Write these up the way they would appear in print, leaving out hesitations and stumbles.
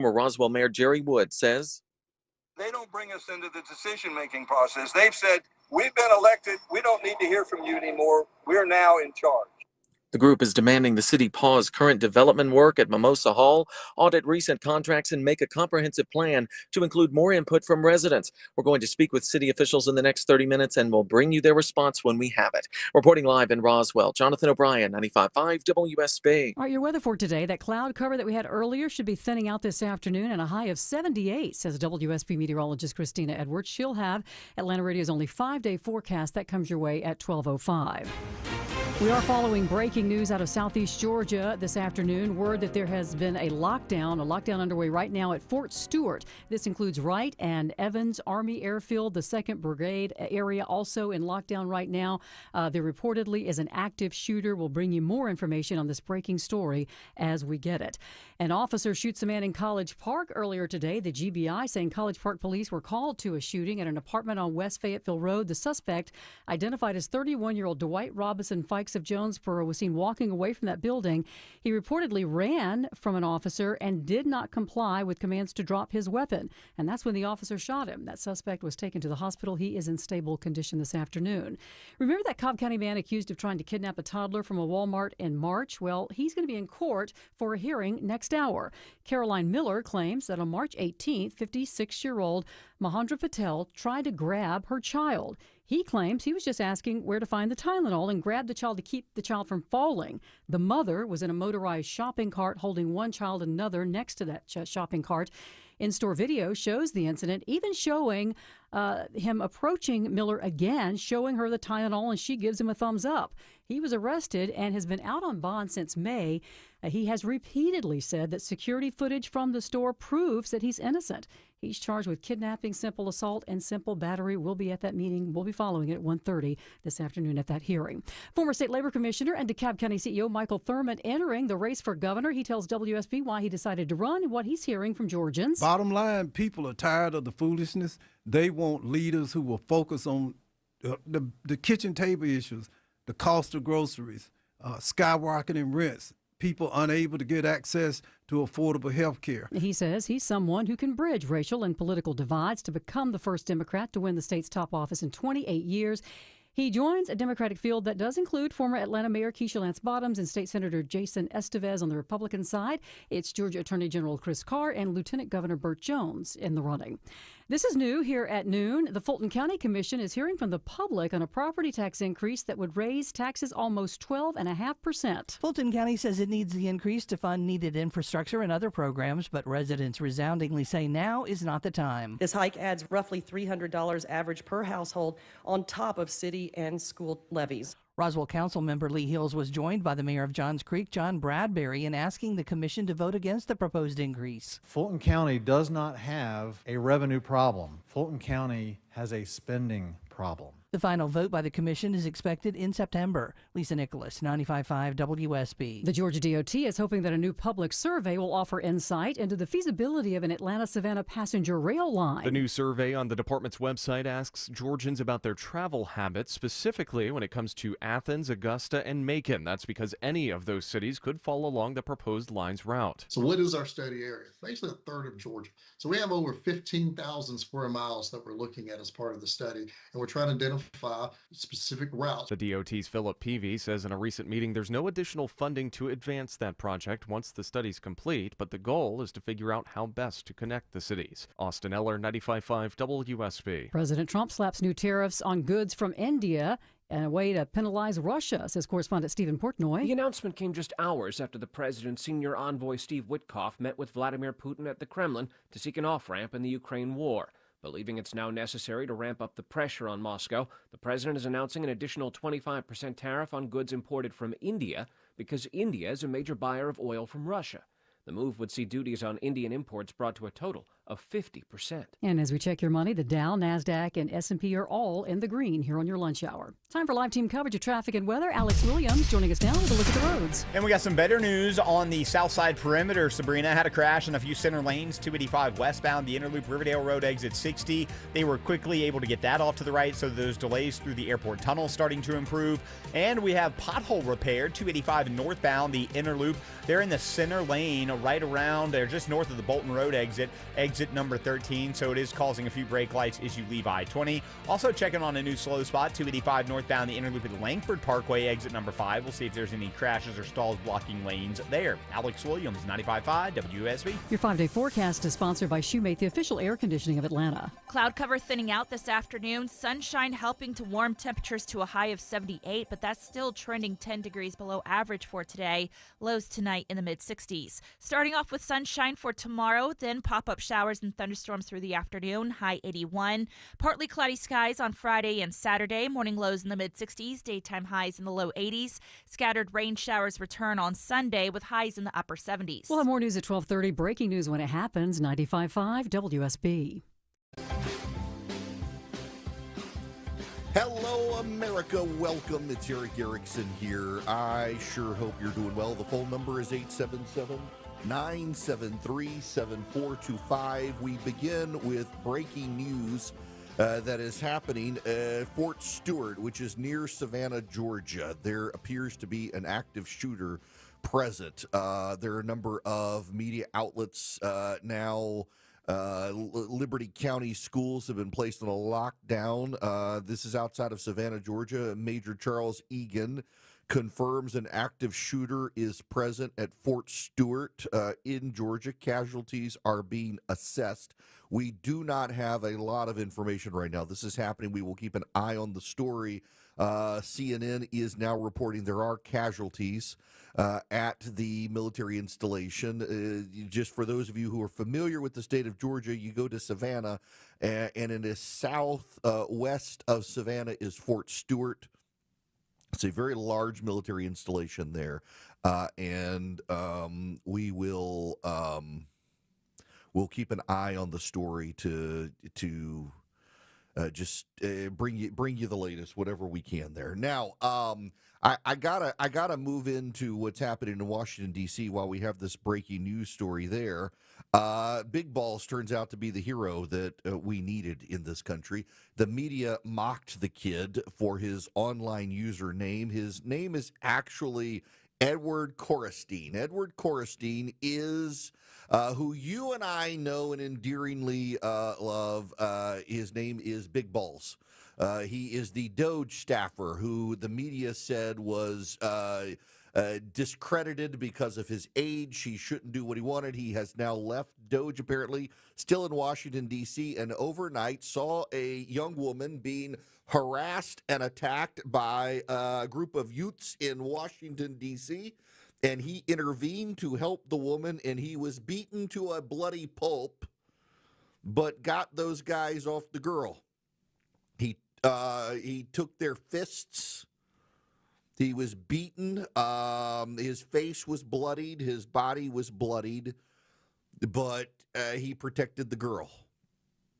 Former Roswell Mayor Jerry Wood says they don't bring us into the decision-making process. They've said, we've been elected. We don't need to hear from you anymore. We're now in charge. the group is demanding the city pause current development work at Mimosa Hall, audit recent contracts, and make a comprehensive plan to include more input from residents. We're going to speak with city officials in the next 30 minutes, and we'll bring you their response when we have it. Reporting live in Roswell, Jonathan O'Brien, 95.5 WSB. All right, your weather for today. That cloud cover that we had earlier should be thinning out this afternoon, and a high of 78, says WSB meteorologist Christina Edwards. She'll have Atlanta Radio's only 5-day forecast that comes your way at 12:05. We are following breaking news out of southeast Georgia this afternoon. Word that there has been a lockdown underway right now at Fort Stewart. This includes Wright and Evans Army Airfield, the 2nd Brigade area also in lockdown right now. There reportedly is an active shooter. We'll bring you more information on this breaking story as we get it. An officer shoots a man in College Park earlier today. The GBI saying College Park police were called to a shooting at an apartment on West Fayetteville Road. The suspect, identified as 31-year-old Dwight Robinson Fikes of Jonesboro, was seen walking away from that building. He reportedly ran from an officer and did not comply with commands to drop his weapon. And that's when the officer shot him. That suspect was taken to the hospital. He is in stable condition this afternoon. Remember that Cobb County man accused of trying to kidnap a toddler from a Walmart in March? Well, he's going to be in court for a hearing next hour. Caroline Miller claims that on March 18th, 56-year-old Mahendra Patel tried to grab her child. He claims he was just asking where to find the Tylenol and grabbed the child to keep the child from falling. The mother was in a motorized shopping cart holding one child and another next to that shopping cart. In-store video shows the incident, even showing him approaching Miller again, showing her the Tylenol, and she gives him a thumbs up. He was arrested and has been out on bond since May. He has repeatedly said that security footage from the store proves that he's innocent. He's charged with kidnapping, simple assault, and simple battery. We'll be at that meeting. We'll be following it at 1:30 this afternoon at that hearing. Former State Labor Commissioner and DeKalb County CEO Michael Thurmond entering the race for governor. He tells WSB why he decided to run and what he's hearing from Georgians. Bottom line, people are tired of the foolishness. They want leaders who will focus on the kitchen table issues, the cost of groceries, skyrocketing rents, people unable to get access to affordable health care. He says he's someone who can bridge racial and political divides to become the first Democrat to win the state's top office in 28 years. He joins a Democratic field that does include former Atlanta Mayor Keisha Lance Bottoms and State Senator Jason Estevez on the Republican side. It's Georgia Attorney General Chris Carr and Lieutenant Governor Burt Jones in the running. This is new here at noon. The Fulton County Commission is hearing from the public on a property tax increase that would raise taxes almost 12.5%. Fulton County says it needs the increase to fund needed infrastructure and other programs, but residents resoundingly say now is not the time. This hike adds roughly $300 average per household on top of city and school levies. Roswell Council member Lee Hills was joined by the mayor of Johns Creek, John Bradbury, in asking the commission to vote against the proposed increase. Fulton County does not have a revenue problem. Fulton County has a spending problem. The final vote by the commission is expected in September. Lisa Nicholas, 95.5 WSB. The Georgia DOT is hoping that a new public survey will offer insight into the feasibility of an Atlanta-Savannah passenger rail line. The new survey on the department's website asks Georgians about their travel habits, specifically when it comes to Athens, Augusta, and Macon. That's because any of those cities could fall along the proposed line's route. So what is our study area? Basically a third of Georgia. So we have over 15,000 square miles that we're looking at as part of the study, and we're trying to identify specific routes. The DOT's Philip Peavy says in a recent meeting there's no additional funding to advance that project once the study's complete, but the goal is to figure out how best to connect the cities. Austin Eller, 95.5 WSB. President Trump slaps new tariffs on goods from India and a way to penalize Russia, says correspondent Stephen Portnoy. The announcement came just hours after the president's senior envoy Steve Witkoff met with Vladimir Putin at the Kremlin to seek an off-ramp in the Ukraine war. Believing it's now necessary to ramp up the pressure on Moscow, the president is announcing an additional 25% tariff on goods imported from India because India is a major buyer of oil from Russia. The move would see duties on Indian imports brought to a total of 50%. And as we check your money, the Dow, NASDAQ, and S&P are all in the green here on your lunch hour. Time for live team coverage of traffic and weather. Alex Williams joining us now with a look at the roads. And we got some better news on the south side perimeter. Sabrina had a crash in a few center lanes, 285 westbound, the Interloop Riverdale Road exit 60. They were quickly able to get that off to the right, so those delays through the airport tunnel starting to improve. And we have pothole repair, 285 northbound, the Interloop. They're in the center lane right around or just north of the Bolton Road exit number 13. So it is causing a few brake lights as you leave I-20. Also checking on a new slow spot, 285 northbound the inner loop at Langford Parkway, exit number 5. We'll see if there's any crashes or stalls blocking lanes there. Alex Williams, 95.5 WSB. Your 5-day forecast is sponsored by Shoemate, the official air conditioning of Atlanta. Cloud cover thinning out this afternoon. Sunshine helping to warm temperatures to a high of 78, but that's still trending 10 degrees below average for today. Lows tonight in the mid-60s. Starting off with sunshine for tomorrow, then pop-up showers and thunderstorms through the afternoon, high 81. Partly cloudy skies on Friday and Saturday. Morning lows in the mid-60s, daytime highs in the low 80s. Scattered rain showers return on Sunday with highs in the upper 70s. We'll have more news at 12:30. Breaking news when it happens. 95.5 WSB. Hello, America. Welcome. It's Eric Erickson here. I sure hope you're doing well. The phone number is 877-973-7425. We begin with breaking news that is happening at Fort Stewart, which is near Savannah, Georgia. There appears to be an active shooter present. There are a number of media outlets now. Liberty County schools have been placed on a lockdown. This is outside of Savannah, Georgia. Major Charles Egan confirms an active shooter is present at Fort Stewart in Georgia. Casualties are being assessed. We do not have a lot of information right now. This is happening. We will keep an eye on the story. CNN is now reporting there are casualties at the military installation. Just for those of you who are familiar with the state of Georgia, you go to Savannah, and in the southwest of Savannah is Fort Stewart. It's a very large military installation there, and we will we'll keep an eye on the story to just bring you the latest, whatever we can there. Now, I gotta move into what's happening in Washington D.C. while we have this breaking news story there. Big Balls turns out to be the hero that we needed in this country. The media mocked the kid for his online username. His name is actually Edward Korestein. Edward Korestein is who you and I know and endearingly love. His name is Big Balls. He is the Doge staffer who the media said was discredited because of his age. He shouldn't do what he wanted. He has now left Doge, apparently, still in Washington, D.C., and overnight saw a young woman being harassed and attacked by a group of youths in Washington, D.C., and he intervened to help the woman, and he was beaten to a bloody pulp, but got those guys off the girl. He took their fists. He was beaten. His face was bloodied. His body was bloodied, but he protected the girl.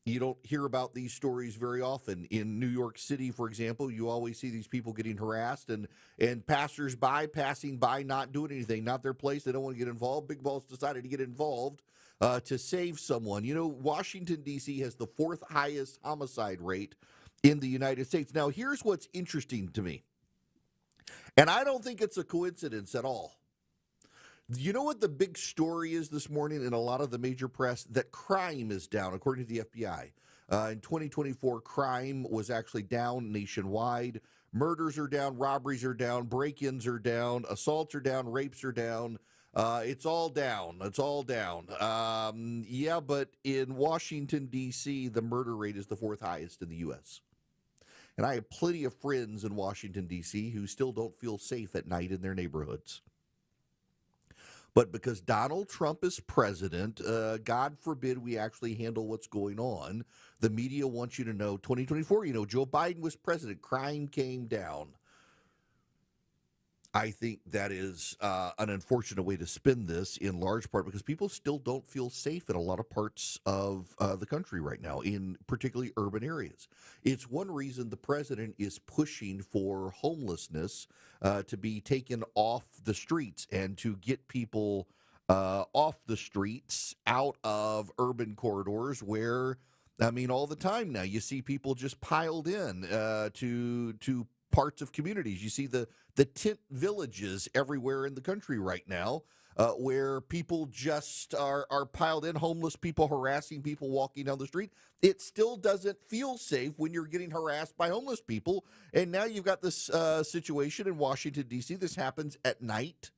You don't hear about these stories very often. In New York City, for example, you always see these people getting harassed and passers-by passing by not doing anything, not their place. They don't want to get involved. Big Balls decided to get involved to save someone. You know, Washington, D.C. has the 4th highest homicide rate in the United States. Now, here's what's interesting to me, and I don't think it's a coincidence at all. You know what the big story is this morning in a lot of the major press? That crime is down, according to the FBI. In 2024, crime was actually down nationwide. Murders are down, robberies are down, break-ins are down, assaults are down, rapes are down. It's all down. It's all down. Yeah, but in Washington, D.C., the murder rate is the 4th highest in the U.S. And I have plenty of friends in Washington, D.C. who still don't feel safe at night in their neighborhoods. But because Donald Trump is president, God forbid we actually handle what's going on. The media wants you to know 2024, Joe Biden was president. Crime came down. I think that is an unfortunate way to spin this, in large part because people still don't feel safe in a lot of parts of the country right now, in particularly urban areas. It's one reason the president is pushing for homelessness to be taken off the streets and to get people off the streets, out of urban corridors where, all the time now you see people just piled in to parts of communities. You see the tent villages everywhere in the country right now. where people just are piled in, homeless people harassing people walking down the street. It still doesn't feel safe when you're getting harassed by homeless people. And now you've got this situation in Washington, D.C. This happens at night.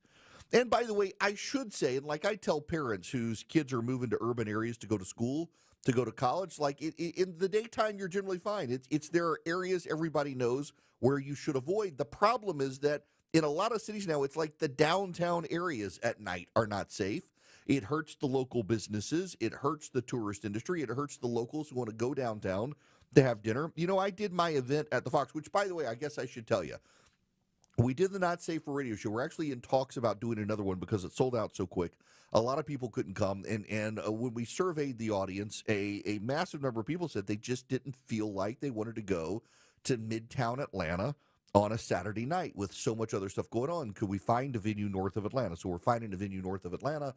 And by the way, I should say, and like I tell parents whose kids are moving to urban areas to go to school, to go to college, like in the daytime, you're generally fine. There are areas everybody knows where you should avoid. The problem is that in a lot of cities now, it's like the downtown areas at night are not safe. It hurts the local businesses. It hurts the tourist industry. It hurts the locals who want to go downtown to have dinner. You know, I did my event at the Fox, which, by the way, I guess I should tell you. We did the Not Safe for Radio show. We're actually in talks about doing another one because it sold out so quick. A lot of people couldn't come. And when we surveyed the audience, a massive number of people said they just didn't feel like they wanted to go to Midtown Atlanta on a Saturday night with so much other stuff going on. Could we find a venue north of Atlanta? So we're finding a venue north of Atlanta.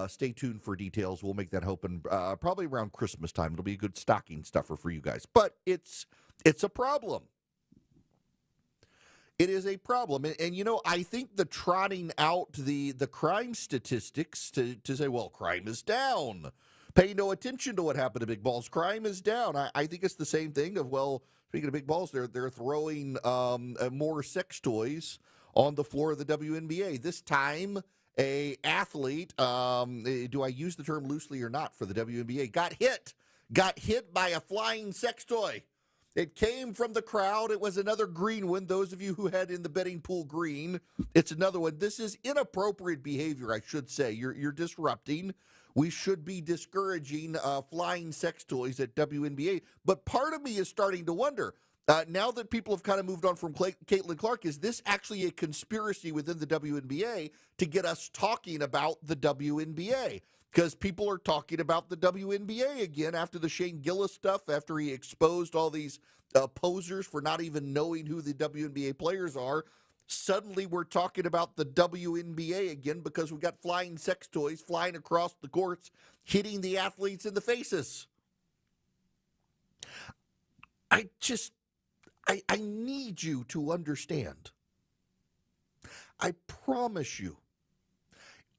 Stay tuned for details. We'll make that happen probably around Christmas time. It'll be a good stocking stuffer for you guys. But it's a problem. It is a problem. And you know, I think the trotting out the crime statistics to say, well, crime is down. Pay no attention to what happened to Big Balls. Crime is down. I think it's the same thing of, well, speaking of Big Balls, they're throwing more sex toys on the floor of the WNBA. This time, a athlete, do I use the term loosely or not for the WNBA, got hit by a flying sex toy. It came from the crowd. It was another green one. Those of you who had in the betting pool green, it's another one. This is inappropriate behavior, I should say. You're disrupting. We should be discouraging flying sex toys at WNBA. But part of me is starting to wonder, now that people have kind of moved on from Caitlin Clark, is this actually a conspiracy within the WNBA to get us talking about the WNBA? Because people are talking about the WNBA again after the Shane Gillis stuff, after he exposed all these posers for not even knowing who the WNBA players are. Suddenly we're talking about the WNBA again because we've got flying sex toys flying across the courts, hitting the athletes in the faces. I need you to understand. I promise you,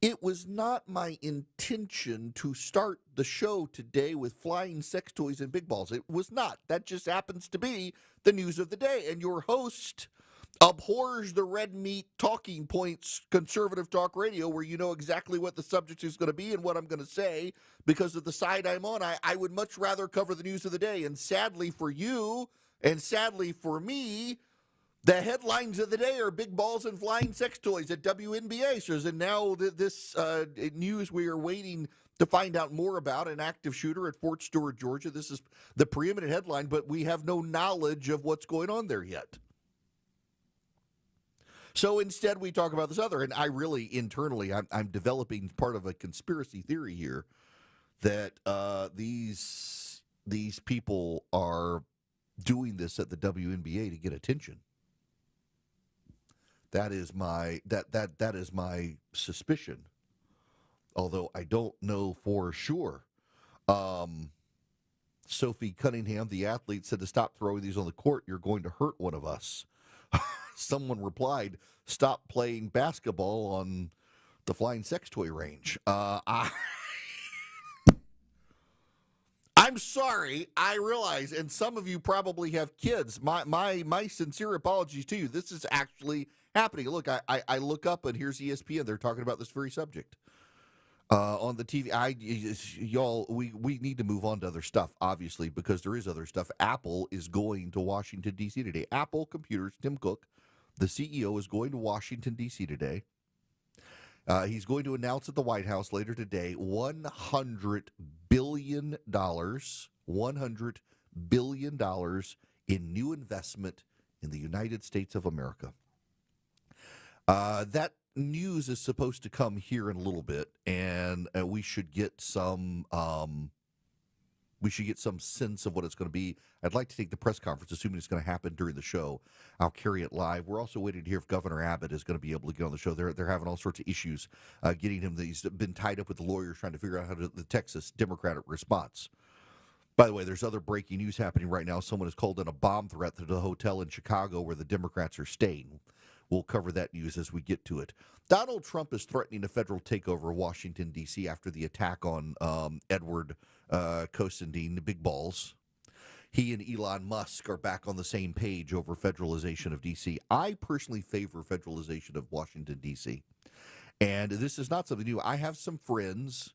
it was not my intention to start the show today with flying sex toys and big balls. It was not. That just happens to be the news of the day. And your host abhors the red meat talking points conservative talk radio where you know exactly what the subject is going to be and what I'm going to say because of the side I'm on. I would much rather cover the news of the day. And sadly for you and sadly for me, the headlines of the day are big balls and flying sex toys at WNBA shows. And now this news we are waiting to find out more about, an active shooter at Fort Stewart, Georgia. This is the preeminent headline, but we have no knowledge of what's going on there yet. So instead we talk about this other, and I really internally, I'm developing part of a conspiracy theory here that these people are doing this at the WNBA to get attention. That is my that is my suspicion, although I don't know for sure. Sophie Cunningham, the athlete, said to stop throwing these on the court. You're going to hurt one of us. Someone replied, stop playing basketball on the flying sex toy range. I'm sorry. I realize, and some of you probably have kids. My sincere apologies to you. This is actually happening. Look, I look up and here's ESPN. They're talking about this very subject on the TV. Y'all, we need to move on to other stuff, obviously, because there is other stuff. Apple is going to Washington, D.C. today. Apple Computers, Tim Cook, the CEO, is going to Washington, D.C. today. He's going to announce at the White House later today $100 billion in new investment in the United States of America. That news is supposed to come here in a little bit, and we should get some sense of what it's going to be. I'd like to take the press conference, assuming it's going to happen during the show. I'll carry it live. We're also waiting to hear if Governor Abbott is going to be able to get on the show. They're having all sorts of issues getting him. He's been tied up with the lawyers trying to figure out how to the Texas Democratic response. By the way, there's other breaking news happening right now. Someone has called in a bomb threat to the hotel in Chicago where the Democrats are staying. We'll cover that news as we get to it. Donald Trump is threatening a federal takeover of Washington, D.C. after the attack on Edward Cosendine, the big balls. He and Elon Musk are back on the same page over federalization of D.C. I personally favor federalization of Washington, D.C. And this is not something new. I have some friends,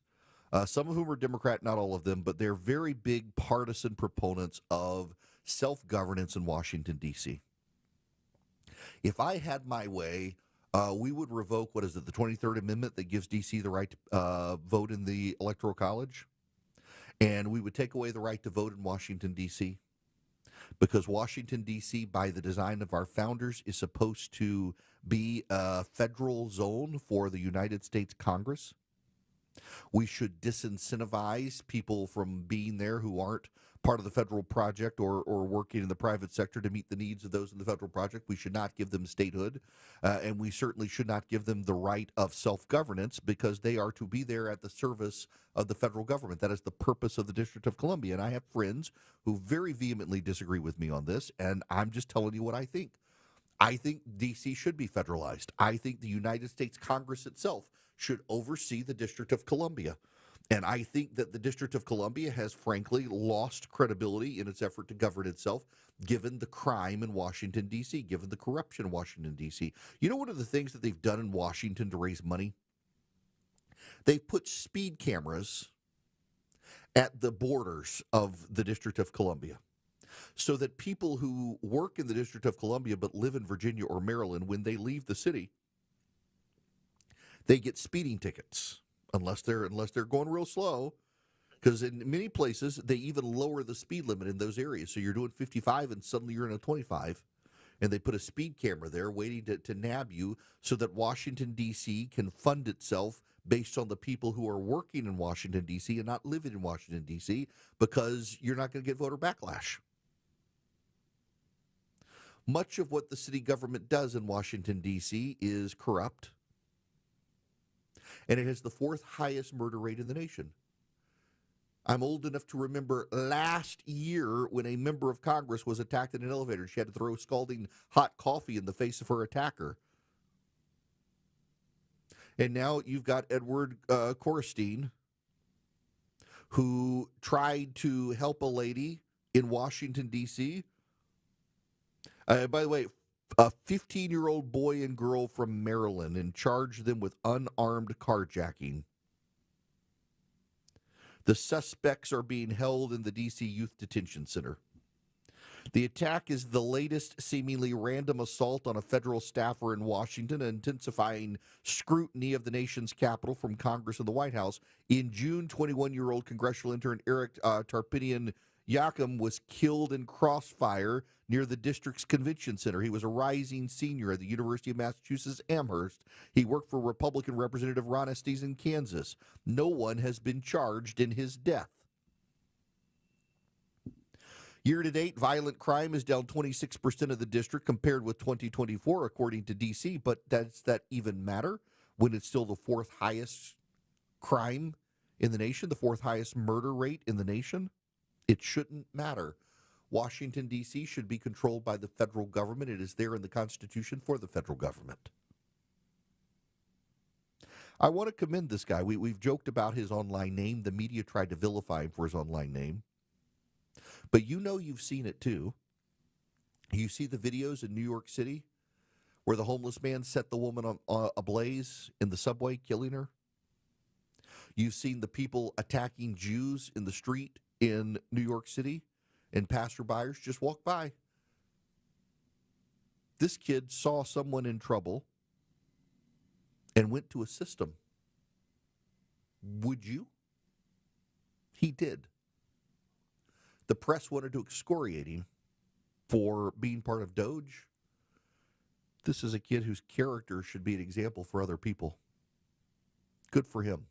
some of whom are Democrat, not all of them, but they're very big partisan proponents of self-governance in Washington, D.C. If I had my way, we would revoke, what is it, the 23rd Amendment that gives D.C. the right to vote in the Electoral College? And we would take away the right to vote in Washington, D.C. because Washington, D.C., by the design of our founders, is supposed to be a federal zone for the United States Congress. We should disincentivize people from being there who aren't part of the federal project or working in the private sector to meet the needs of those in the federal project. We should not give them statehood, and we certainly should not give them the right of self-governance because they are to be there at the service of the federal government. That is the purpose of the District of Columbia, and I have friends who very vehemently disagree with me on this, and I'm just telling you what I think. I think D.C. should be federalized. I think the United States Congress itself should oversee the District of Columbia. And I think that the District of Columbia has, frankly, lost credibility in its effort to govern itself, given the crime in Washington, D.C., given the corruption in Washington, D.C. You know one of the things that they've done in Washington to raise money? They've put speed cameras at the borders of the District of Columbia so that people who work in the District of Columbia but live in Virginia or Maryland, when they leave the city, they get speeding tickets. Unless they're going real slow, because in many places they even lower the speed limit in those areas. So you're doing 55 and suddenly you're in a 25, and they put a speed camera there waiting to nab you so that Washington, D.C. can fund itself based on the people who are working in Washington, D.C. and not living in Washington, D.C. because you're not going to get voter backlash. Much of what the city government does in Washington, D.C. is corrupt. And it has the fourth highest murder rate in the nation. I'm old enough to remember last year when a member of Congress was attacked in an elevator. She had to throw scalding hot coffee in the face of her attacker. And now you've got Edward Cosendine, who tried to help a lady in Washington, D.C. By the way, a 15-year-old boy and girl from Maryland, and charged them with unarmed carjacking. The suspects are being held in the D.C. Youth Detention Center. The attack is the latest seemingly random assault on a federal staffer in Washington, intensifying scrutiny of the nation's capital from Congress and the White House. In June, 21-year-old congressional intern Eric Tarpinian Yakum was killed in crossfire near the district's convention center. He was a rising senior at the University of Massachusetts Amherst. He worked for Republican Representative Ron Estes in Kansas. No one has been charged in his death. Year to date, violent crime is down 26% of the district compared with 2024, according to D.C., but does that even matter when it's still the fourth highest crime in the nation, the fourth highest murder rate in the nation? It shouldn't matter. Washington, D.C. should be controlled by the federal government. It is there in the Constitution for the federal government. I want to commend this guy. We've joked about his online name. The media tried to vilify him for his online name. But you know you've seen it too. You see the videos in New York City where the homeless man set the woman ablaze in the subway, killing her. You've seen the people attacking Jews in the street in New York City, and passerbyers just walk by. This kid saw someone in trouble and went to assist them. Would you? He did. The press wanted to excoriate him for being part of Doge. This is a kid whose character should be an example for other people. Good for him.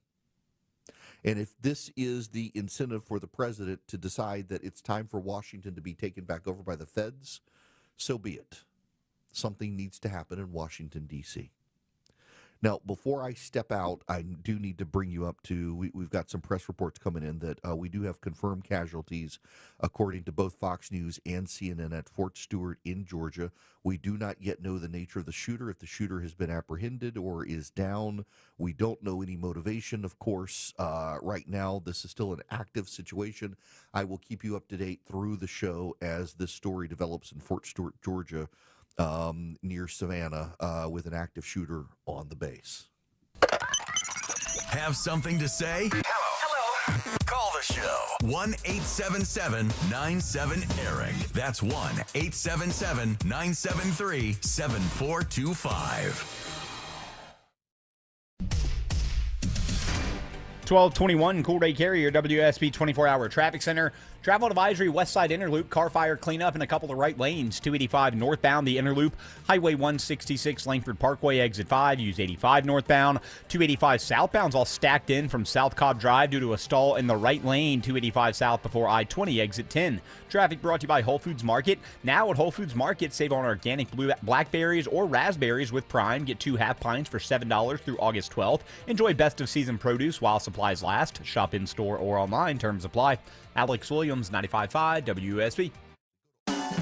And if this is the incentive for the president to decide that it's time for Washington to be taken back over by the feds, so be it. Something needs to happen in Washington, D.C. Now, before I step out, I do need to bring you up to, we've got some press reports coming in that we do have confirmed casualties, according to both Fox News and CNN at Fort Stewart in Georgia. We do not yet know the nature of the shooter, if the shooter has been apprehended or is down. We don't know any motivation, of course. Right now, this is still an active situation. I will keep you up to date through the show as this story develops in Fort Stewart, Georgia, near Savannah, with an active shooter on the base. Have something to say? Hello. Call the show. 1-877-97-ERIC. That's 1-877-973-7425. 1221 Cool Day Carrier, WSB 24-hour traffic center. Travel advisory, West Side Interloop, car fire cleanup in a couple of right lanes. 285 northbound, the Interloop. Highway 166, Langford Parkway, exit 5. Use 85 northbound. 285 southbound's all stacked in from South Cobb Drive due to a stall in the right lane. 285 south before I-20, exit 10. Traffic brought to you by Whole Foods Market. Now at Whole Foods Market, save on organic blackberries or raspberries with Prime. Get 2 half pints for $7 through August 12th. Enjoy best of season produce while supplies last. Shop in store or online. Terms apply. Alex Williams, 95.5 WSB.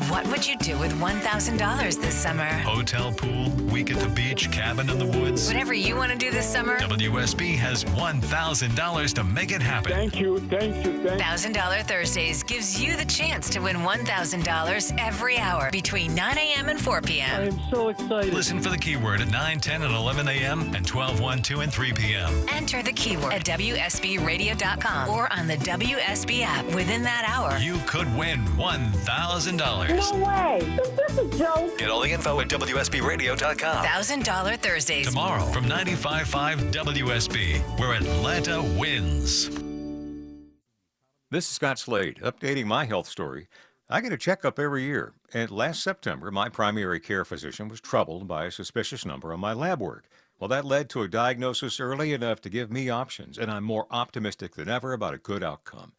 What would you do with $1,000 this summer? Hotel, pool, week at the beach, cabin in the woods. Whatever you want to do this summer, WSB has $1,000 to make it happen. Thank you. $1,000 Thursdays gives you the chance to win $1,000 every hour between 9 a.m. and 4 p.m. I am so excited. Listen for the keyword at 9, 10, and 11 a.m. and 12, 1, 2, and 3 p.m. Enter the keyword at WSBradio.com or on the WSB app. Within that hour, You could win $1,000. No way. Is this a joke? Get all the info at WSBradio.com. $1,000 Thursdays. Tomorrow from 95.5 WSB, where Atlanta wins. This is Scott Slade, updating my health story. I get a checkup every year, and last September, my primary care physician was troubled by a suspicious number on my lab work. Well, that led to a diagnosis early enough to give me options, and I'm more optimistic than ever about a good outcome.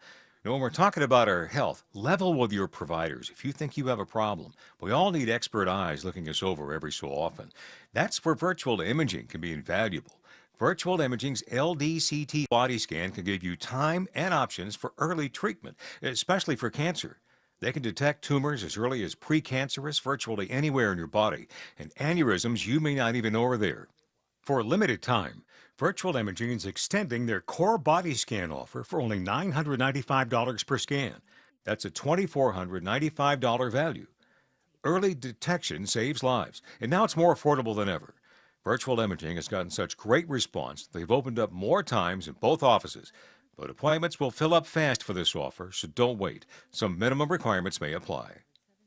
Now, when we're talking about our health, level with your providers if you think you have a problem. We all need expert eyes looking us over every so often. That's where virtual imaging can be invaluable. Virtual Imaging's LDCT body scan can give you time and options for early treatment, especially for cancer. They can detect tumors as early as precancerous virtually anywhere in your body, and aneurysms you may not even know are there. For a limited time, Virtual Imaging is extending their core body scan offer for only $995 per scan. That's a $2,495 value. Early detection saves lives, and now it's more affordable than ever. Virtual Imaging has gotten such great response, they've opened up more times in both offices. But appointments will fill up fast for this offer, so don't wait. Some minimum requirements may apply.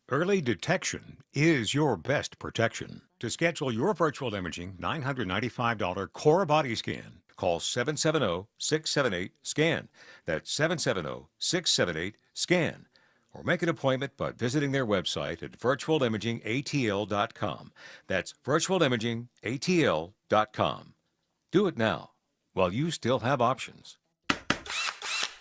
Early detection is your best protection. To schedule your virtual imaging $995 core body scan, call 770-678-SCAN. That's 770-678-SCAN. Or make an appointment by visiting their website at virtualimagingatl.com. That's virtualimagingatl.com. Do it now while you still have options.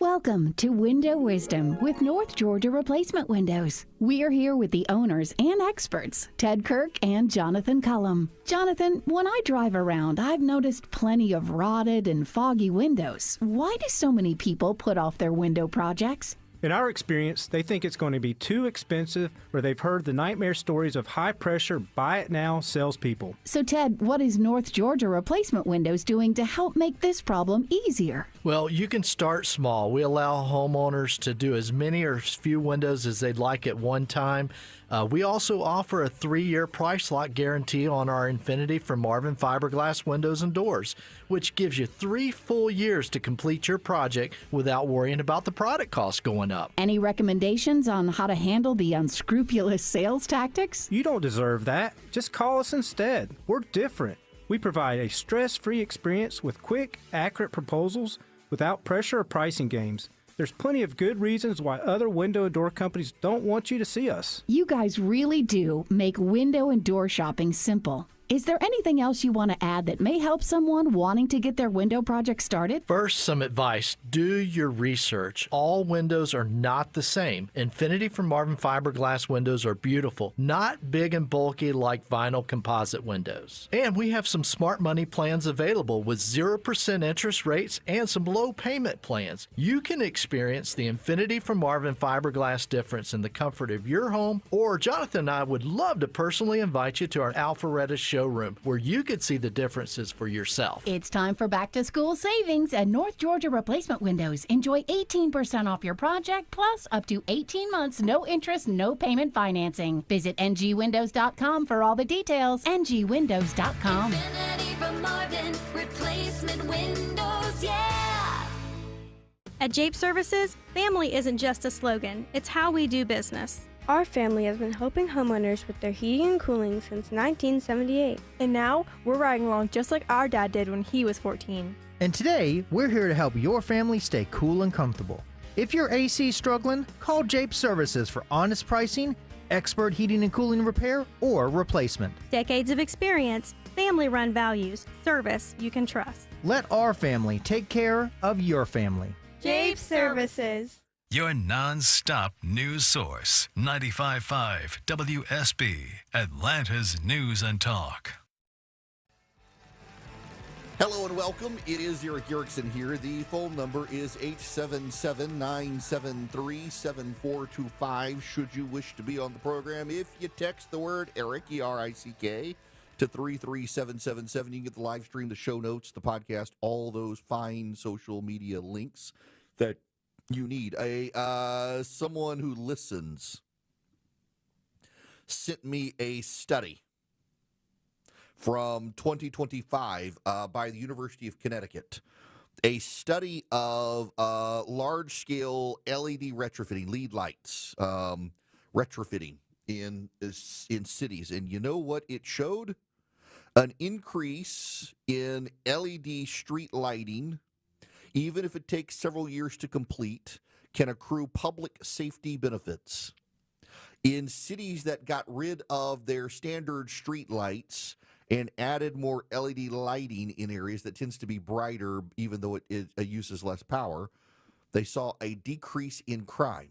Welcome to Window Wisdom with North Georgia Replacement Windows. We are here with the owners and experts, Ted Kirk and Jonathan Cullum. Jonathan, when I drive around, I've noticed plenty of rotted and foggy windows. Why do so many people put off their window projects? In our experience, they think it's going to be too expensive, or they've heard the nightmare stories of high-pressure, buy-it-now salespeople. So, Ted, what is North Georgia Replacement Windows doing to help make this problem easier? Well, you can start small. We allow homeowners to do as many or as few windows as they'd like at one time. We also offer a 3-year price lock guarantee on our Infinity from Marvin Fiberglass Windows and Doors, which gives you 3 full years to complete your project without worrying about the product cost going up. Any recommendations on how to handle the unscrupulous sales tactics? You don't deserve that. Just call us instead. We're different. We provide a stress-free experience with quick, accurate proposals without pressure or pricing games. There's plenty of good reasons why other window and door companies don't want you to see us. You guys really do make window and door shopping simple. Is there anything else you want to add that may help someone wanting to get their window project started? First, some advice. Do your research. All windows are not the same. Infinity from Marvin fiberglass windows are beautiful, not big and bulky like vinyl composite windows. And we have some smart money plans available with 0% interest rates and some low payment plans. You can experience the Infinity from Marvin fiberglass difference in the comfort of your home, or Jonathan and I would love to personally invite you to our Alpharetta showroom where you could see the differences for yourself. It's time for back to school savings at North Georgia Replacement Windows. Enjoy 18% off your project plus up to 18 months no interest, no payment financing. Visit ngwindows.com for all the details. ngwindows.com. Infinity from Marvin, replacement windows, yeah! At Jape Services, family isn't just a slogan, it's how we do business. Our family has been helping homeowners with their heating and cooling since 1978. And now, we're riding along just like our dad did when he was 14. And today, we're here to help your family stay cool and comfortable. If your AC is struggling, call Jape Services for honest pricing, expert heating and cooling repair, or replacement. Decades of experience, family-run values, service you can trust. Let our family take care of your family. Jape Services. Your non-stop news source, 95.5 WSB, Atlanta's News and Talk. Hello and welcome. It is Eric Erickson here. The phone number is 877-973-7425. Should you wish to be on the program, if you text the word Eric, E-R-I-C-K, to 33777, you can get the live stream, the show notes, the podcast, all those fine social media links that you need. Someone who listens sent me a study from 2025 by the University of Connecticut. A study of large-scale LED retrofitting, lead lights, retrofitting in cities. And you know what it showed? An increase in LED street lighting, even if it takes several years to complete, can accrue public safety benefits. In cities that got rid of their standard street lights and added more LED lighting in areas that tends to be brighter, even though it uses less power, they saw a decrease in crime.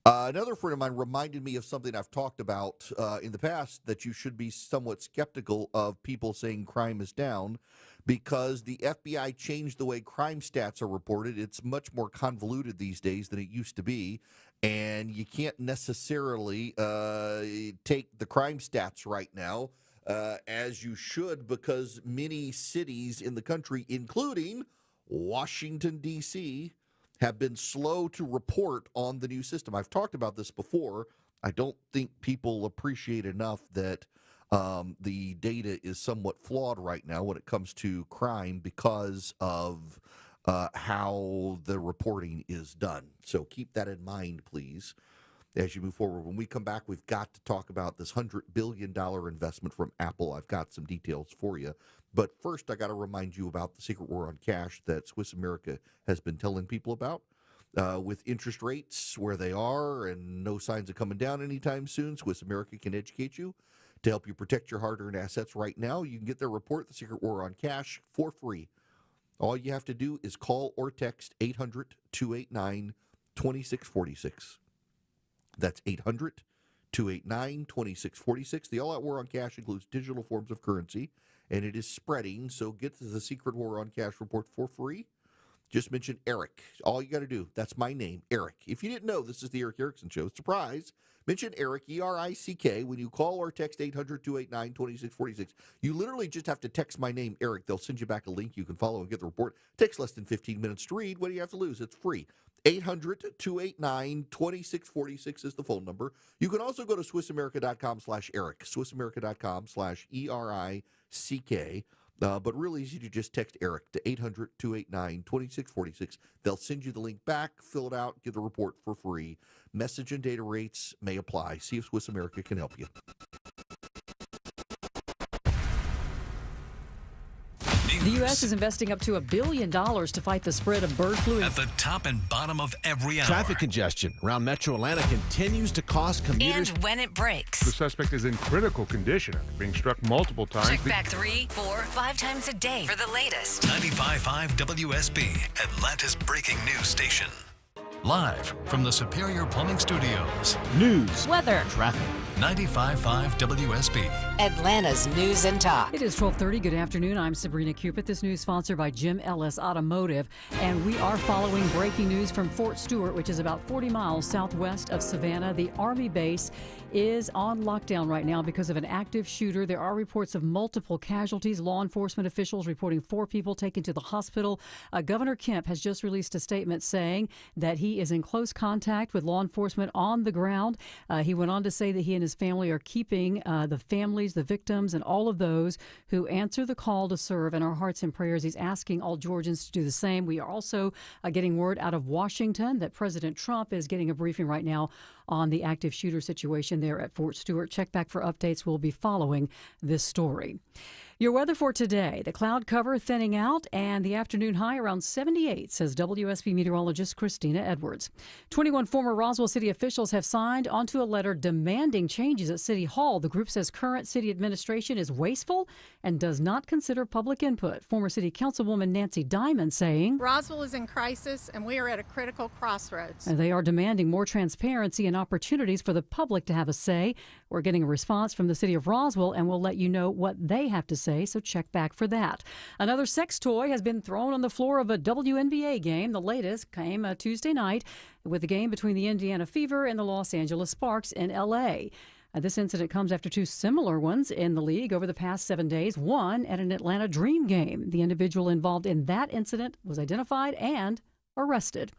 Another friend of mine reminded me of something I've talked about in the past, that you should be somewhat skeptical of people saying crime is down, because the FBI changed the way crime stats are reported. It's much more convoluted these days than it used to be, and you can't necessarily take the crime stats right now as you should, because many cities in the country, including Washington, D.C., have been slow to report on the new system. I've talked about this before. I don't think people appreciate enough that the data is somewhat flawed right now when it comes to crime because of how the reporting is done. So keep that in mind, please, as you move forward. When we come back, we've got to talk about this $100 billion investment from Apple. I've got some details for you. But first, I got to remind you about the secret war on cash that Swiss America has been telling people about. With interest rates where they are and no signs of coming down anytime soon, Swiss America can educate you to help you protect your hard-earned assets right now. You can get their report, The Secret War on Cash, for free. All you have to do is call or text 800-289-2646. That's 800-289-2646. The All-Out War on Cash includes digital forms of currency, and it is spreading, so get the Secret War on Cash report for free. Just mention Eric. All you got to do, that's my name, Eric. If you didn't know, this is the Eric Erickson Show. Surprise. Mention Eric, E-R-I-C-K, when you call or text 800-289-2646. You literally just have to text my name, Eric. They'll send you back a link you can follow and get the report. It takes less than 15 minutes to read. What do you have to lose? It's free. 800-289-2646 is the phone number. You can also go to SwissAmerica.com/Eric, SwissAmerica.com/ERICK. But really easy to just text Eric to 800-289-2646. They'll send you the link back, fill it out, get the report for free. Message and data rates may apply. See if Swiss America can help you. news. The U.S. is investing up to $1 billion to fight the spread of bird flu. At the top and bottom of every hour. Traffic congestion around Metro Atlanta continues to cost commuters. And when it breaks. The suspect is in critical condition after being struck multiple times. Check back 3, 4, 5 times a day for the latest. 95.5 WSB, Atlanta's breaking news station. Live from the Superior Plumbing Studios. News, weather, traffic. 95.5 WSB. Atlanta's News and Talk. It is 12:30. Good afternoon. I'm Sabrina Cupid. This news sponsored by Jim Ellis Automotive. And we are following breaking news from Fort Stewart, which is about 40 miles southwest of Savannah. The Army base is on lockdown right now because of an active shooter. There are reports of multiple casualties. Law enforcement officials reporting 4 people taken to the hospital. Governor Kemp has just released a statement saying that he is in close contact with law enforcement on the ground. He went on to say that he and his family are keeping the families, the victims, and all of those who answer the call to serve in our hearts and prayers. He's asking all Georgians to do the same. We are also getting word out of Washington that President Trump is getting a briefing right now on the active shooter situation there at Fort Stewart. Check back for updates. We'll be following this story. Your weather for today, the cloud cover thinning out and the afternoon high around 78, says WSB meteorologist Christina Edwards. 21 former Roswell City officials have signed onto a letter demanding changes at City Hall. The group says current city administration is wasteful and does not consider public input. Former City Councilwoman Nancy Diamond saying, Roswell is in crisis and we are at a critical crossroads. And they are demanding more transparency and opportunities for the public to have a say. We're getting a response from the city of Roswell and we'll let you know what they have to say. So check back for that. Another sex toy has been thrown on the floor of a WNBA game. The latest came Tuesday night with the game between the Indiana Fever and the Los Angeles Sparks in L.A. This incident comes after 2 similar ones in the league over the past 7 days, one at an Atlanta Dream game. The individual involved in that incident was identified and arrested.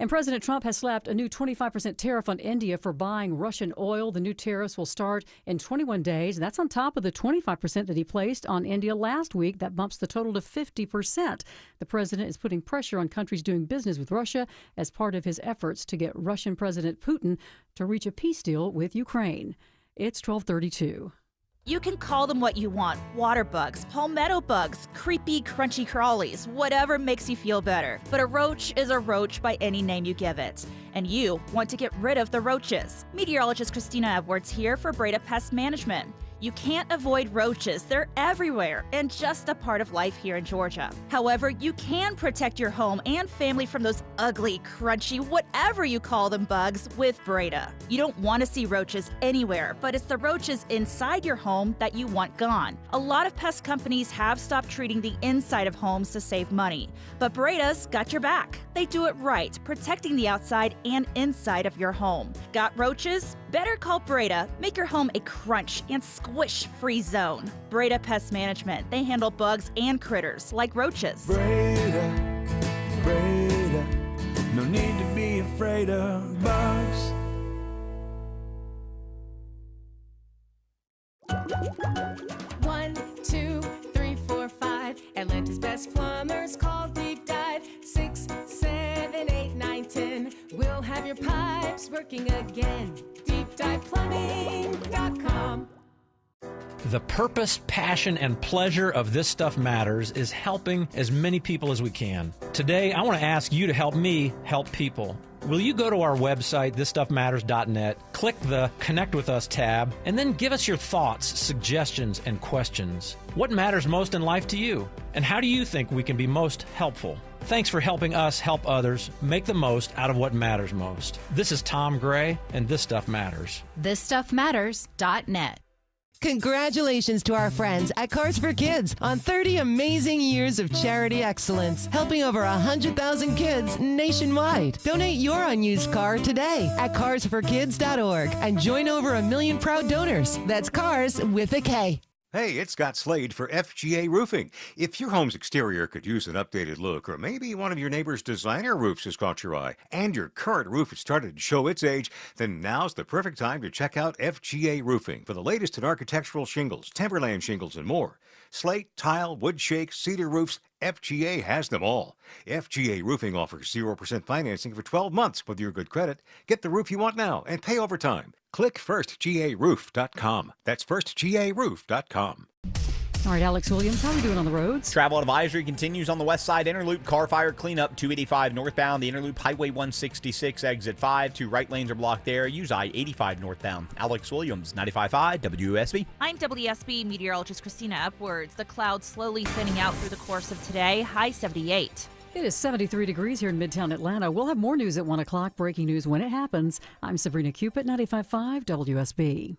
And President Trump has slapped a new 25% tariff on India for buying Russian oil. The new tariffs will start in 21 days. That's on top of the 25% that he placed on India last week. That bumps the total to 50%. The president is putting pressure on countries doing business with Russia as part of his efforts to get Russian President Putin to reach a peace deal with Ukraine. It's 12:32. You can call them what you want. Water bugs, palmetto bugs, creepy, crunchy crawlies, whatever makes you feel better. But a roach is a roach by any name you give it. And you want to get rid of the roaches. Meteorologist Christina Edwards here for Breda Pest Management. You can't avoid roaches. They're everywhere and just a part of life here in Georgia. However, you can protect your home and family from those ugly, crunchy, whatever you call them bugs with Breda. You don't want to see roaches anywhere, but it's the roaches inside your home that you want gone. A lot of pest companies have stopped treating the inside of homes to save money, but Breda's got your back. They do it right, protecting the outside and inside of your home. Got roaches? Better call Breda. Make your home a crunch and squish-free zone. Breda Pest Management. They handle bugs and critters like roaches. Breda, no need to be afraid of bugs. One, two, three, four, five. Atlanta's best plumbers call Deep Dive. 6, 7, 8, 9, 10. We'll have your pipes working again. DeepDivePlumbing.com. The purpose, passion, and pleasure of This Stuff Matters is helping as many people as we can. Today, I want to ask you to help me help people. Will you go to our website, thisstuffmatters.net, click the Connect With Us tab, and then give us your thoughts, suggestions, and questions. What matters most in life to you? And how do you think we can be most helpful? Thanks for helping us help others make the most out of what matters most. This is Tom Gray, and This Stuff Matters. ThisStuffMatters.net. Congratulations to our friends at Cars for Kids on 30 amazing years of charity excellence, helping over 100,000 kids nationwide. Donate your unused car today at carsforkids.org and join over 1 million proud donors. That's Cars with a K. Hey, it's Scott Slade for FGA Roofing. If your home's exterior could use an updated look, or maybe one of your neighbor's designer roofs has caught your eye, and your current roof has started to show its age, then now's the perfect time to check out FGA Roofing for the latest in architectural shingles, timberland shingles, and more. Slate, tile, wood shake, cedar roofs, FGA has them all. FGA Roofing offers 0% financing for 12 months with your good credit. Get the roof you want now and pay over time. Click firstgaroof.com. That's firstgaroof.com. All right, Alex Williams, how are we doing on the roads? Travel advisory continues on the west side. Interloop car fire cleanup 285 northbound. The Interloop Highway 166 exit 5. 2 right lanes are blocked there. Use I-85 northbound. Alex Williams, 95.5 WSB. I'm WSB meteorologist Christina Edwards. The clouds slowly thinning out through the course of today. High 78. It is 73 degrees here in Midtown Atlanta. We'll have more news at 1 o'clock. Breaking news when it happens. I'm Sabrina Cupid, 95.5 WSB.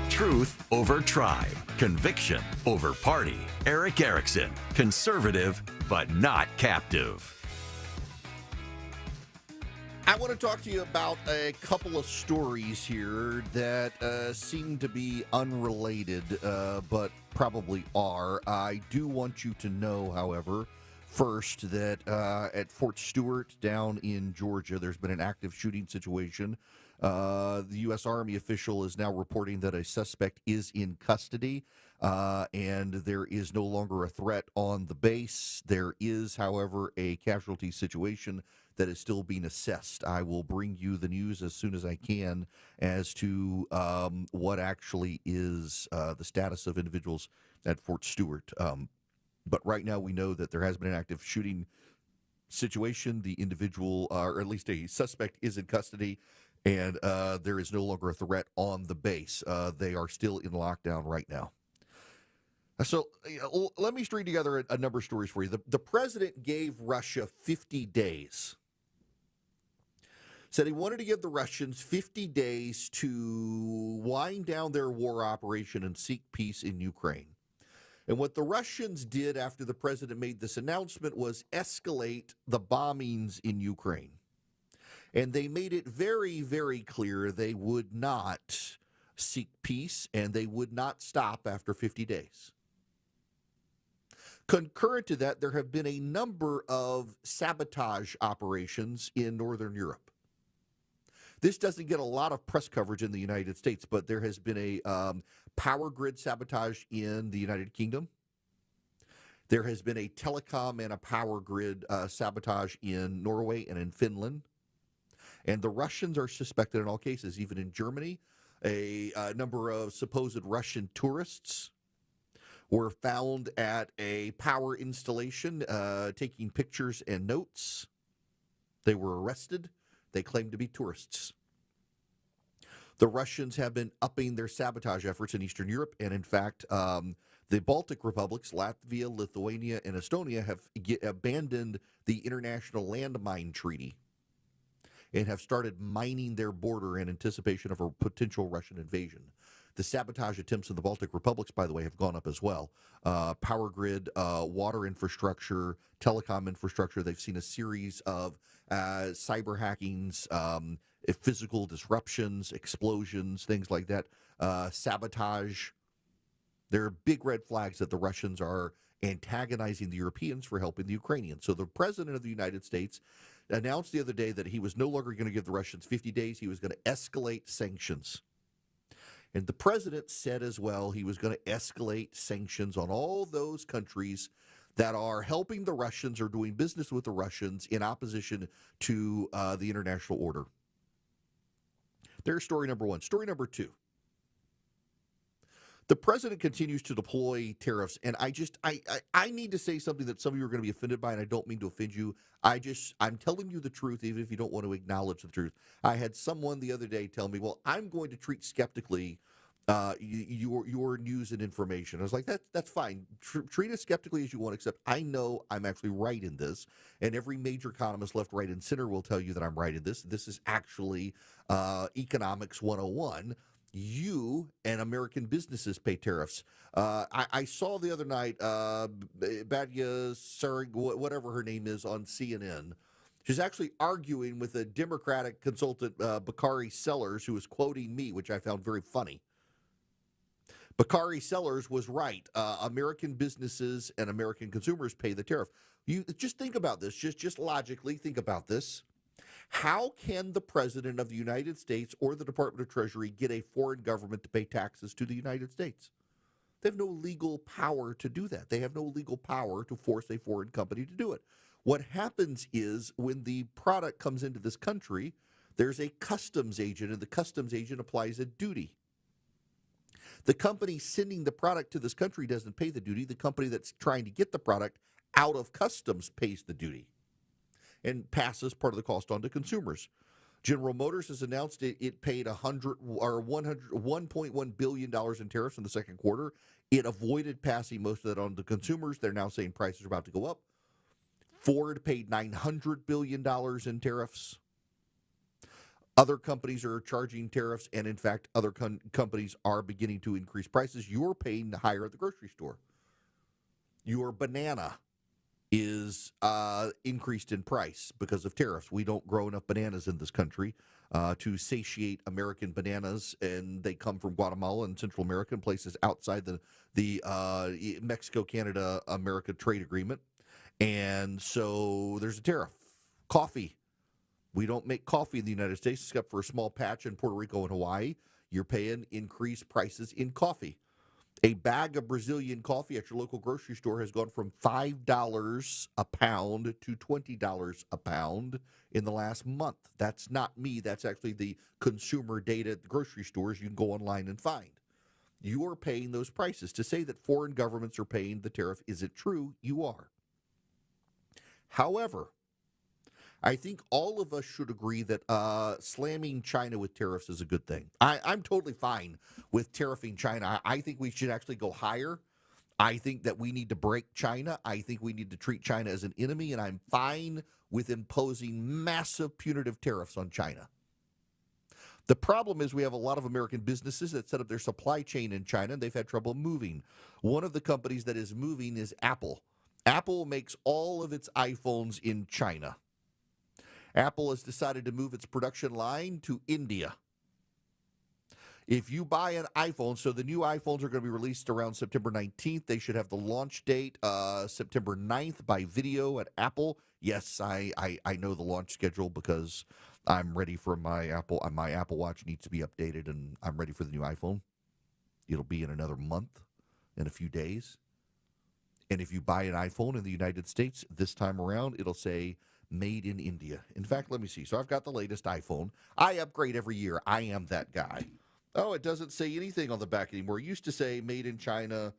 Truth over tribe. Conviction over party. Eric Erickson. Conservative, but not captive. I want to talk to you about a couple of stories here that seem to be unrelated, but probably are. I do want you to know, however, first that at Fort Stewart down in Georgia, there's been an active shooting situation. The U.S. Army official is now reporting that a suspect is in custody, and there is no longer a threat on the base. There is, however, a casualty situation that is still being assessed. I will bring you the news as soon as I can as to what actually is the status of individuals at Fort Stewart. But right now we know that there has been an active shooting situation. The individual, or at least a suspect, is in custody, and there is no longer a threat on the base. They are still in lockdown right now. So let me string together a number of stories for you. The president gave Russia 50 days. Said he wanted to give the Russians 50 days to wind down their war operation and seek peace in Ukraine. And what the Russians did after the president made this announcement was escalate the bombings in Ukraine. And they made it very, very clear they would not seek peace and they would not stop after 50 days. Concurrent to that, there have been a number of sabotage operations in Northern Europe. This doesn't get a lot of press coverage in the United States, but there has been a power grid sabotage in the United Kingdom. There has been a telecom and a power grid sabotage in Norway and in Finland. And the Russians are suspected in all cases. Even in Germany, a number of supposed Russian tourists were found at a power installation taking pictures and notes. They were arrested. They claim to be tourists. The Russians have been upping their sabotage efforts in Eastern Europe, and in fact, the Baltic republics, Latvia, Lithuania, and Estonia have abandoned the International Landmine Treaty and have started mining their border in anticipation of a potential Russian invasion. The sabotage attempts in the Baltic republics, by the way, have gone up as well. Power grid, water infrastructure, telecom infrastructure. They've seen a series of cyber hackings, physical disruptions, explosions, things like that, sabotage. There are big red flags that the Russians are antagonizing the Europeans for helping the Ukrainians. So the president of the United States announced the other day that he was no longer going to give the Russians 50 days. He was going to escalate sanctions. And the president said as well he was going to escalate sanctions on all those countries that are helping the Russians or doing business with the Russians in opposition to the international order. There's story number one. Story number two. The president continues to deploy tariffs, and I need to say something that some of you are going to be offended by, and I don't mean to offend you. I'm telling you the truth, even if you don't want to acknowledge the truth. I had someone the other day tell me, well, I'm going to treat skeptically your news and information. I was like, that's fine. Treat it skeptically as you want, except I know I'm actually right in this, and every major economist, left, right, and center will tell you that I'm right in this. This is actually economics 101. You and American businesses pay tariffs. I saw the other night Badia Sarig, whatever her name is, on CNN. She's actually arguing with a Democratic consultant, Bakari Sellers, who was quoting me, which I found very funny. Bakari Sellers was right. American businesses and American consumers pay the tariff. You just think about this. Just logically think about this. How can the President of the United States or the Department of Treasury get a foreign government to pay taxes to the United States? They have no legal power to do that. They have no legal power to force a foreign company to do it. What happens is when the product comes into this country, there's a customs agent, and the customs agent applies a duty. The company sending the product to this country doesn't pay the duty. The company that's trying to get the product out of customs pays the duty and passes part of the cost on to consumers. General Motors has announced it paid $1.1 billion in tariffs in the second quarter. It avoided passing most of that on to consumers. They're now saying prices are about to go up. Ford paid $900 billion in tariffs. Other companies are charging tariffs, and in fact, other companies are beginning to increase prices. You're paying higher at the grocery store. Your banana is increased in price because of tariffs. We don't grow enough bananas in this country to satiate American bananas, and they come from Guatemala and Central America and places outside the Mexico-Canada-America trade agreement. And so there's a tariff. Coffee. We don't make coffee in the United States except for a small patch in Puerto Rico and Hawaii. You're paying increased prices in coffee. A bag of Brazilian coffee at your local grocery store has gone from $5 a pound to $20 a pound in the last month. That's not me. That's actually the consumer data at the grocery stores you can go online and find. You are paying those prices. To say that foreign governments are paying the tariff, is it true? You are. However, I think all of us should agree that slamming China with tariffs is a good thing. I'm totally fine with tariffing China. I think we should actually go higher. I think that we need to break China. I think we need to treat China as an enemy, and I'm fine with imposing massive punitive tariffs on China. The problem is we have a lot of American businesses that set up their supply chain in China, and they've had trouble moving. One of the companies that is moving is Apple. Apple makes all of its iPhones in China. Apple has decided to move its production line to India. If you buy an iPhone, so the new iPhones are going to be released around September 19th. They should have the launch date September 9th by video at Apple. Yes, I know the launch schedule because I'm ready for my Apple. My Apple Watch needs to be updated, and I'm ready for the new iPhone. It'll be in another month, in a few days. And if you buy an iPhone in the United States this time around, it'll say made in India. In fact, let me see. So I've got the latest iPhone. I upgrade every year. I am that guy. Oh, it doesn't say anything on the back anymore. It used to say made in China,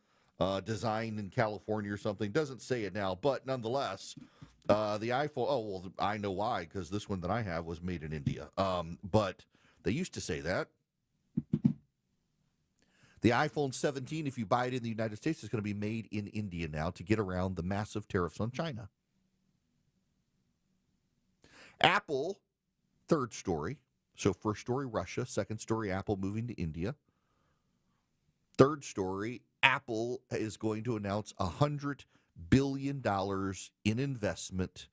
designed in California or something. Doesn't say it now, but nonetheless, the iPhone, oh, well, I know why, because this one that I have was made in India. But they used to say that. The iPhone 17, if you buy it in the United States, is going to be made in India now to get around the massive tariffs on China. Apple, third story. So first story, Russia. Second story, Apple moving to India. Third story, Apple is going to announce $100 billion in investment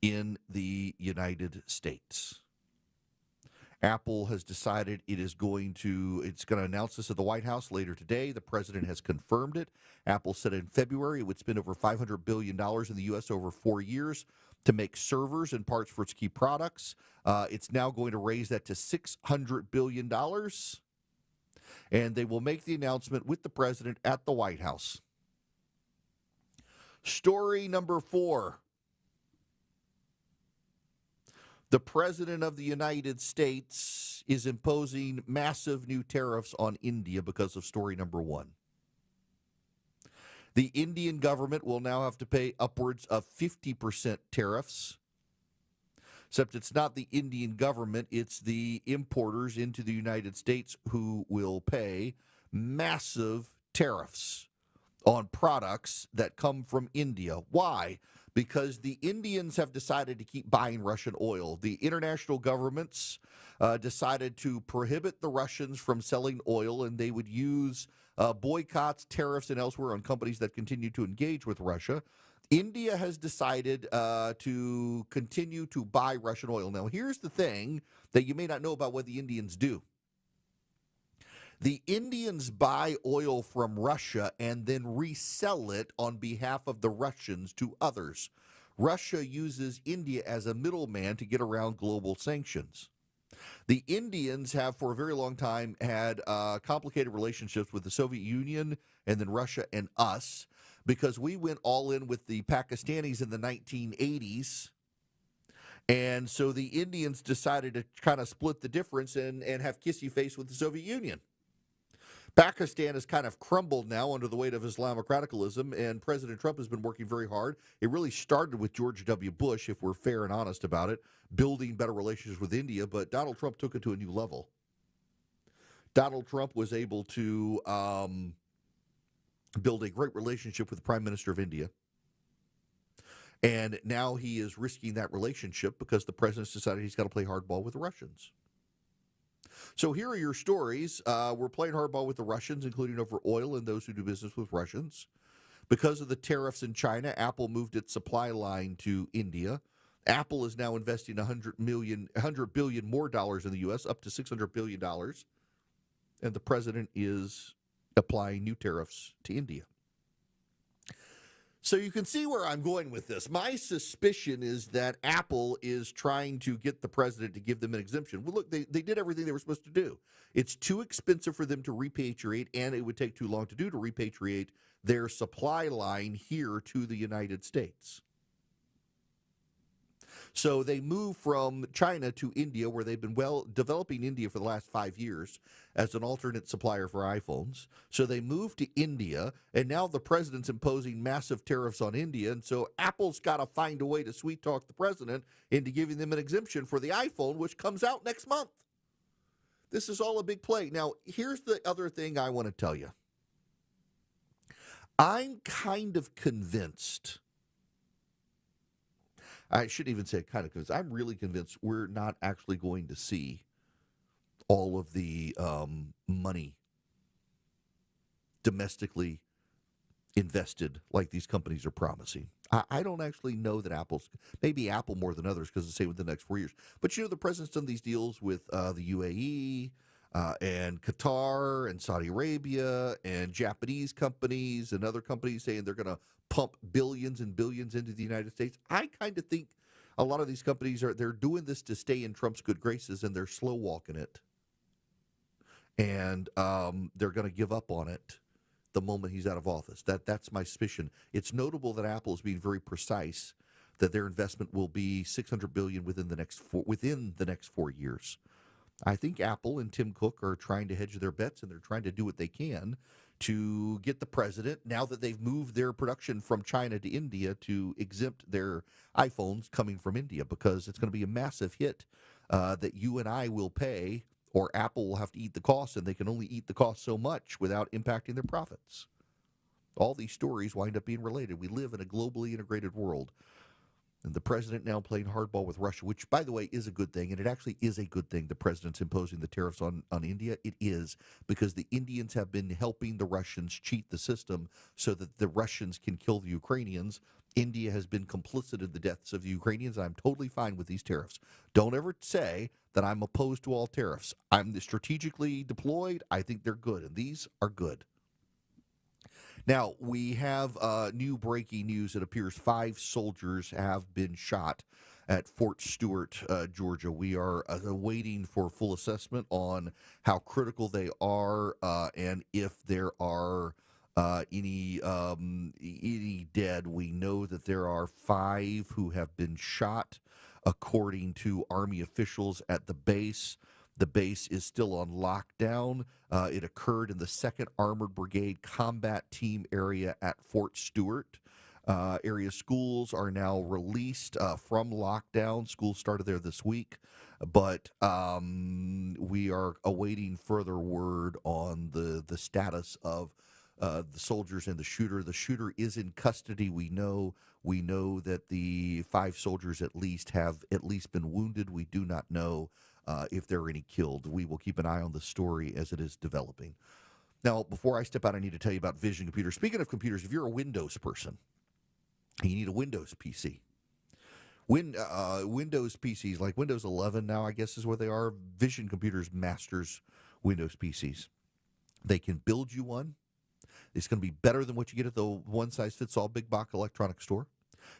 in the United States. Apple has decided it's going to announce this at the White House later today. The president has confirmed it. Apple said in February it would spend over $500 billion in the U.S. over 4 years to make servers and parts for its key products. It's now going to raise that to $600 billion. And they will make the announcement with the president at the White House. Story number 4. The President of the United States is imposing massive new tariffs on India because of story number 1. The Indian government will now have to pay upwards of 50% tariffs, except it's not the Indian government, it's the importers into the United States who will pay massive tariffs on products that come from India. Why? Because the Indians have decided to keep buying Russian oil. The international governments decided to prohibit the Russians from selling oil, and they would use boycotts, tariffs, and elsewhere on companies that continue to engage with Russia. India has decided to continue to buy Russian oil. Now, here's the thing that you may not know about what the Indians do. The Indians buy oil from Russia and then resell it on behalf of the Russians to others. Russia uses India as a middleman to get around global sanctions. The Indians have for a very long time had complicated relationships with the Soviet Union and then Russia and us because we went all in with the Pakistanis in the 1980s. And so the Indians decided to kind of split the difference and have kissy face with the Soviet Union. Pakistan has kind of crumbled now under the weight of Islamic radicalism, and President Trump has been working very hard. It really started with George W. Bush, if we're fair and honest about it, building better relations with India, but Donald Trump took it to a new level. Donald Trump was able to build a great relationship with the Prime Minister of India, and now he is risking that relationship because the president's decided he's got to play hardball with the Russians. So here are your stories. We're playing hardball with the Russians, including over oil and those who do business with Russians. Because of the tariffs in China, Apple moved its supply line to India. Apple is now investing $100 billion more dollars in the U.S., up to $600 billion. And the president is applying new tariffs to India. So you can see where I'm going with this. My suspicion is that Apple is trying to get the president to give them an exemption. Well, look, they did everything they were supposed to do. It's too expensive for them to repatriate, and it would take too long to repatriate their supply line here to the United States. So they moved from China to India, where they've been developing India for the last 5 years as an alternate supplier for iPhones. So they moved to India, and now the president's imposing massive tariffs on India. And so Apple's got to find a way to sweet talk the president into giving them an exemption for the iPhone, which comes out next month. This is all a big play. Now, here's the other thing I want to tell you. I'm kind of convinced. I shouldn't even say kind of convinced. I'm really convinced we're not actually going to see all of the money domestically invested like these companies are promising. I don't actually know that maybe Apple more than others because it's say within the next 4 years. But the president's done these deals with the UAE and Qatar and Saudi Arabia and Japanese companies and other companies saying they're going to pump billions and billions into the United States. I kind of think a lot of these companies they're doing this to stay in Trump's good graces, and they're slow walking it. And they're going to give up on it the moment he's out of office. That's my suspicion. It's notable that Apple is being very precise that their investment will be $600 billion within the next 4 years. I think Apple and Tim Cook are trying to hedge their bets, and they're trying to do what they can to get the president, now that they've moved their production from China to India, to exempt their iPhones coming from India, because it's going to be a massive hit that you and I will pay, or Apple will have to eat the cost, and they can only eat the cost so much without impacting their profits. All these stories wind up being related. We live in a globally integrated world. And the president now playing hardball with Russia, which, by the way, is a good thing. And it actually is a good thing the president's imposing the tariffs on India. It is, because the Indians have been helping the Russians cheat the system so that the Russians can kill the Ukrainians. India has been complicit in the deaths of the Ukrainians. I'm totally fine with these tariffs. Don't ever say that I'm opposed to all tariffs. I'm strategically deployed. I think they're good, and these are good. Now, we have new breaking news. It appears 5 soldiers have been shot at Fort Stewart, Georgia. We are waiting for full assessment on how critical they are and if there are any dead. We know that there are 5 who have been shot, according to Army officials at the base. The base is still on lockdown. It occurred in the 2nd Armored Brigade Combat Team area at Fort Stewart. Area schools are now released from lockdown. Schools started there this week, but we are awaiting further word on the status of the soldiers and the shooter. The shooter is in custody. We know that the 5 soldiers at least have been wounded. We do not know if there are any killed. We will keep an eye on the story as it is developing. Now, before I step out, I need to tell you about Vision Computers. Speaking of computers, if you're a Windows person, you need a Windows PC. Windows PCs, like Windows 11 now, I guess is what they are. Vision Computers masters Windows PCs. They can build you one. It's going to be better than what you get at the one-size-fits-all big box electronics store.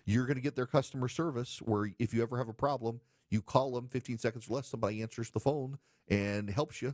You're going to get their customer service, where if you ever have a problem, you call them 15 seconds or less, somebody answers the phone and helps you.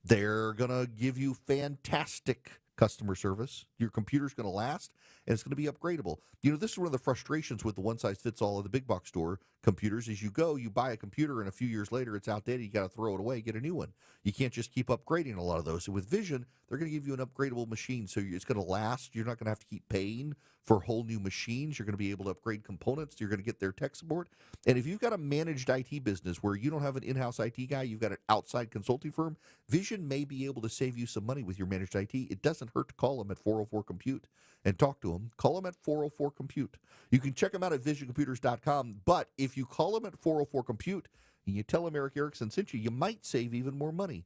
They're going to give you fantastic customer service. Your computer's going to last, and it's going to be upgradable. You know, this is one of the frustrations with the one-size-fits-all of the big box store computers is you buy a computer, and a few years later it's outdated. You got to throw it away, get a new one. You can't just keep upgrading a lot of those. So with Vision, they're going to give you an upgradable machine, so it's going to last. You're not going to have to keep paying for whole new machines. You're going to be able to upgrade components. You're going to get their tech support. And if you've got a managed IT business where you don't have an in-house IT guy, you've got an outside consulting firm, Vision may be able to save you some money with your managed IT. It doesn't hurt to call them at 404-COMPUTE and talk to them. Call them at 404-COMPUTE. You can check them out at visioncomputers.com, but if you call them at 404-COMPUTE and you tell them Eric Erickson sent you, you might save even more money.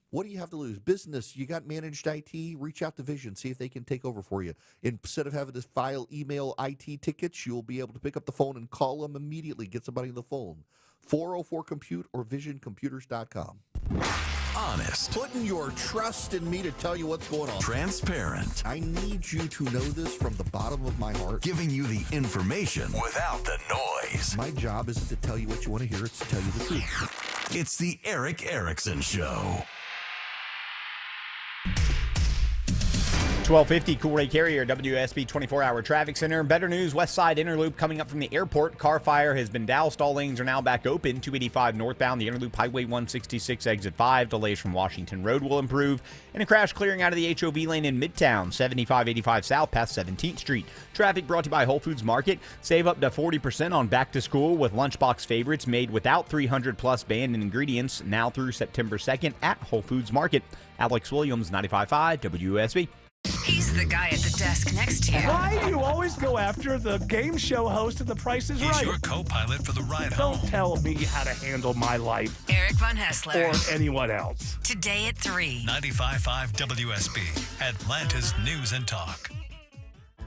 What do you have to lose? Business, you got managed IT, reach out to Vision, see if they can take over for you. Instead of having to file email IT tickets, you'll be able to pick up the phone and call them immediately, get somebody on the phone. 404-COMPUTE or visioncomputers.com. Honest. Putting your trust in me to tell you what's going on. Transparent. I need you to know this from the bottom of my heart. Giving you the information without the noise. My job isn't to tell you what you want to hear, it's to tell you the truth. It's the Eric Erickson Show. 1250 Cool Ray Carrier, WSB 24-hour traffic center. Better news, West Side Interloop coming up from the airport. Car fire has been doused. All lanes are now back open. 285 northbound, the Interloop Highway 166 exit 5. Delays from Washington Road will improve. And a crash clearing out of the HOV lane in Midtown. 7585 south past 17th Street. Traffic brought to you by Whole Foods Market. Save up to 40% on back to school with lunchbox favorites made without 300-plus banned ingredients now through September 2nd at Whole Foods Market. Alex Williams, 95.5 WSB. He's the guy at the desk next to you. Why do you always go after the game show host of The Price is Right? He's your co-pilot for the ride home. Don't tell me how to handle my life. Eric Von Hessler. Or anyone else. Today at 3. 95.5 WSB, Atlanta's News and Talk.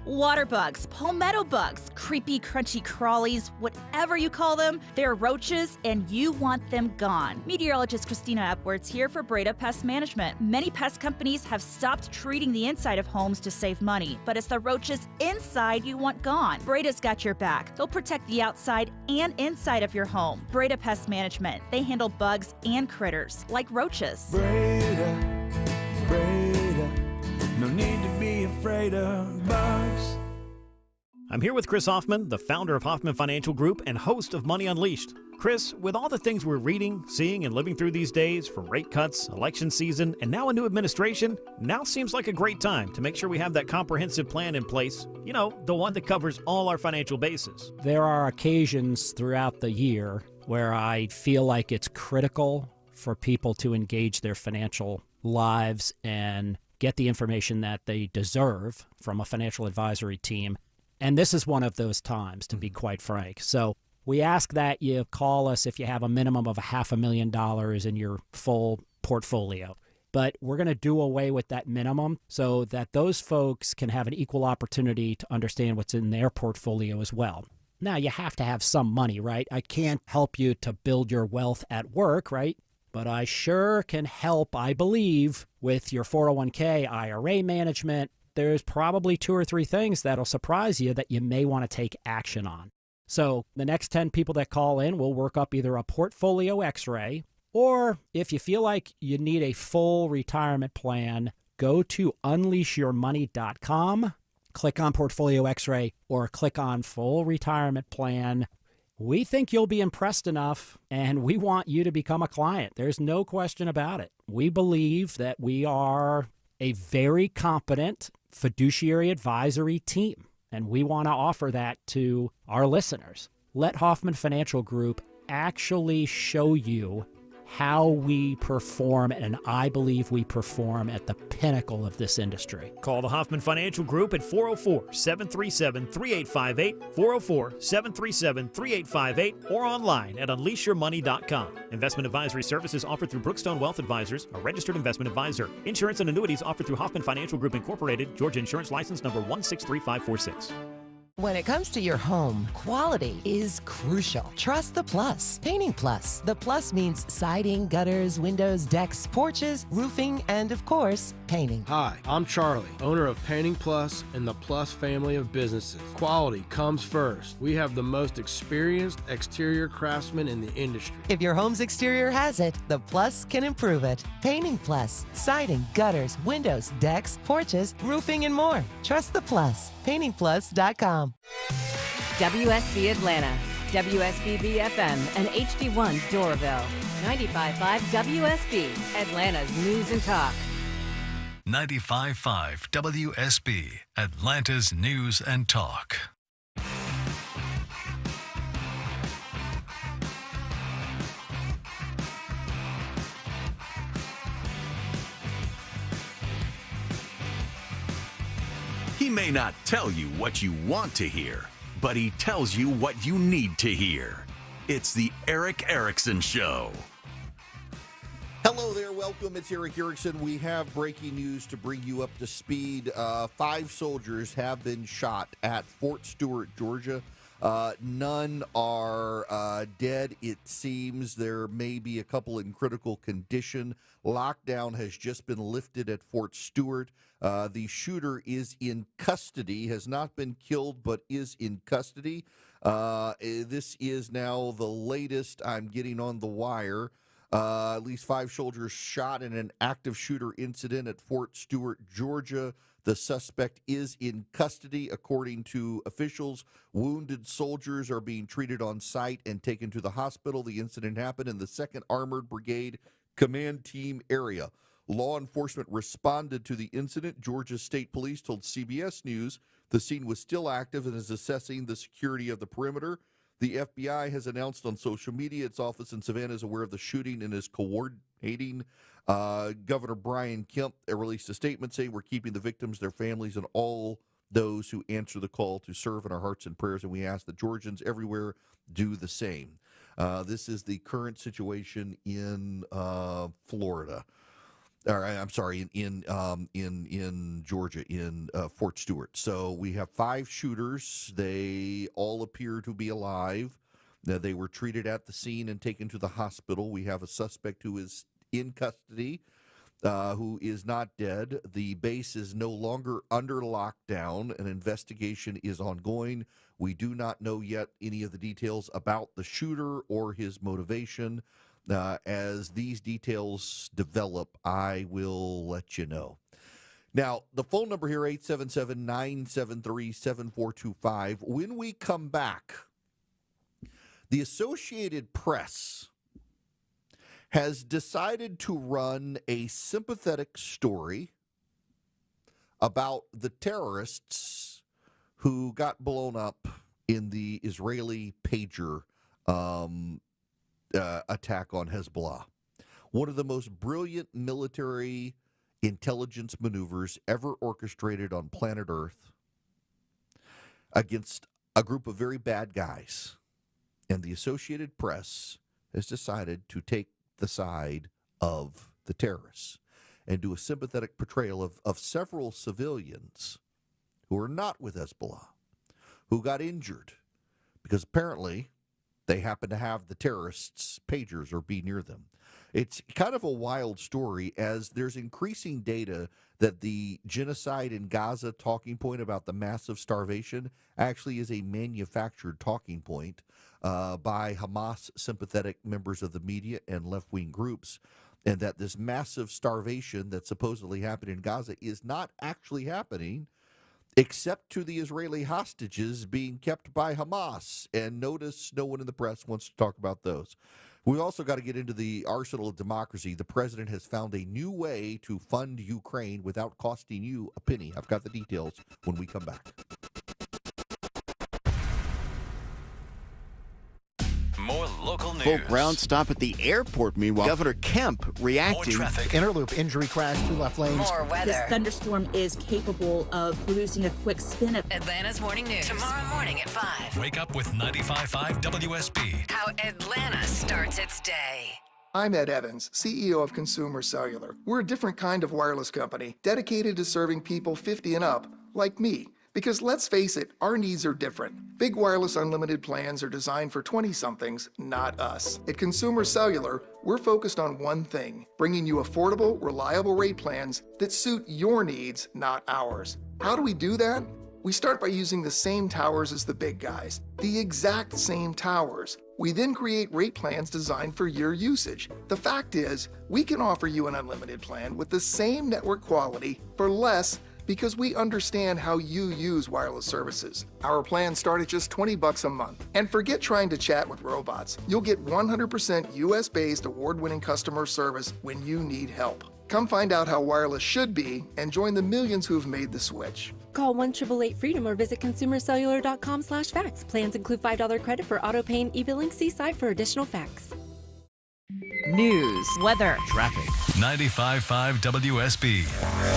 Water bugs, palmetto bugs, creepy, crunchy crawlies, whatever you call them, they're roaches and you want them gone. Meteorologist Christina Edwards here for Breda Pest Management. Many pest companies have stopped treating the inside of homes to save money, but it's the roaches inside you want gone. Breda's got your back. They'll protect the outside and inside of your home. Breda Pest Management. They handle bugs and critters like roaches. Breda, no need to be afraid of bugs. I'm here with Chris Hoffman, the founder of Hoffman Financial Group and host of Money Unleashed. Chris, with all the things we're reading, seeing, and living through these days, from rate cuts, election season, and now a new administration, now seems like a great time to make sure we have that comprehensive plan in place, you know, the one that covers all our financial bases. There are occasions throughout the year where I feel like it's critical for people to engage their financial lives and get the information that they deserve from a financial advisory team. And this is one of those times, to be quite frank. So we ask that you call us if you have a minimum of $500,000 in your full portfolio. But we're going to do away with that minimum so that those folks can have an equal opportunity to understand what's in their portfolio as well. Now, you have to have some money, right? I can't help you to build your wealth at work, right? But I sure can help, I believe, with your 401k, IRA management. There's probably 2 or 3 things that'll surprise you that you may want to take action on. So the next 10 people that call in, we'll work up either a portfolio x-ray, or if you feel like you need a full retirement plan, go to unleashyourmoney.com, click on portfolio x-ray, or click on full retirement plan. We think you'll be impressed enough, and we want you to become a client. There's no question about it. We believe that we are a very competent fiduciary advisory team, and we want to offer that to our listeners. Let Hoffman Financial Group actually show you how we perform, and I believe we perform at the pinnacle of this industry. Call the Hoffman Financial Group at 404-737-3858, 404-737-3858, or online at unleashyourmoney.com. Investment advisory services offered through Brookstone Wealth Advisors, a registered investment advisor. Insurance and annuities offered through Hoffman Financial Group Incorporated, Georgia Insurance License number 163546. When it comes to your home, quality is crucial. Trust the Plus. Painting Plus. The Plus means siding, gutters, windows, decks, porches, roofing, and of course, painting. Hi, I'm Charlie, owner of Painting Plus and the Plus family of businesses. Quality comes first. We have the most experienced exterior craftsmen in the industry. If your home's exterior has it, the Plus can improve it. Painting Plus. Siding, gutters, windows, decks, porches, roofing, and more. Trust the Plus. PaintingPlus.com. WSB Atlanta, WSB BFM, and HD1 Doraville. 95.5 WSB, Atlanta's News and Talk. 95.5 WSB, Atlanta's News and Talk. He may not tell you what you want to hear, but he tells you what you need to hear. It's the Erick Erickson Show. Hello there, welcome. It's Erick Erickson. We have breaking news to bring you up to speed. 5 soldiers have been shot at Fort Stewart, Georgia. None are dead, it seems. There may be a couple in critical condition. Lockdown has just been lifted at Fort Stewart. The shooter is in custody, has not been killed, but is in custody. This is now the latest I'm getting on the wire. At least 5 soldiers shot in an active shooter incident at Fort Stewart, Georgia. The suspect is in custody, according to officials. Wounded soldiers are being treated on site and taken to the hospital. The incident happened in the 2nd Armored Brigade Command Team area. Law enforcement responded to the incident. Georgia State Police told CBS News the scene was still active and is assessing the security of the perimeter. The FBI has announced on social media its office in Savannah is aware of the shooting and is coordinating. Governor Brian Kemp released a statement saying we're keeping the victims, their families, and all those who answer the call to serve in our hearts and prayers, and we ask that Georgians everywhere do the same. This is the current situation in Florida. I'm sorry, in Georgia, in Fort Stewart. So we have 5 shooters. They all appear to be alive. They were treated at the scene and taken to the hospital. We have a suspect who is in custody, who is not dead. The base is no longer under lockdown. An investigation is ongoing. We do not know yet any of the details about the shooter or his motivation. As these details develop, I will let you know. Now, the phone number here, 877-973-7425. When we come back, the Associated Press has decided to run a sympathetic story about the terrorists who got blown up in the Israeli pager attack on Hezbollah. One of the most brilliant military intelligence maneuvers ever orchestrated on planet Earth against a group of very bad guys. And the Associated Press has decided to take the side of the terrorists and do a sympathetic portrayal of several civilians who are not with Hezbollah, who got injured because apparently they happen to have the terrorists' pagers or be near them. It's kind of a wild story as there's increasing data that the genocide in Gaza talking point about the massive starvation actually is a manufactured talking point by Hamas-sympathetic members of the media and left-wing groups, and that this massive starvation that supposedly happened in Gaza is not actually happening, except to the Israeli hostages being kept by Hamas. And notice no one in the press wants to talk about those. We also got to get into the arsenal of democracy. The president has found a new way to fund Ukraine without costing you a penny. I've got the details when we come back. More local news. Full ground stop at the airport. Meanwhile, Governor Kemp reacting. Interloop injury crash, 2 left lanes. More weather. This thunderstorm is capable of producing a quick spin up. Atlanta's Morning News. Tomorrow morning at 5. Wake up with 95.5 WSB. How Atlanta starts its day. I'm Ed Evans, CEO of Consumer Cellular. We're a different kind of wireless company dedicated to serving people 50 and up, like me. Because let's face it, our needs are different. Big wireless unlimited plans are designed for 20-somethings, not us. At Consumer Cellular, we're focused on one thing, bringing you affordable, reliable rate plans that suit your needs, not ours. How do we do that? We start by using the same towers as the big guys, the exact same towers. We then create rate plans designed for your usage. The fact is, we can offer you an unlimited plan with the same network quality for less because we understand how you use wireless services. Our plans start at just $20 a month. And forget trying to chat with robots. You'll get 100% US-based award-winning customer service when you need help. Come find out how wireless should be and join the millions who've made the switch. Call 1-888-FREEDOM or visit consumercellular.com/facts. Plans include $5 credit for auto pay and e-billing. See site for additional facts. News, weather, traffic. 95.5 WSB,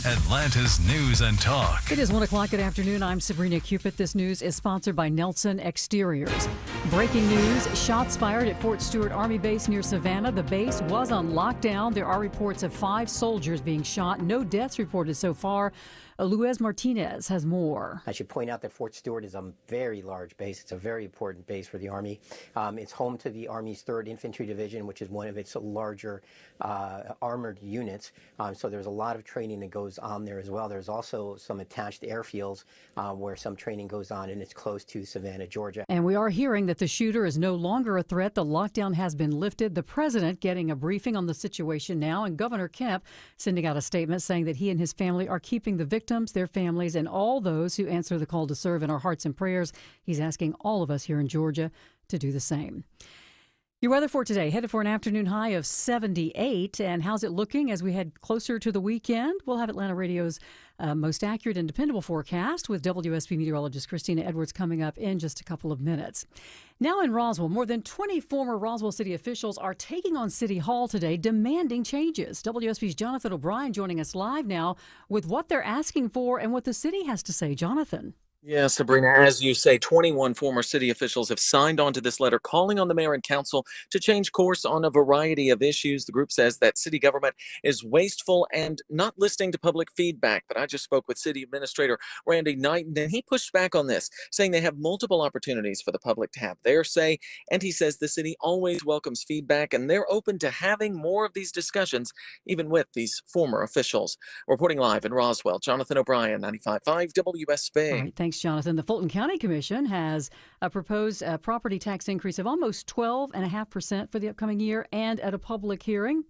Atlanta's News and Talk. It is 1 o'clock. Good afternoon. I'm Sabrina Cupid. This news is sponsored by Nelson Exteriors. Breaking news, shots fired at Fort Stewart Army Base near Savannah. The base was on lockdown. There are reports of 5 soldiers being shot. No deaths reported so far. Luis Martinez has more. I should point out that Fort Stewart is a very large base. It's a very important base for the Army. It's home to the Army's 3rd Infantry Division, which is one of its larger armored units. So there's a lot of training that goes on there as well. There's also some attached airfields where some training goes on, and it's close to Savannah, Georgia. And we are hearing that the shooter is no longer a threat. The lockdown has been lifted. The president getting a briefing on the situation now, and Governor Kemp sending out a statement saying that he and his family are keeping the victims, their families, and all those who answer the call to serve in our hearts and prayers. He's asking all of us here in Georgia to do the same. Your weather for today, headed for an afternoon high of 78. And how's it looking as we head closer to the weekend? We'll have Atlanta Radio's most accurate and dependable forecast with WSB meteorologist Christina Edwards coming up in just a couple of minutes. Now in Roswell, more than 20 former Roswell City officials are taking on City Hall today, demanding changes. WSB's Jonathan O'Brien joining us live now with what they're asking for and what the city has to say. Jonathan. Yeah, Sabrina, as you say, 21 former city officials have signed on to this letter calling on the mayor and council to change course on a variety of issues. The group says that city government is wasteful and not listening to public feedback. But I just spoke with city administrator Randy Knighton, and he pushed back on this, saying they have multiple opportunities for the public to have their say. And he says the city always welcomes feedback, and they're open to having more of these discussions, even with these former officials. Reporting live in Roswell, Jonathan O'Brien, 95.5 WSB. All right, thanks, Jonathan. The Fulton County Commission has proposed a property tax increase of almost 12.5% for the upcoming year, and at a public hearing,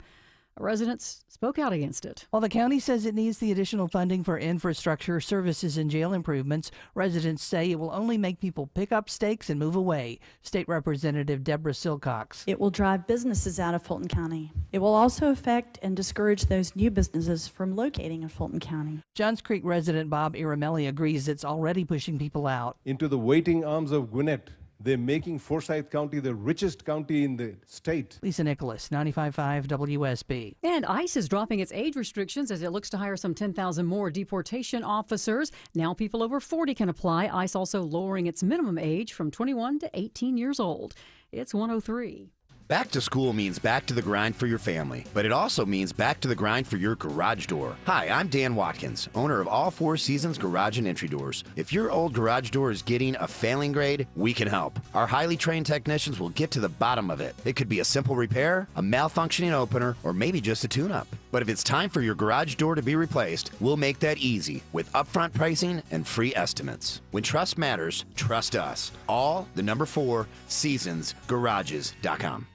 residents spoke out against it. While the county says it needs the additional funding for infrastructure, services, and jail improvements, residents say it will only make people pick up stakes and move away. State Representative Deborah Silcox. It will drive businesses out of Fulton County. It will also affect and discourage those new businesses from locating in Fulton County. Johns Creek resident Bob Iramelli agrees it's already pushing people out. Into the waiting arms of Gwinnett. They're making Forsyth County the richest county in the state. Lisa Nicholas, 95.5 WSB. And ICE is dropping its age restrictions as it looks to hire some 10,000 more deportation officers. Now people over 40 can apply. ICE also lowering its minimum age from 21 to 18 years old. It's 103. Back to school means back to the grind for your family, but it also means back to the grind for your garage door. Hi, I'm Dan Watkins, owner of All Four Seasons Garage and Entry Doors. If your old garage door is getting a failing grade, we can help. Our highly trained technicians will get to the bottom of it. It could be a simple repair, a malfunctioning opener, or maybe just a tune-up. But if it's time for your garage door to be replaced, we'll make that easy with upfront pricing and free estimates. When trust matters, trust us. All the number 4 seasonsgarages.com.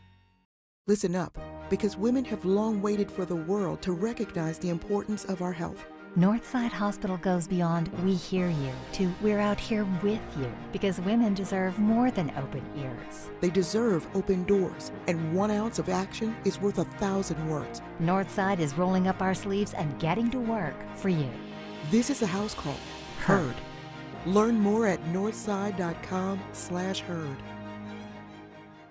Listen up, because women have long waited for the world to recognize the importance of our health. Northside Hospital goes beyond "we hear you" to "we're out here with you," because women deserve more than open ears. They deserve open doors, and 1 ounce of action is worth 1,000 words. Northside is rolling up our sleeves and getting to work for you. This is a house call. Heard. Learn more at northside.com/heard.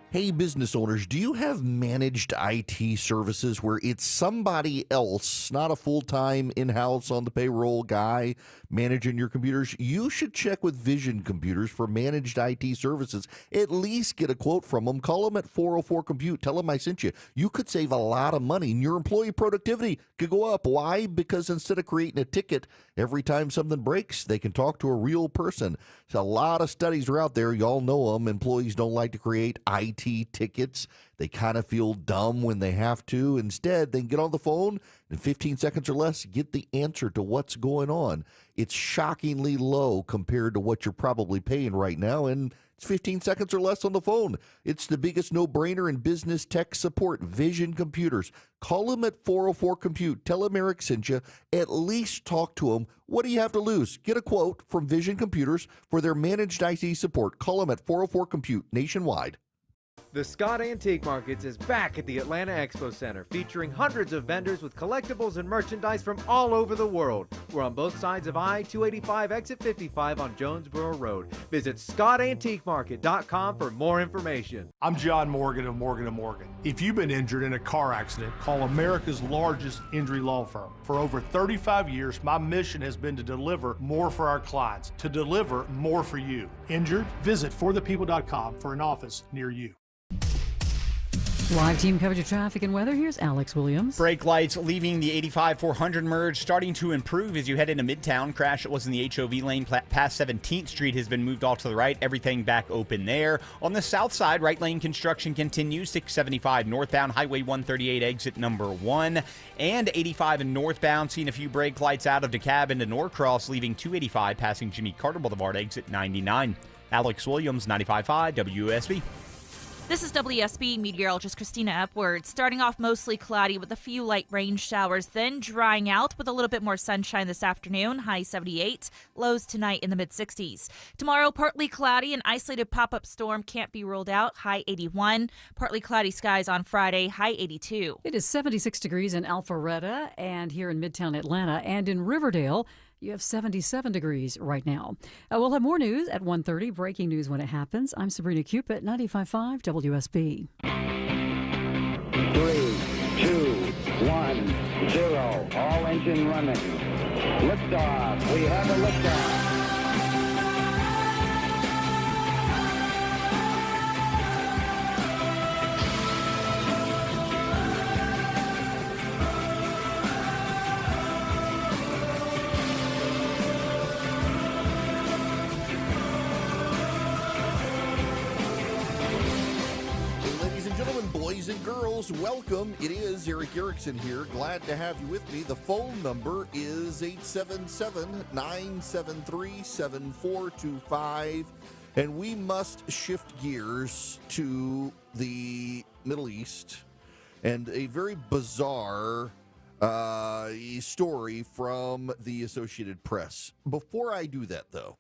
Hey, business owners, do you have managed IT services where it's somebody else, not a full-time in-house on the payroll guy managing your computers? You should check with Vision Computers for managed IT services. At least get a quote from them. Call them at 404-COMPUTE. Tell them I sent you. You could save a lot of money, and your employee productivity could go up. Why? Because instead of creating a ticket every time something breaks, they can talk to a real person. So a lot of studies are out there. Y'all know them. Employees don't like to create IT tickets. They kind of feel dumb when they have to. Instead, they can get on the phone in 15 seconds or less, get the answer to what's going on. It's shockingly low compared to what you're probably paying right now, and it's 15 seconds or less on the phone. It's the biggest no-brainer in business tech support. Vision Computers. Call them at 404-COMPUTE. Tell them Eric sent you. At least talk to them. What do you have to lose? Get a quote from Vision Computers for their managed IT support. Call them at 404-COMPUTE nationwide. The Scott Antique Markets is back at the Atlanta Expo Center, featuring hundreds of vendors with collectibles and merchandise from all over the world. We're on both sides of I-285 exit 55 on Jonesboro Road. Visit ScottAntiqueMarket.com for more information. I'm John Morgan of Morgan & Morgan. If you've been injured in a car accident, call America's largest injury law firm. For over 35 years, my mission has been to deliver more for our clients, to deliver more for you. Injured? Visit forthepeople.com for an office near you. Live team coverage of traffic and weather. Here's Alex Williams. Brake lights leaving the 85-400 merge, starting to improve as you head into Midtown. Crash that was in the HOV lane past 17th Street has been moved off to the right. Everything back open there. On the south side, right lane construction continues. 675 northbound, Highway 138 exit number 1. And 85 and northbound, seeing a few brake lights out of DeKalb into Norcross, leaving 285 passing Jimmy Carter Boulevard exit 99. Alex Williams, 95.5 WSB. This is WSB meteorologist Christina Epworth. Starting off mostly cloudy with a few light rain showers, then drying out with a little bit more sunshine this afternoon. High 78, lows tonight in the mid-60s. Tomorrow, partly cloudy, an isolated pop-up storm can't be ruled out. High 81, partly cloudy skies on Friday. High 82. It is 76 degrees in Alpharetta and here in Midtown Atlanta, and in Riverdale you have 77 degrees right now. We'll have more news at 1:30. Breaking news when it happens. I'm Sabrina Cupid, 95.5 WSB. 3, 2, 1, 0. All engine running. Liftoff. We have a liftoff. Boys and girls, welcome. It is Eric Erickson here. Glad to have you with me. The phone number is 877-973-7425. And we must shift gears to the Middle East and a very bizarre story from the Associated Press. Before I do that, though,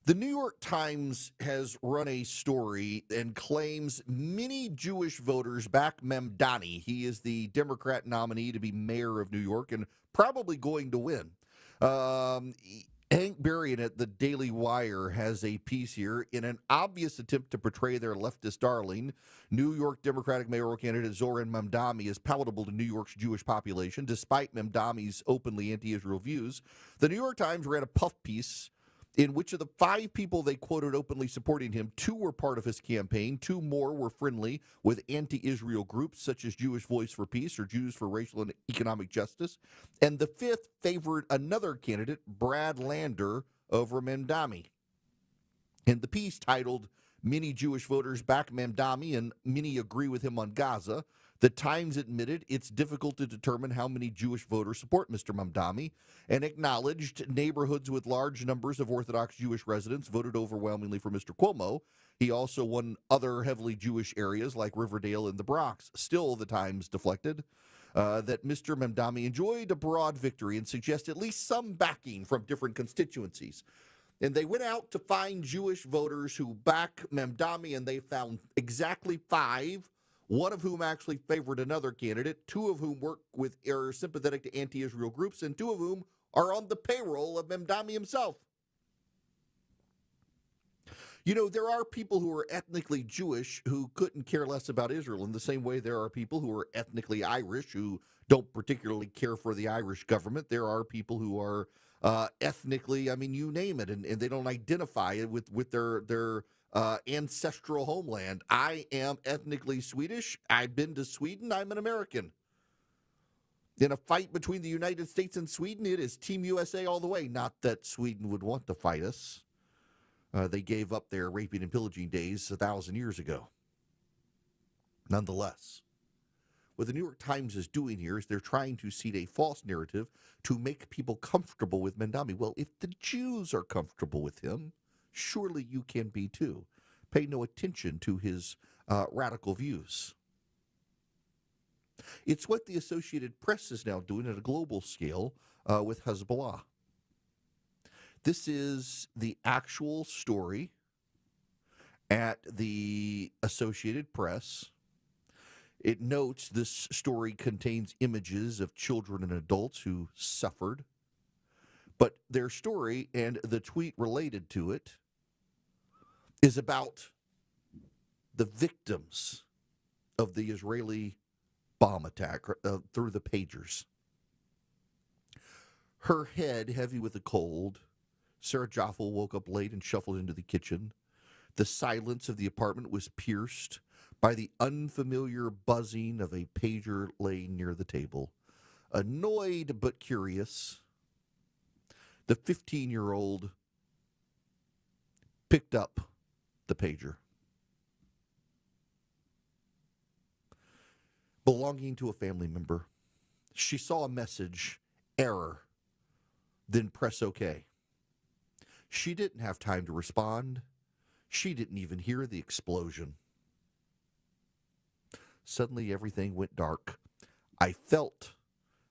the New York Times has run a story and claims many Jewish voters back Mamdani. He is the Democrat nominee to be mayor of New York and probably going to win. Hank Berrien at the Daily Wire has a piece here. In an obvious attempt to portray their leftist darling, New York Democratic mayoral candidate Zoran Mamdani is palatable to New York's Jewish population, despite Mamdani's openly anti-Israel views. The New York Times ran a puff piece in which of the 5 people they quoted openly supporting him, 2 were part of his campaign, 2 more were friendly with anti-Israel groups such as Jewish Voice for Peace or Jews for Racial and Economic Justice, and the 5th favored another candidate, Brad Lander, over Mamdani. In the piece titled, "Many Jewish Voters Back Mamdani and Many Agree with Him on Gaza," the Times admitted it's difficult to determine how many Jewish voters support Mr. Mamdani and acknowledged neighborhoods with large numbers of Orthodox Jewish residents voted overwhelmingly for Mr. Cuomo. He also won other heavily Jewish areas like Riverdale and the Bronx. Still, the Times deflected that Mr. Mamdani enjoyed a broad victory and suggests at least some backing from different constituencies. And they went out to find Jewish voters who back Mamdani, and they found exactly 5, one of whom actually favored another candidate, 2 of whom work with or sympathetic to anti-Israel groups, and 2 of whom are on the payroll of Mamdani himself. You know, there are people who are ethnically Jewish who couldn't care less about Israel in the same way there are people who are ethnically Irish who don't particularly care for the Irish government. There are people who are ethnically, I mean, you name it, and they don't identify it with their ancestral homeland. I am ethnically Swedish. I've been to Sweden. I'm an American. In a fight between the United States and Sweden, it is Team USA all the way. Not that Sweden would want to fight us. They gave up their raping and pillaging days 1,000 years ago. Nonetheless, what the New York Times is doing here is they're trying to seed a false narrative to make people comfortable with Mamdani. Well, if the Jews are comfortable with him, surely you can be too. Pay no attention to his radical views. It's what the Associated Press is now doing at a global scale with Hezbollah. This is the actual story at the Associated Press. It notes this story contains images of children and adults who suffered. But their story and the tweet related to it is about the victims of the Israeli bomb attack through the pagers. Her head heavy with a cold, Sarah Jaffa woke up late and shuffled into the kitchen. The silence of the apartment was pierced by the unfamiliar buzzing of a pager laying near the table. Annoyed but curious, the 15-year-old picked up the pager. Belonging to a family member, she saw a message, error, then press OK. She didn't have time to respond. She didn't even hear the explosion. Suddenly, everything went dark. I felt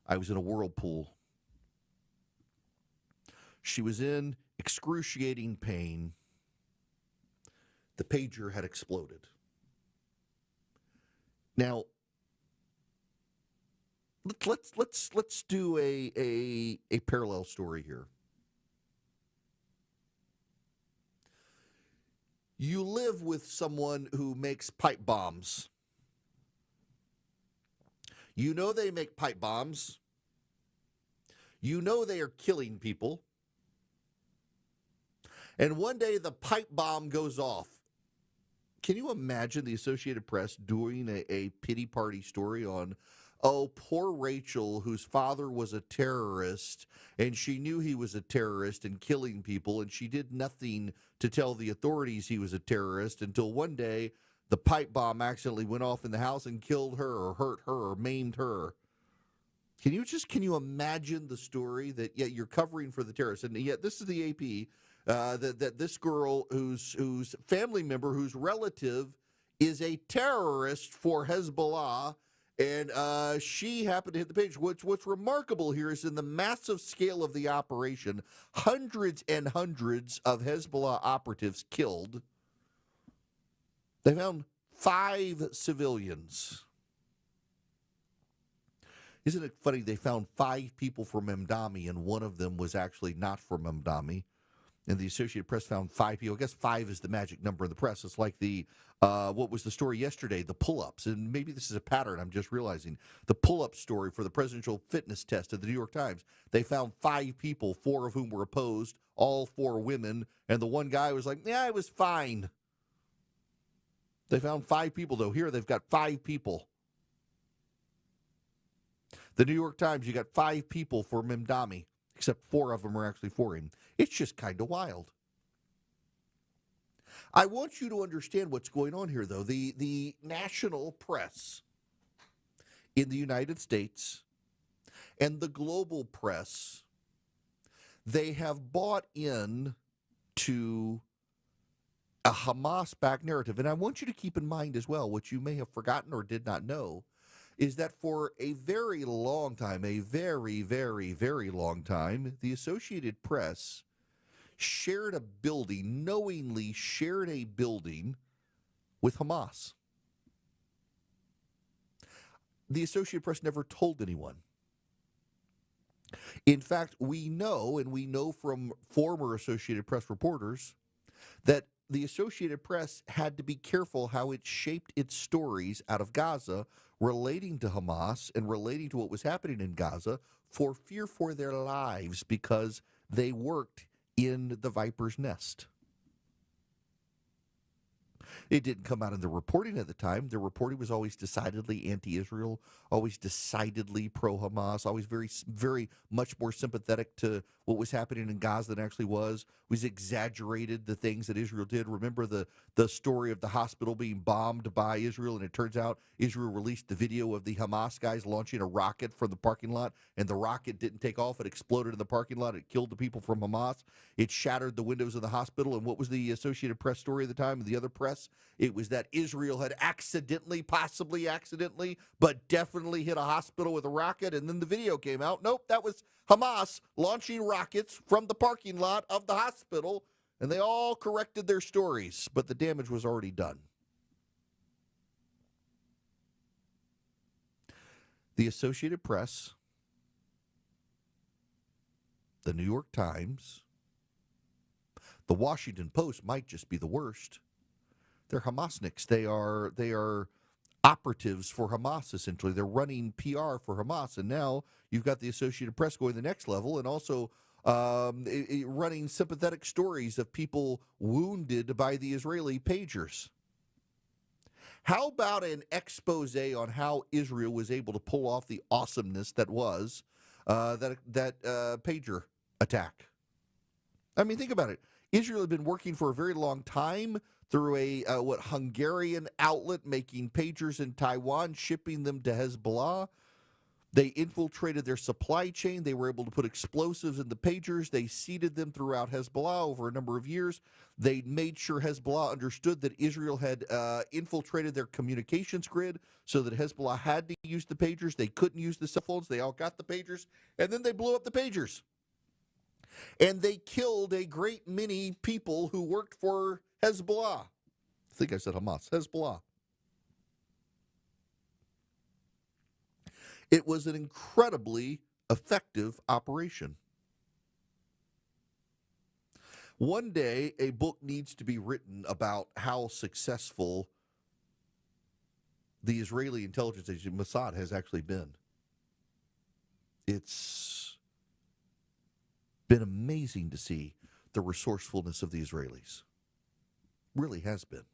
I was in a whirlpool. She was in excruciating pain. The pager had exploded. Now, let's do a parallel story here. You live with someone who makes pipe bombs. You know they make pipe bombs. You know they are killing people. And one day the pipe bomb goes off. Can you imagine the Associated Press doing a pity party story on, oh, poor Rachel, whose father was a terrorist, and she knew he was a terrorist and killing people, and she did nothing to tell the authorities he was a terrorist until one day the pipe bomb accidentally went off in the house and killed her or hurt her or maimed her. Can you imagine the story that you're covering for the terrorists? And yet this is the AP, that this girl whose family member, whose relative is a terrorist for Hezbollah, and she happened to hit the page. What's remarkable here is in the massive scale of the operation, hundreds and hundreds of Hezbollah operatives killed. They found 5 civilians. Isn't it funny? They found 5 people from Mamdani, and one of them was actually not from Mamdani. And the Associated Press found 5 people. I guess 5 is the magic number in the press. It's like the, what was the story yesterday? The pull-ups. And maybe this is a pattern, I'm just realizing. The pull-up story for the presidential fitness test at the New York Times. They found 5 people, 4 of whom were opposed, all 4 women. And the one guy was like, yeah, I was fine. They found 5 people, though. Here they've got 5 people. The New York Times, you got 5 people for Mamdani, except 4 of them are actually for him. It's just kind of wild. I want you to understand what's going on here, though. The national press in the United States and the global press, they have bought in to a Hamas-backed narrative. And I want you to keep in mind as well, what you may have forgotten or did not know, is that for a very long time, a very, very, very long time, the Associated Press shared a building, knowingly shared a building with Hamas. The Associated Press never told anyone. In fact, we know, and we know from former Associated Press reporters, that the Associated Press had to be careful how it shaped its stories out of Gaza relating to Hamas and relating to what was happening in Gaza for fear for their lives because they worked in the viper's nest. It didn't come out in the reporting at the time. The reporting was always decidedly anti-Israel, always decidedly pro-Hamas, always very much more sympathetic to what was happening in Gaza than actually was exaggerated the things that Israel did. Remember the story of the hospital being bombed by Israel, and it turns out Israel released the video of the Hamas guys launching a rocket from the parking lot, and the rocket didn't take off. It exploded in the parking lot. It killed the people from Hamas. It shattered the windows of the hospital, and what was the Associated Press story at the time, and the other press? It was that Israel had possibly accidentally, but definitely hit a hospital with a rocket, and then the video came out. Nope, that was Hamas launching rockets from the parking lot of the hospital, and they all corrected their stories, but the damage was already done. The Associated Press, the New York Times, the Washington Post might just be the worst. They're Hamasniks. They are operatives for Hamas, essentially. They're running PR for Hamas. And now you've got the Associated Press going the next level and also running sympathetic stories of people wounded by the Israeli pagers. How about an expose on how Israel was able to pull off the awesomeness that was that pager attack? I mean, think about it. Israel had been working for a very long time through a Hungarian outlet making pagers in Taiwan, shipping them to Hezbollah. They infiltrated their supply chain. They were able to put explosives in the pagers. They seeded them throughout Hezbollah over a number of years. They made sure Hezbollah understood that Israel had infiltrated their communications grid so that Hezbollah had to use the pagers. They couldn't use the cell phones. They all got the pagers, and then they blew up the pagers. And they killed a great many people who worked for Hezbollah. I think I said Hamas. Hezbollah. It was an incredibly effective operation. One day, a book needs to be written about how successful the Israeli intelligence agency, Mossad, has actually been. It's been amazing to see the resourcefulness of the Israelis. Really has been.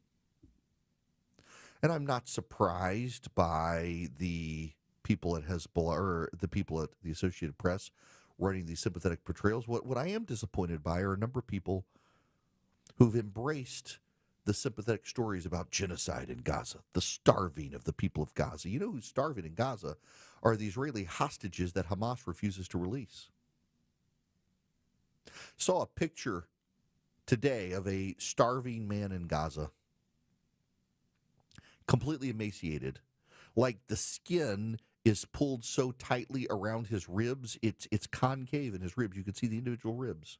And I'm not surprised by the people at Hezbollah or the people at the Associated Press writing these sympathetic portrayals. What I am disappointed by are a number of people who've embraced the sympathetic stories about genocide in Gaza, the starving of the people of Gaza. You know who's starving in Gaza are the Israeli hostages that Hamas refuses to release. Saw a picture today of a starving man in Gaza, completely emaciated, like the skin is pulled so tightly around his ribs, it's concave in his ribs. You can see the individual ribs.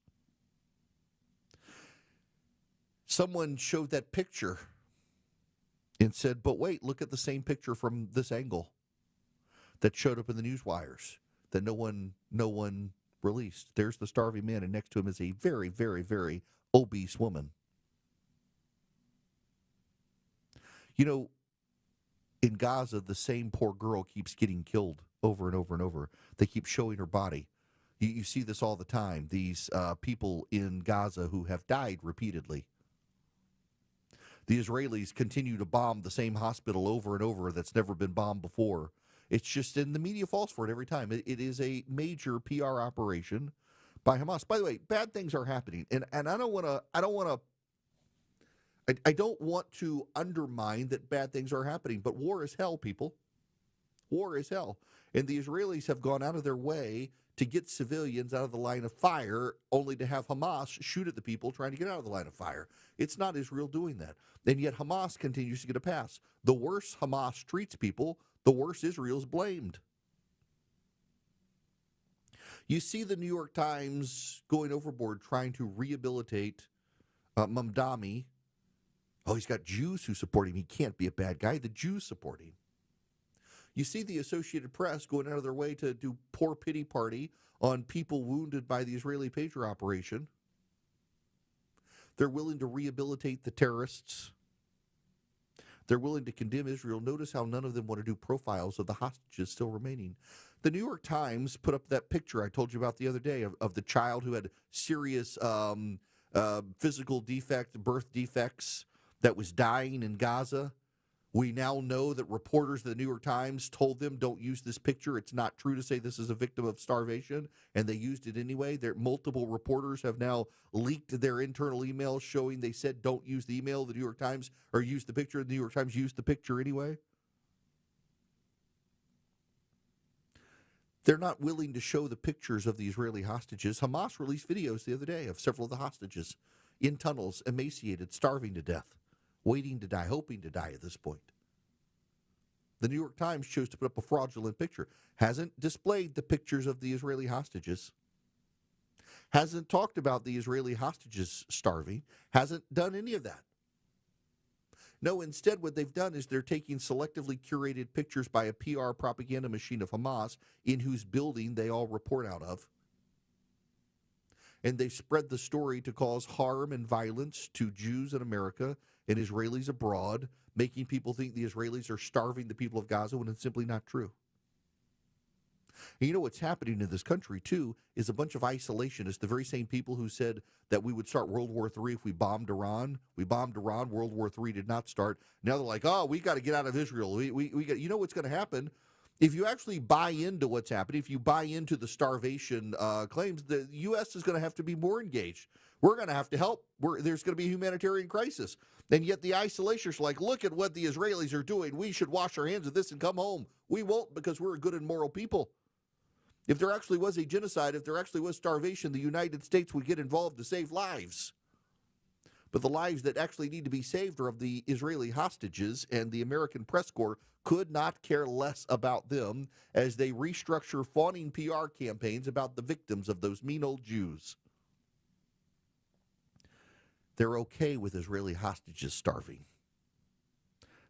Someone showed that picture and said, but wait, look at the same picture from this angle that showed up in the news wires that no one released. There's the starving man, and next to him is a very, very, very obese woman. You know, in Gaza, the same poor girl keeps getting killed over and over and over. They keep showing her body. You see this all the time. These people in Gaza who have died repeatedly. The Israelis continue to bomb the same hospital over and over that's never been bombed before. It's just, and the media falls for it every time. It is a major PR operation by Hamas. By the way, bad things are happening, and I don't want to undermine that bad things are happening, but war is hell, people. War is hell. And the Israelis have gone out of their way to get civilians out of the line of fire, only to have Hamas shoot at the people trying to get out of the line of fire. It's not Israel doing that. And yet Hamas continues to get a pass. The worse Hamas treats people, the worse Israel's blamed. You see the New York Times going overboard trying to rehabilitate Mamdani. Oh, he's got Jews who support him. He can't be a bad guy. The Jews support him. You see the Associated Press going out of their way to do poor pity party on people wounded by the Israeli pager operation. They're willing to rehabilitate the terrorists. They're willing to condemn Israel. Notice how none of them want to do profiles of the hostages still remaining. The New York Times put up that picture I told you about the other day of the child who had serious physical defect, birth defects, that was dying in Gaza. We now know that reporters of the New York Times told them, don't use this picture. It's not true to say this is a victim of starvation, and they used it anyway. Multiple reporters have now leaked their internal emails showing they said don't use the email of the New York Times or use the picture. The New York Times used the picture anyway. They're not willing to show the pictures of the Israeli hostages. Hamas released videos the other day of several of the hostages in tunnels, emaciated, starving to death, waiting to die, hoping to die at this point. The New York Times chose to put up a fraudulent picture, hasn't displayed the pictures of the Israeli hostages, hasn't talked about the Israeli hostages starving, hasn't done any of that. No, instead what they've done is they're taking selectively curated pictures by a PR propaganda machine of Hamas, in whose building they all report out of. And they've spread the story to cause harm and violence to Jews in America and Israelis abroad, making people think the Israelis are starving the people of Gaza when it's simply not true. And you know what's happening in this country, too, is a bunch of isolationists, the very same people who said that we would start World War III if we bombed Iran. We bombed Iran. World War III did not start. Now they're like, oh, we got to get out of Israel. We got. You know what's going to happen? If you actually buy into what's happening, if you buy into the starvation claims, the U.S. is going to have to be more engaged. We're going to have to help. There's going to be a humanitarian crisis. And yet the isolationists are like, look at what the Israelis are doing. We should wash our hands of this and come home. We won't, because we're a good and moral people. If there actually was a genocide, if there actually was starvation, the United States would get involved to save lives. But the lives that actually need to be saved are of the Israeli hostages, and the American press corps could not care less about them as they restructure fawning PR campaigns about the victims of those mean old Jews. They're okay with Israeli hostages starving.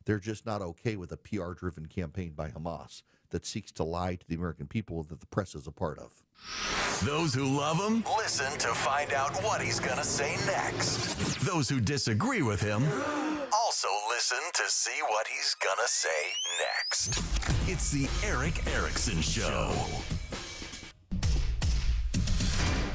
They're just not okay with a PR-driven campaign by Hamas that seeks to lie to the American people that the press is a part of. Those who love him, listen to find out what he's going to say next. Those who disagree with him, also listen to see what he's going to say next. It's the Erick Erickson Show.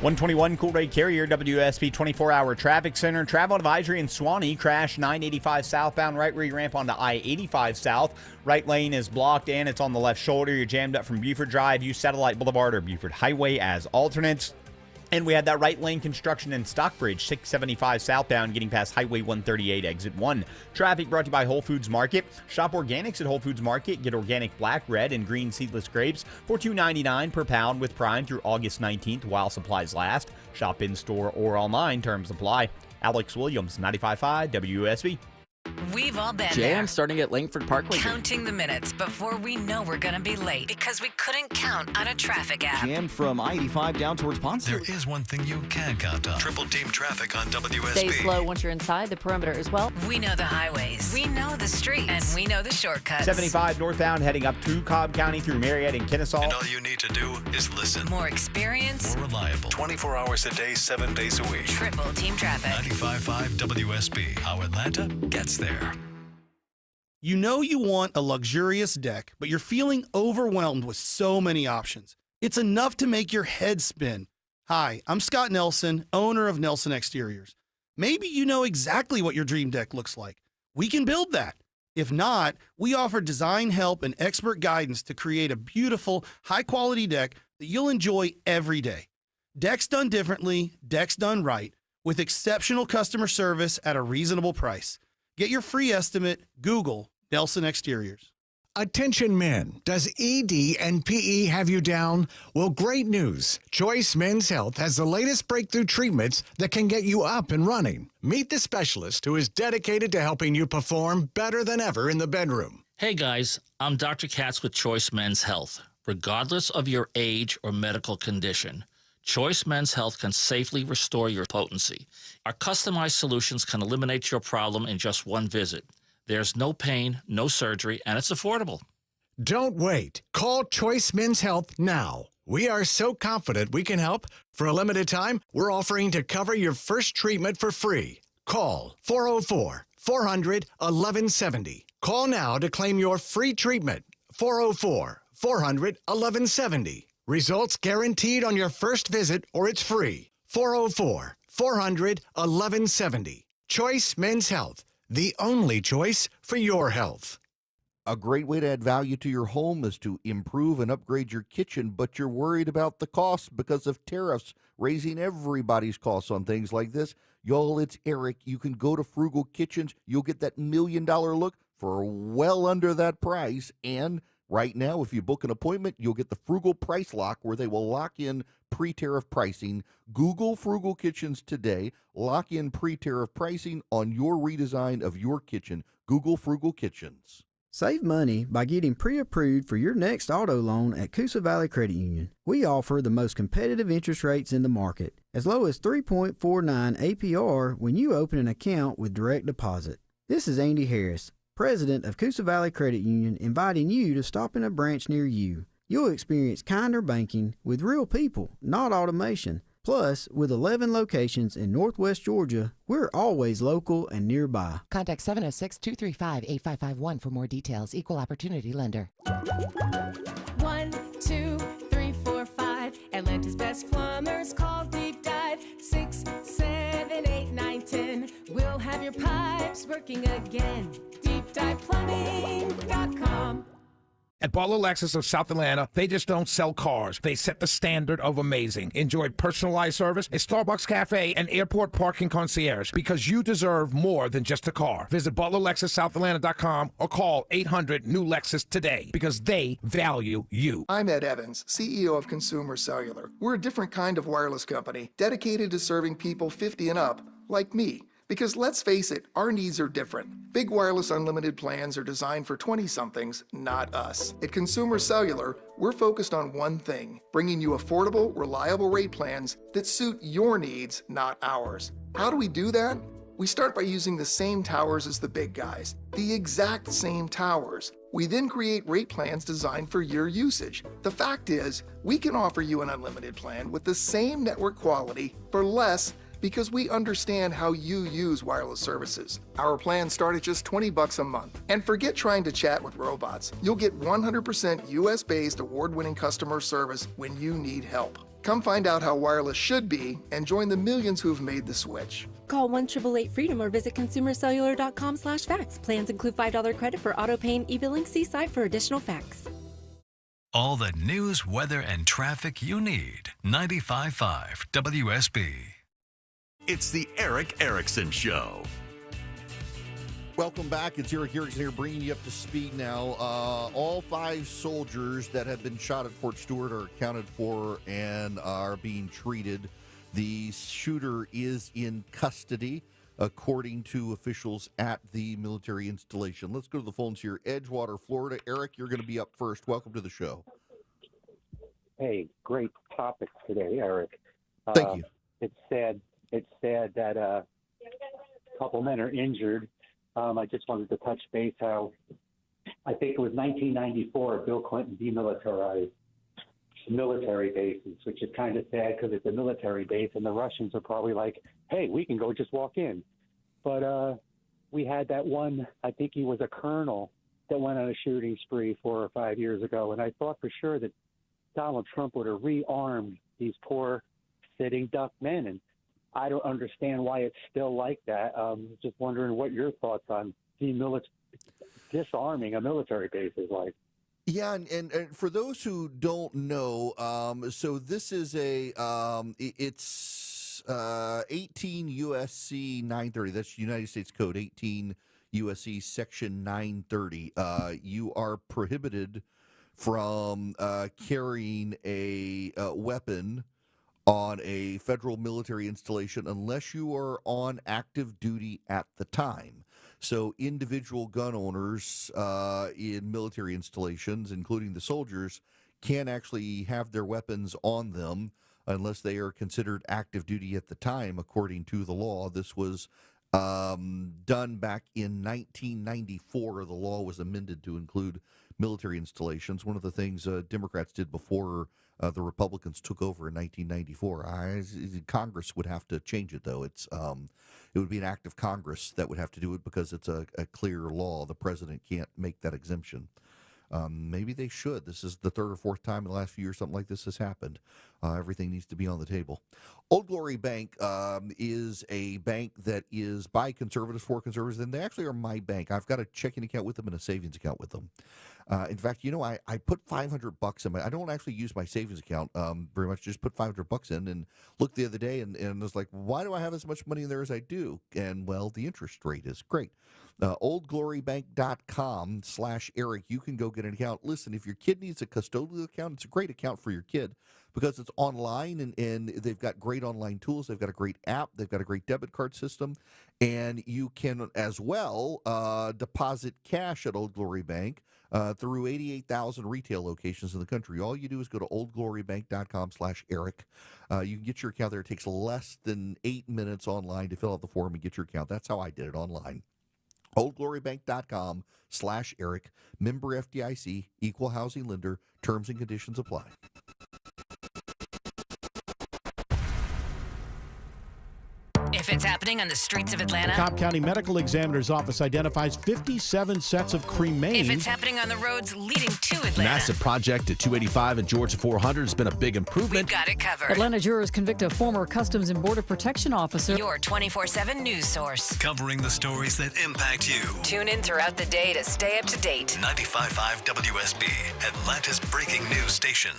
121 Cool-Ray Carrier, WSB 24-hour traffic center. Travel advisory in Suwanee. Crash 985 southbound right where you ramp onto I-85 south. Right lane is blocked and it's on the left shoulder. You're jammed up from Buford Drive. Use Satellite Boulevard or Buford Highway as alternates. And we had that right lane construction in Stockbridge, 675 southbound, getting past Highway 138, exit 1. Traffic brought to you by Whole Foods Market. Shop organics at Whole Foods Market. Get organic black, red, and green seedless grapes for $2.99 per pound with Prime through August 19th while supplies last. Shop in-store or online. Terms apply. Alex Williams, 95.5 WSB. We've all been Jam there. starting at Langford Parkway. Counting the minutes before we know we're going to be late because we couldn't count on a traffic app. Jammed from I-85 down towards Ponce. There is one thing you can count on. Triple team traffic on WSB. Stay slow once you're inside the perimeter as well. We know the highways. We know the streets. And we know the shortcuts. 75 northbound heading up to Cobb County through Marietta and Kennesaw. And all you need to do is listen. More experience. More reliable. 24 hours a day, 7 days a week. Triple team traffic. 95.5 WSB. How Atlanta gets there. You know you want a luxurious deck, but you're feeling overwhelmed with so many options. It's enough to make your head spin. Hi, I'm Scott Nelson, owner of Nelson Exteriors. Maybe you know exactly what your dream deck looks like. We can build that. If not, we offer design help and expert guidance to create a beautiful, high-quality deck that you'll enjoy every day. Decks done differently, decks done right, with exceptional customer service at a reasonable price. Get your free estimate. Google Nelson Exteriors. Attention men, does ED and PE have you down? Well, great news. Choice Men's Health has the latest breakthrough treatments that can get you up and running. Meet the specialist who is dedicated to helping you perform better than ever in the bedroom. Hey guys, I'm Dr. Katz with Choice Men's Health. Regardless of your age or medical condition, Choice Men's Health can safely restore your potency. Our customized solutions can eliminate your problem in just one visit. There's no pain, no surgery, and it's affordable. Don't wait. Call Choice Men's Health now. We are so confident we can help. For a limited time, we're offering to cover your first treatment for free. Call 404-400-1170. Call now to claim your free treatment. 404-400-1170. Results guaranteed on your first visit or it's free. 404-400-1170. Choice Men's Health, the only choice for your health. A great way to add value to your home is to improve and upgrade your kitchen, but you're worried about the cost because of tariffs raising everybody's costs on things like this. Y'all, it's Eric. You can go to Frugal Kitchens. You'll get that $1 million look for well under that price. And right now, if you book an appointment, you'll get the Frugal Price Lock, where they will lock in pre-tariff pricing. Google Frugal Kitchens today. Lock in pre-tariff pricing on your redesign of your kitchen. Google Frugal Kitchens. Save money by getting pre-approved for your next auto loan at Coosa Valley Credit Union. We offer the most competitive interest rates in the market, as low as 3.49 APR when you open an account with direct deposit. This is Andy Harris, President of Coosa Valley Credit Union, inviting you to stop in a branch near you. You'll experience kinder banking with real people, not automation. Plus, with 11 locations in Northwest Georgia, we're always local and nearby. Contact 706-235-8551 for more details. Equal Opportunity Lender. 1, 2, 3, 4, 5. Atlanta's best plumbers. Call Deep Dive. 6, 7, 8, 9, 10. We'll have your pipes working again. DeepDivePlumbing.com. At Butler Lexus of South Atlanta, they just don't sell cars. They set the standard of amazing. Enjoy personalized service, a Starbucks cafe, and airport parking concierge, because you deserve more than just a car. Visit ButlerLexusSouthAtlanta.com or call 800-NEW-LEXUS today, because they value you. I'm Ed Evans, CEO of Consumer Cellular. We're a different kind of wireless company dedicated to serving people 50 and up, like me. Because let's face it, our needs are different. Big wireless unlimited plans are designed for 20-somethings, not us. At Consumer Cellular, we're focused on one thing, bringing you affordable, reliable rate plans that suit your needs, not ours. How do we do that? We start by using the same towers as the big guys, the exact same towers. We then create rate plans designed for your usage. The fact is, we can offer you an unlimited plan with the same network quality for less, because we understand how you use wireless services. Our plans start at just $20 a month. And forget trying to chat with robots. You'll get 100% US-based award-winning customer service when you need help. Come find out how wireless should be and join the millions who've made the switch. Call 1-888-FREEDOM or visit consumercellular.com/facts. Plans include $5 credit for auto pay and e-billing. See site for additional facts. All the news, weather, and traffic you need. 95.5 WSB. It's the Eric Erickson Show. Welcome back. It's Eric Erickson here, bringing you up to speed now. All 5 soldiers that have been shot at Fort Stewart are accounted for and are being treated. The shooter is in custody, according to officials at the military installation. Let's go to the phones here. Edgewater, Florida. Eric, you're going to be up first. Welcome to the show. Hey, great topic today, Eric. Thank you. It's sad that a couple men are injured. I just wanted to touch base how I think it was 1994 Bill Clinton demilitarized military bases, which is kind of sad because it's a military base and the Russians are probably like, hey, we can go just walk in. But we had that one, I think he was a colonel, that went on a shooting spree 4 or 5 years ago. And I thought for sure that Donald Trump would have rearmed these poor sitting duck men. And I don't understand why it's still like that. Just wondering what your thoughts on disarming a military base is like. Yeah, and for those who don't know, so this is it's 18 U.S.C. 930. That's United States Code 18 U.S.C. Section 930. You are prohibited from carrying a weapon on a federal military installation unless you are on active duty at the time. So individual gun owners in military installations, including the soldiers, can't actually have their weapons on them unless they are considered active duty at the time, according to the law. This was done back in 1994. The law was amended to include military installations. One of the things Democrats did before the Republicans took over in 1994. Congress would have to change it, though. It would be an act of Congress that would have to do it because it's a clear law. The president can't make that exemption. Maybe they should. This is the third or fourth time in the last few years something like this has happened. Everything needs to be on the table. Old Glory Bank is a bank that is by conservatives, for conservatives, and they actually are my bank. I've got a checking account with them and a savings account with them. In fact, I put $500 in I don't actually use my savings account very much. Just put $500 in and looked the other day and was like, why do I have as much money in there as I do? And, well, the interest rate is great. oldglorybank.com/Eric. You can go get an account. Listen, if your kid needs a custodial account, it's a great account for your kid because it's online and they've got great online tools. They've got a great app. They've got a great debit card system. And you can as well deposit cash at Old Glory Bank through 88,000 retail locations in the country. All you do is go to oldglorybank.com/Eric. You can get your account there. It takes less than 8 minutes online to fill out the form and get your account. That's how I did it online. oldglorybank.com/Eric. Member FDIC, equal housing lender. Terms and conditions apply. If it's happening on the streets of Atlanta. The Cobb County Medical Examiner's Office identifies 57 sets of cremains. If it's happening on the roads leading to Atlanta. Massive project at 285 and Georgia 400 has been a big improvement. We've got it covered. Atlanta jurors convict a former Customs and Border Protection officer. Your 24/7 news source. Covering the stories that impact you. Tune in throughout the day to stay up to date. 95.5 WSB, Atlanta's breaking news station.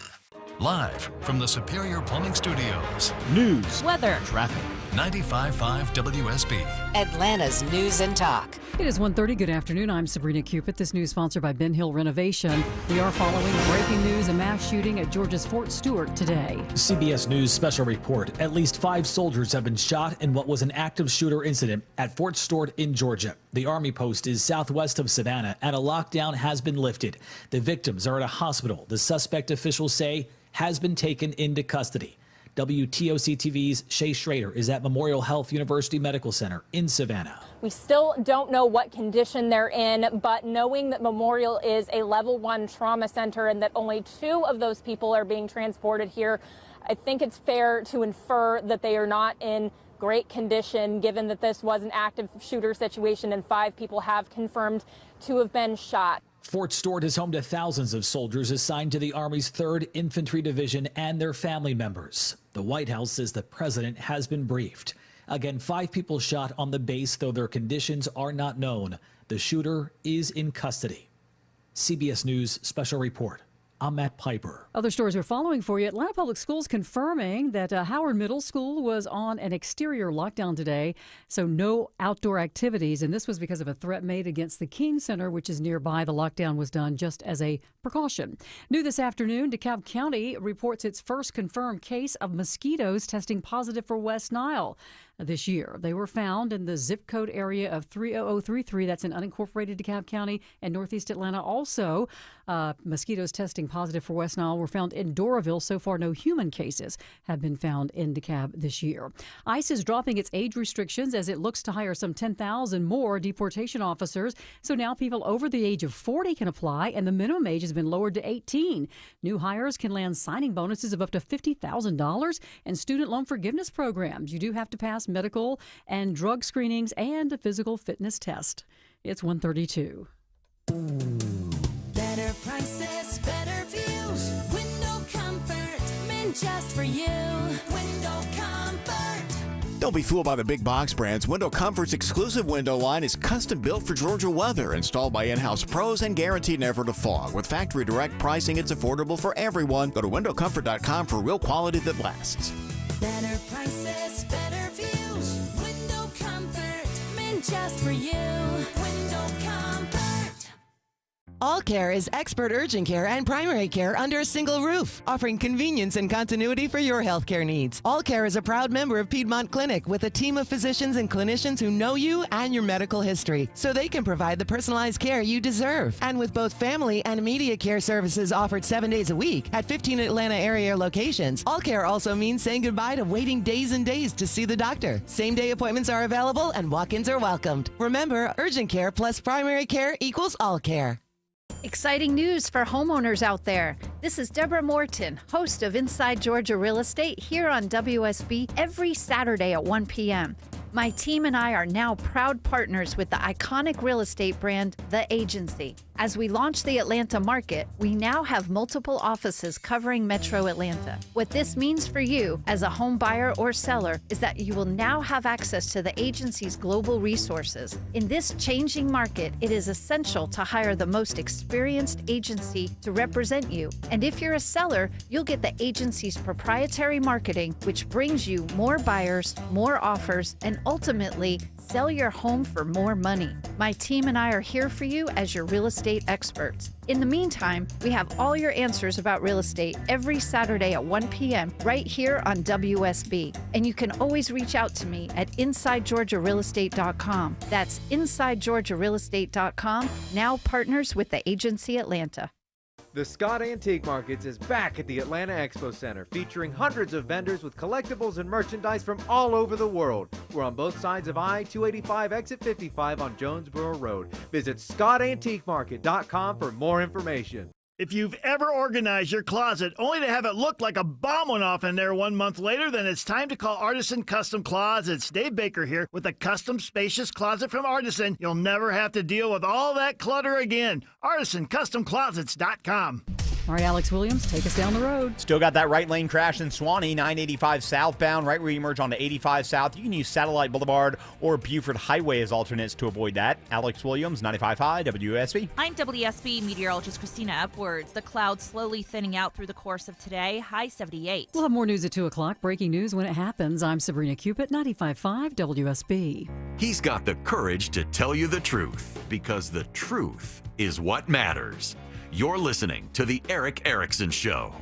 Live from the Superior Plumbing Studios. News. Weather. Traffic. 95.5 WSB. Atlanta's News and Talk. It is 1:30. Good afternoon. I'm Sabrina Cupid. This news sponsored by Ben Hill Renovation. We are following breaking news: a mass shooting at Georgia's Fort Stewart today. CBS News special report. At least 5 soldiers have been shot in what was an active shooter incident at Fort Stewart in Georgia. The Army post is southwest of Savannah, and a lockdown has been lifted. The victims are at a hospital. The suspect, officials say, has been taken into custody. WTOC-TV's Shay Schrader is at Memorial Health University Medical Center in Savannah. We still don't know what condition they're in, but knowing that Memorial is a level 1 trauma center and that only 2 of those people are being transported here, I think it's fair to infer that they are not in great condition, given that this was an active shooter situation and 5 people have confirmed to have been shot. Fort Stewart is home to thousands of soldiers assigned to the Army's 3rd Infantry Division and their family members. The White House says the president has been briefed. Again, 5 people shot on the base, though their conditions are not known. The shooter is in custody. CBS News special report. I'm Matt Piper. Other stories we're following for you. Atlanta Public Schools confirming that Howard Middle School was on an exterior lockdown today, so no outdoor activities. And this was because of a threat made against the King Center, which is nearby. The lockdown was done just as a precaution. New this afternoon, DeKalb County reports its first confirmed case of mosquitoes testing positive for West Nile this year. They were found in the zip code area of 30033. That's in unincorporated DeKalb County and Northeast Atlanta. Also, mosquitoes testing positive for West Nile were found in Doraville. So far, no human cases have been found in DeKalb this year. ICE is dropping its age restrictions as it looks to hire some 10,000 more deportation officers. So now people over the age of 40 can apply, and the minimum age has been lowered to 18. New hires can land signing bonuses of up to $50,000 and student loan forgiveness programs. You do have to pass medical and drug screenings and a physical fitness test. It's 1:32. Better prices, better views. Window comfort, meant just for you. Window comfort. Don't be fooled by the big box brands. Window Comfort's exclusive window line is custom built for Georgia weather, installed by in-house pros and guaranteed never to fog. With factory direct pricing, it's affordable for everyone. Go to windowcomfort.com for real quality that lasts. Better prices, better views. Window comfort, meant just for you. Window comfort. All Care is expert urgent care and primary care under a single roof, offering convenience and continuity for your healthcare needs. All Care is a proud member of Piedmont Clinic with a team of physicians and clinicians who know you and your medical history, so they can provide the personalized care you deserve. And with both family and immediate care services offered 7 days a week at 15 Atlanta area locations, All Care also means saying goodbye to waiting days and days to see the doctor. Same-day appointments are available and walk-ins are welcomed. Remember, urgent care plus primary care equals All Care. Exciting news for homeowners out there. This is Deborah Morton, host of Inside Georgia Real Estate here on WSB every Saturday at 1 p.m. My team and I are now proud partners with the iconic real estate brand, The Agency. As we launch the Atlanta market, we now have multiple offices covering Metro Atlanta. What this means for you as a home buyer or seller is that you will now have access to the agency's global resources. In this changing market, it is essential to hire the most experienced agency to represent you. And if you're a seller, you'll get the agency's proprietary marketing, which brings you more buyers, more offers, and ultimately sell your home for more money. My team and I are here for you as your real estate experts. In the meantime, we have all your answers about real estate every Saturday at 1 p.m. right here on WSB. And you can always reach out to me at InsideGeorgiaRealEstate.com. That's InsideGeorgiaRealEstate.com, now partners with the Agency Atlanta. The Scott Antique Markets is back at the Atlanta Expo Center, featuring hundreds of vendors with collectibles and merchandise from all over the world. We're on both sides of I-285 exit 55 on Jonesboro Road. Visit ScottAntiqueMarket.com for more information. If you've ever organized your closet only to have it look like a bomb went off in there 1 month later, then it's time to call Artisan Custom Closets. Dave Baker here with a custom spacious closet from Artisan. You'll never have to deal with all that clutter again. ArtisanCustomClosets.com. All right, Alex Williams, take us down the road. Still got that right lane crash in Swanee, 985 southbound, right where you merge onto 85 south. You can use Satellite Boulevard or Buford Highway as alternates to avoid that. Alex Williams, 95.5 WSB. I'm WSB meteorologist Christina Upwards. The clouds slowly thinning out through the course of today, high 78. We'll have more news at 2 o'clock. Breaking news when it happens. I'm Sabrina Cupid, 95.5 WSB. He's got the courage to tell you the truth, because the truth is what matters. You're listening to The Erick Erickson Show.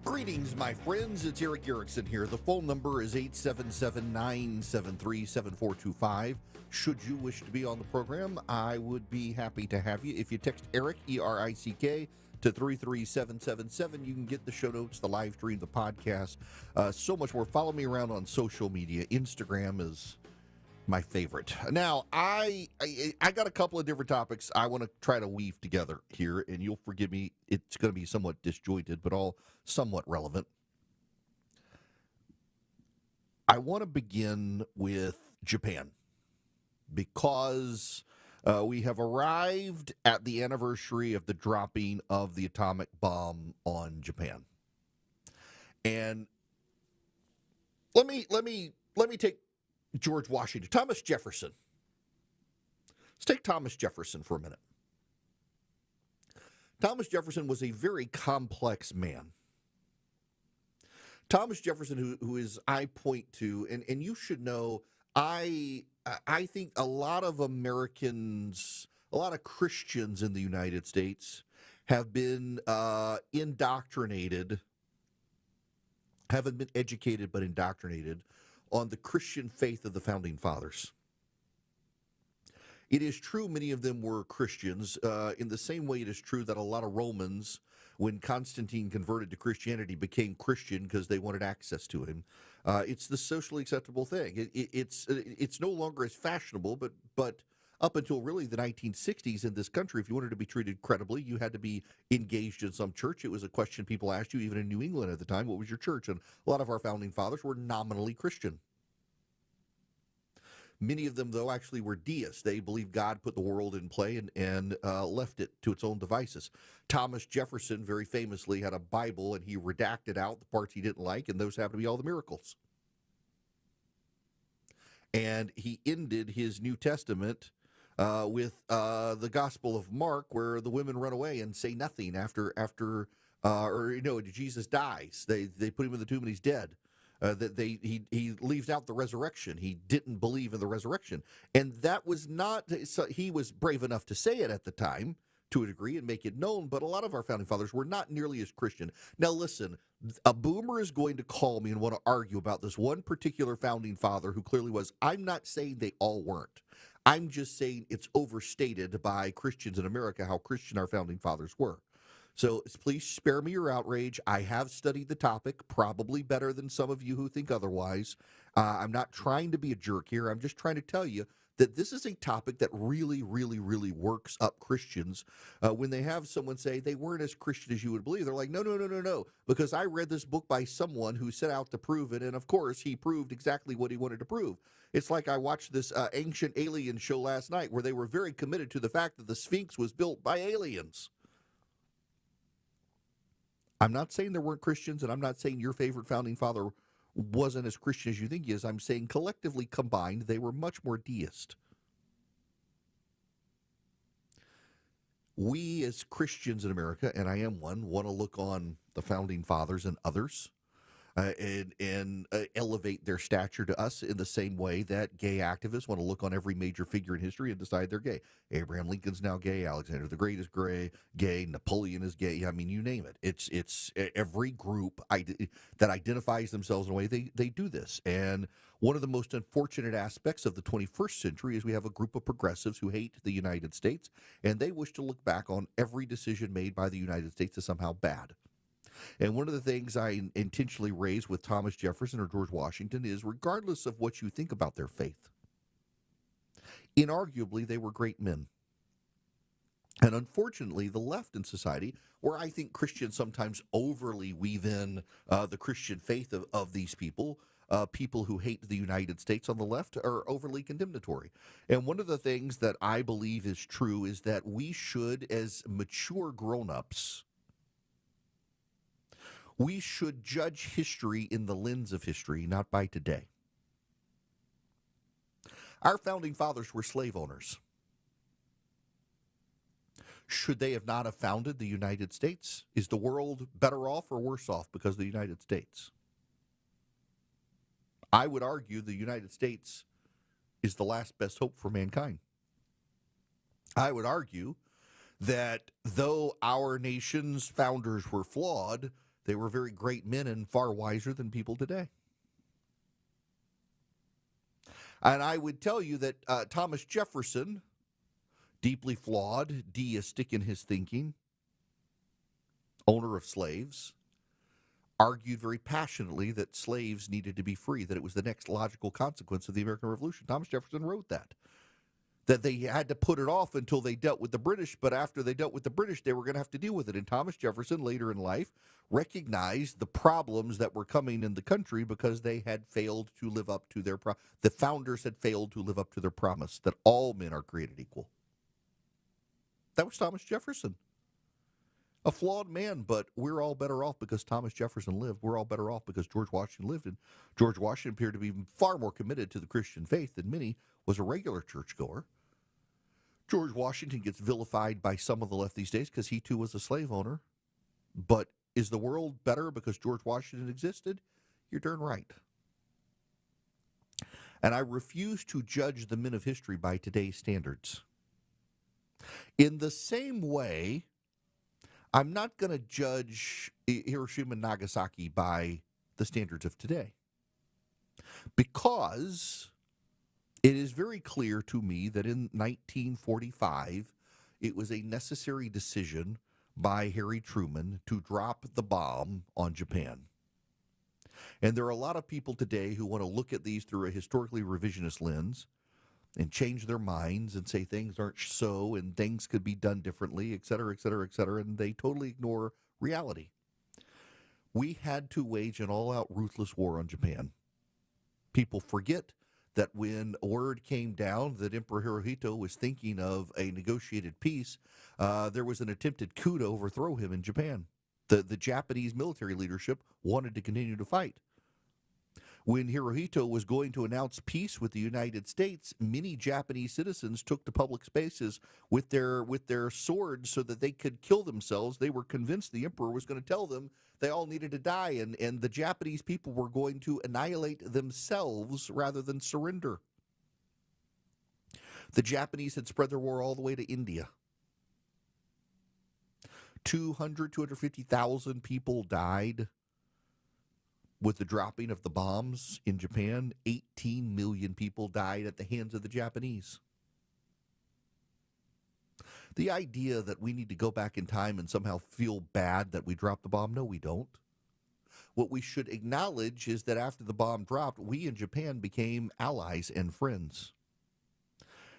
Greetings, my friends. It's Erick Erickson here. The phone number is 877-973-7425. Should you wish to be on the program, I would be happy to have you. If you text Erick, E-R-I-C-K, to 33777, you can get the show notes, the live stream, the podcast, so much more. Follow me around on social media. Instagram is my favorite. Now, I got a couple of different topics I want to try to weave together here, and you'll forgive me. It's going to be somewhat disjointed, but all somewhat relevant. I want to begin with Japan, because we have arrived at the anniversary of the dropping of the atomic bomb on Japan. And let me take George Washington, Thomas Jefferson. Let's take Thomas Jefferson for a minute. Thomas Jefferson was a very complex man. Thomas Jefferson, who is I point to, and you should know, I think a lot of Americans, a lot of Christians in the United States have been indoctrinated, haven't been educated, but indoctrinated on the Christian faith of the Founding Fathers. It is true many of them were Christians, in the same way it is true that a lot of Romans, when Constantine converted to Christianity, became Christian because they wanted access to him. It's the socially acceptable thing. It's no longer as fashionable, but up until really the 1960s in this country, if you wanted to be treated credibly, you had to be engaged in some church. It was a question people asked you, even in New England at the time, what was your church? And a lot of our founding fathers were nominally Christian. Many of them, though, actually were deists. They believed God put the world in play and left it to its own devices. Thomas Jefferson, very famously, had a Bible, and he redacted out the parts he didn't like, and those happened to be all the miracles. And he ended his New Testament with the Gospel of Mark, where the women run away and say nothing after Jesus dies. They put him in the tomb and he's dead. He leaves out the resurrection. He didn't believe in the resurrection. And that was not, so he was brave enough to say it at the time to a degree and make it known, but a lot of our founding fathers were not nearly as Christian. Now listen, a boomer is going to call me and want to argue about this one particular founding father who clearly was. I'm not saying they all weren't. I'm just saying it's overstated by Christians in America how Christian our founding fathers were. So please spare me your outrage. I have studied the topic, probably better than some of you who think otherwise. I'm not trying to be a jerk here. I'm just trying to tell you that this is a topic that really, really, really works up Christians. When they have someone say they weren't as Christian as you would believe, they're like, no, because I read this book by someone who set out to prove it, and of course, he proved exactly what he wanted to prove. It's like I watched this Ancient Alien show last night where they were very committed to the fact that the Sphinx was built by aliens. I'm not saying there weren't Christians, and I'm not saying your favorite founding father wasn't as Christian as you think he is. I'm saying collectively combined, they were much more deist. We as Christians in America, and I am one, want to look on the founding fathers and others and elevate their stature to us in the same way that gay activists want to look on every major figure in history and decide they're gay. Abraham Lincoln's now gay. Alexander the Great is gay. Napoleon is gay. I mean, you name it. It's every group that identifies themselves in a way, they do this. And one of the most unfortunate aspects of the 21st century is we have a group of progressives who hate the United States, and they wish to look back on every decision made by the United States as somehow bad. And one of the things I intentionally raise with Thomas Jefferson or George Washington is, regardless of what you think about their faith, inarguably they were great men. And unfortunately, the left in society, where I think Christians sometimes overly weave in the Christian faith of these people, people who hate the United States on the left, are overly condemnatory. And one of the things that I believe is true is that we should, as mature grown-ups, we should judge history in the lens of history, not by today. Our founding fathers were slave owners. Should they have not have founded the United States? Is the world better off or worse off because of the United States? I would argue the United States is the last best hope for mankind. I would argue that though our nation's founders were flawed, they were very great men and far wiser than people today. And I would tell you that Thomas Jefferson, deeply flawed, deistic in his thinking, owner of slaves, argued very passionately that slaves needed to be free, that it was the next logical consequence of the American Revolution. Thomas Jefferson wrote that they had to put it off until they dealt with the British, but after they dealt with the British, they were going to have to deal with it. And Thomas Jefferson, later in life, recognized the problems that were coming in the country because they had failed to live up to their the founders had failed to live up to their promise that all men are created equal. That was Thomas Jefferson. A flawed man, but we're all better off because Thomas Jefferson lived. We're all better off because George Washington lived. And George Washington appeared to be far more committed to the Christian faith than many, was a regular churchgoer. George Washington gets vilified by some of the left these days because he too was a slave owner. But is the world better because George Washington existed? You're darn right. And I refuse to judge the men of history by today's standards. In the same way, I'm not going to judge Hiroshima and Nagasaki by the standards of today, because it is very clear to me that in 1945, it was a necessary decision by Harry Truman to drop the bomb on Japan. And there are a lot of people today who want to look at these through a historically revisionist lens and change their minds and say things aren't so and things could be done differently, et cetera, et cetera, et cetera, and they totally ignore reality. We had to wage an all-out ruthless war on Japan. People forget that when word came down that Emperor Hirohito was thinking of a negotiated peace, there was an attempted coup to overthrow him in Japan. The Japanese military leadership wanted to continue to fight. When Hirohito was going to announce peace with the United States, many Japanese citizens took to public spaces with their swords so that they could kill themselves. They were convinced the emperor was going to tell them they all needed to die, and the Japanese people were going to annihilate themselves rather than surrender. The Japanese had spread their war all the way to India. 250,000 people died with the dropping of the bombs in Japan. 18 million people died at the hands of the Japanese. The idea that we need to go back in time and somehow feel bad that we dropped the bomb, no, we don't. What we should acknowledge is that after the bomb dropped, we in Japan became allies and friends.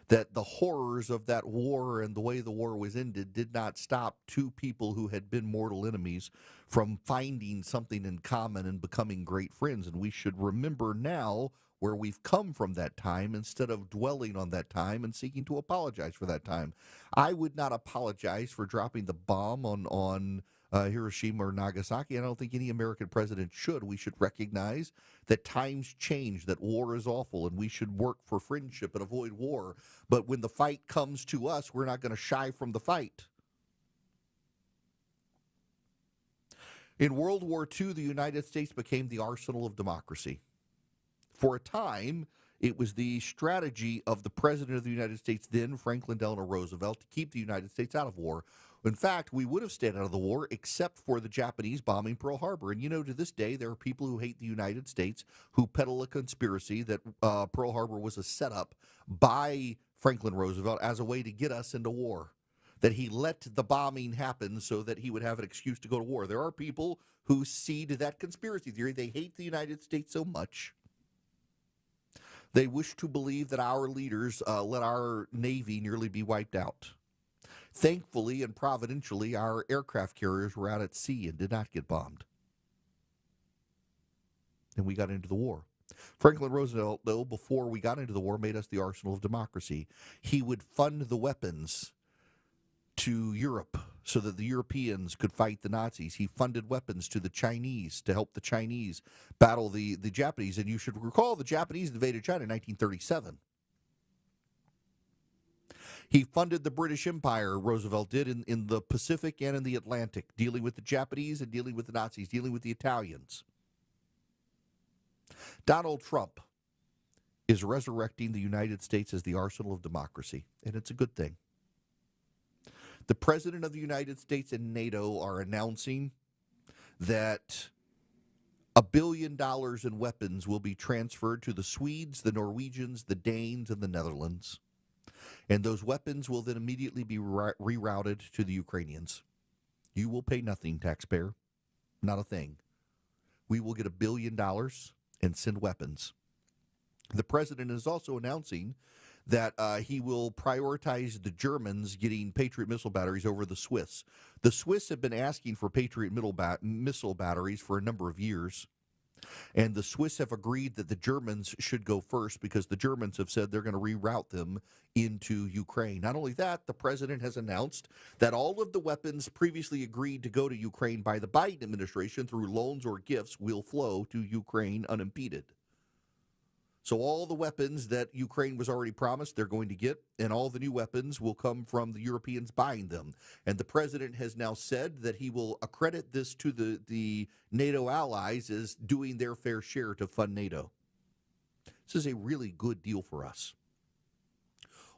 That the horrors of that war and the way the war was ended did not stop two people who had been mortal enemies from finding something in common and becoming great friends. And we should remember now where we've come from that time instead of dwelling on that time and seeking to apologize for that time. I would not apologize for dropping the bomb on Hiroshima or Nagasaki. I don't think any American president should. We should recognize that times change, that war is awful, and we should work for friendship and avoid war. But when the fight comes to us, we're not going to shy from the fight. In World War II, the United States became the arsenal of democracy. For a time, it was the strategy of the President of the United States then, Franklin Delano Roosevelt, to keep the United States out of war. In fact, we would have stayed out of the war except for the Japanese bombing Pearl Harbor. And, to this day, there are people who hate the United States who peddle a conspiracy that Pearl Harbor was a setup by Franklin Roosevelt as a way to get us into war, that he let the bombing happen so that he would have an excuse to go to war. There are people who cede that conspiracy theory. They hate the United States so much. They wish to believe that our leaders let our Navy nearly be wiped out. Thankfully and providentially, our aircraft carriers were out at sea and did not get bombed. And we got into the war. Franklin Roosevelt, though, before we got into the war, made us the arsenal of democracy. He would fund the weapons to Europe so that the Europeans could fight the Nazis. He funded weapons to the Chinese to help the Chinese battle the Japanese. And you should recall the Japanese invaded China in 1937. He funded the British Empire, Roosevelt did, in the Pacific and in the Atlantic, dealing with the Japanese and dealing with the Nazis, dealing with the Italians. Donald Trump is resurrecting the United States as the arsenal of democracy, and it's a good thing. The President of the United States and NATO are announcing that $1 billion in weapons will be transferred to the Swedes, the Norwegians, the Danes, and the Netherlands. And those weapons will then immediately be rerouted to the Ukrainians. You will pay nothing, taxpayer. Not a thing. We will get $1 billion and send weapons. The president is also announcing that he will prioritize the Germans getting Patriot missile batteries over the Swiss. The Swiss have been asking for Patriot missile batteries for a number of years. And the Swiss have agreed that the Germans should go first because the Germans have said they're going to reroute them into Ukraine. Not only that, the president has announced that all of the weapons previously agreed to go to Ukraine by the Biden administration through loans or gifts will flow to Ukraine unimpeded. So all the weapons that Ukraine was already promised they're going to get, and all the new weapons will come from the Europeans buying them. And the president has now said that he will accredit this to the NATO allies as doing their fair share to fund NATO. This is a really good deal for us.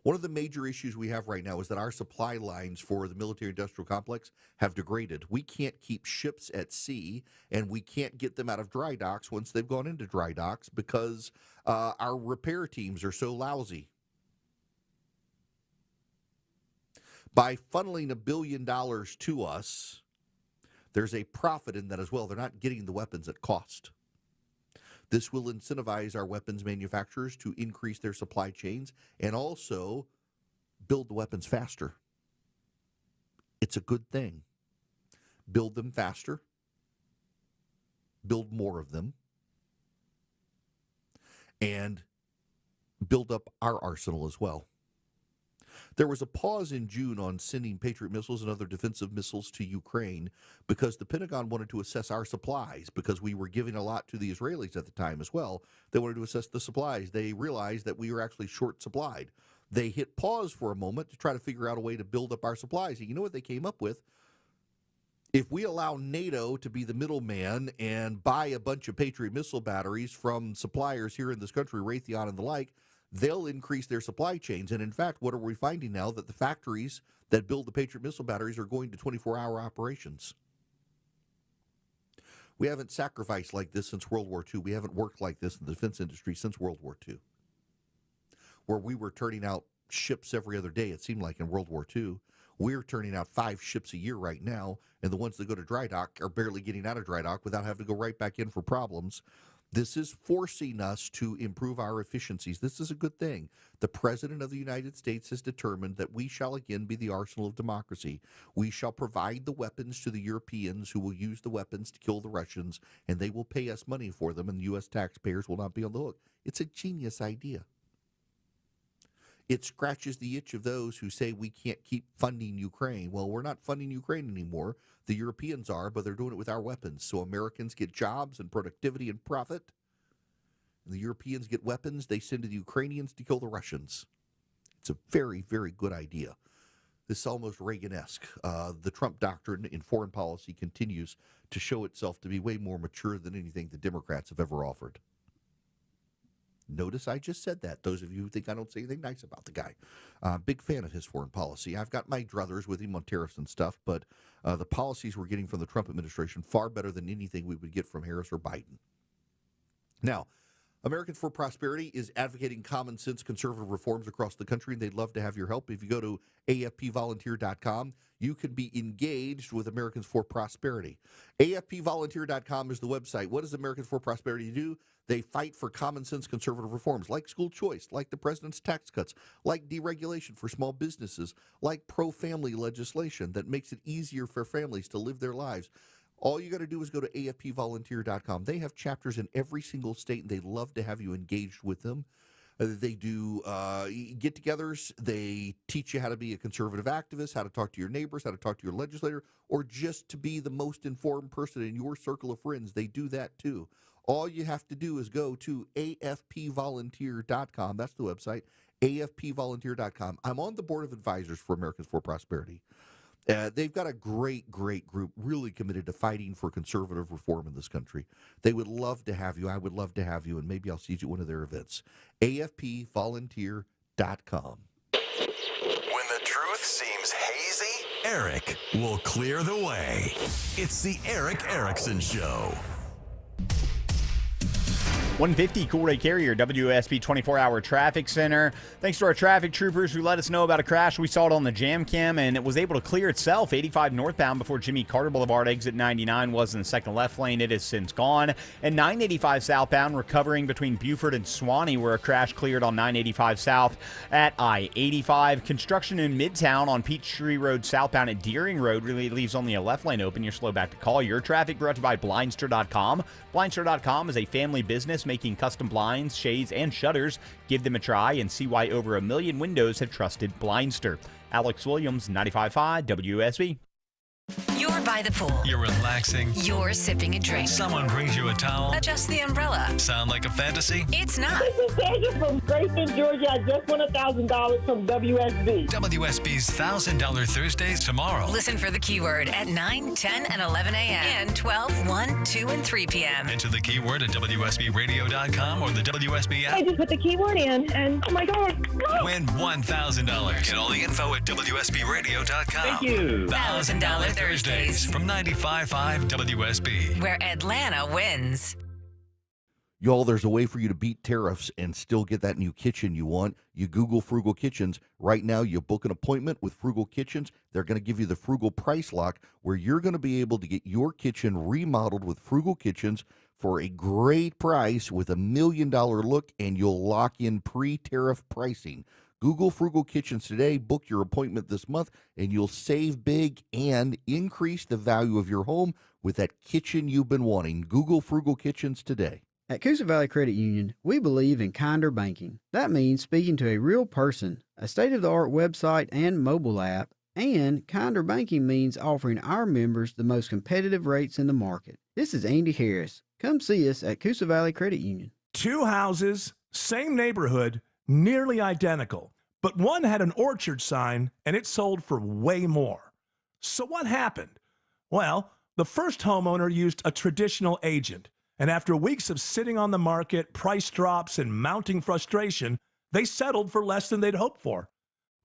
One of the major issues we have right now is that our supply lines for the military-industrial complex have degraded. We can't keep ships at sea, and we can't get them out of dry docks once they've gone into dry docks because our repair teams are so lousy. By funneling $1 billion to us, there's a profit in that as well. They're not getting the weapons at cost. This will incentivize our weapons manufacturers to increase their supply chains and also build the weapons faster. It's a good thing. Build them faster. Build more of them. And build up our arsenal as well. There was a pause in June on sending Patriot missiles and other defensive missiles to Ukraine because the Pentagon wanted to assess our supplies because we were giving a lot to the Israelis at the time as well. They wanted to assess the supplies. They realized that we were actually short supplied. They hit pause for a moment to try to figure out a way to build up our supplies. And you know what they came up with? If we allow NATO to be the middleman and buy a bunch of Patriot missile batteries from suppliers here in this country, Raytheon and the like, they'll increase their supply chains. And in fact, what are we finding now? That the factories that build the Patriot missile batteries are going to 24-hour operations. We haven't sacrificed like this since World War II. We haven't worked like this in the defense industry since World War II, where we were turning out ships every other day, it seemed like in World War II. We're turning out 5 ships a year right now, and the ones that go to dry dock are barely getting out of dry dock without having to go right back in for problems. This is forcing us to improve our efficiencies. This is a good thing. The President of the United States has determined that we shall again be the arsenal of democracy. We shall provide the weapons to the Europeans who will use the weapons to kill the Russians, and they will pay us money for them, and U.S. taxpayers will not be on the hook. It's a genius idea. It scratches the itch of those who say we can't keep funding Ukraine. Well, we're not funding Ukraine anymore. The Europeans are, but they're doing it with our weapons. So Americans get jobs and productivity and profit. And the Europeans get weapons they send to the Ukrainians to kill the Russians. It's a very, very good idea. This is almost Reagan-esque. The Trump doctrine in foreign policy continues to show itself to be way more mature than anything the Democrats have ever offered. Notice I just said that. Those of you who think I don't say anything nice about the guy. Big fan of his foreign policy. I've got my druthers with him on tariffs and stuff, but the policies we're getting from the Trump administration far better than anything we would get from Harris or Biden. Now, Americans for Prosperity is advocating common sense conservative reforms across the country, and they'd love to have your help. If you go to afpvolunteer.com, you can be engaged with Americans for Prosperity. afpvolunteer.com is the website. What does Americans for Prosperity do? They fight for common sense conservative reforms like school choice, like the president's tax cuts, like deregulation for small businesses, like pro-family legislation that makes it easier for families to live their lives. All you got to do is go to afpvolunteer.com. They have chapters in every single state, and they love to have you engaged with them. They do get-togethers. They teach you how to be a conservative activist, how to talk to your neighbors, how to talk to your legislator, or just to be the most informed person in your circle of friends. They do that too. All you have to do is go to afpvolunteer.com. That's the website, afpvolunteer.com. I'm on the board of advisors for Americans for Prosperity. They've got a great, great group really committed to fighting for conservative reform in this country. They would love to have you. I would love to have you, and maybe I'll see you at one of their events. afpvolunteer.com. When the truth seems hazy, Eric will clear the way. It's the Eric Erickson Show. 150 Cool Ray Carrier, WSB 24-hour traffic center. Thanks to our traffic troopers who let us know about a crash. We saw it on the jam cam, and it was able to clear itself. 85 northbound before Jimmy Carter Boulevard, exit 99 was in the second left lane. It has since gone. And 985 southbound recovering between Buford and Swanee, where a crash cleared on 985 south at I-85. Construction in Midtown on Peachtree Road southbound at Deering Road really leaves only a left lane open. You're slow back to Collier. Traffic brought to you by Blindster.com. Blindster.com is a family business making custom blinds, shades, and shutters. Give them a try and see why over 1 million windows have trusted Blindster. Alex Williams, 95.5 WSB. You're by the pool. You're relaxing. You're sipping a drink. Someone brings you a towel. Adjust the umbrella. Sound like a fantasy? It's not. This is Taylor from Grayson, Georgia. I just won $1,000 from WSB. WSB's $1,000 Thursdays tomorrow. Listen for the keyword at 9, 10, and 11 a.m. and 12, 1, 2, and 3 p.m. Enter the keyword at WSBradio.com or the WSB app. I just put the keyword in, and oh my God. Win $1,000. Get all the info at WSBradio.com. Thank you. $1,000 Thursdays from 95.5 WSB, where Atlanta wins. Y'all, there's a way for you to beat tariffs and still get that new kitchen you want. You Google Frugal Kitchens. Right now, you book an appointment with Frugal Kitchens. They're going to give you the Frugal Price Lock, where you're going to be able to get your kitchen remodeled with Frugal Kitchens for a great price with $1 million look, and you'll lock in pre-tariff pricing. Google Frugal Kitchens today, book your appointment this month, and you'll save big and increase the value of your home with that kitchen you've been wanting. Google Frugal Kitchens today. At Coosa Valley Credit Union, we believe in kinder banking. That means speaking to a real person, a state-of-the-art website and mobile app, and kinder banking means offering our members the most competitive rates in the market. This is Andy Harris. Come see us at Coosa Valley Credit Union. 2 houses, same neighborhood, nearly identical, but one had an orchard sign and it sold for way more. So what happened? Well, the first homeowner used a traditional agent, and after weeks of sitting on the market, price drops, and mounting frustration, they settled for less than they'd hoped for.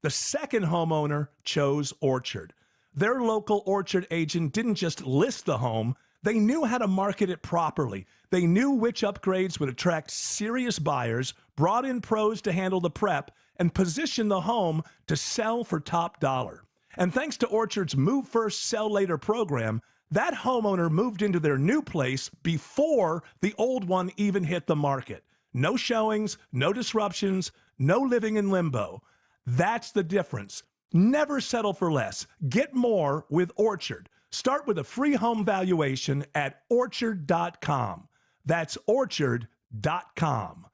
The second homeowner chose Orchard. Their local orchard agent didn't just list the home, they knew how to market it properly. They knew which upgrades would attract serious buyers, brought in pros to handle the prep, and positioned the home to sell for top dollar. And thanks to Orchard's Move First, Sell Later program, that homeowner moved into their new place before the old one even hit the market. No showings, no disruptions, no living in limbo. That's the difference. Never settle for less. Get more with Orchard. Start with a free home valuation at orchard.com. That's orchard.com.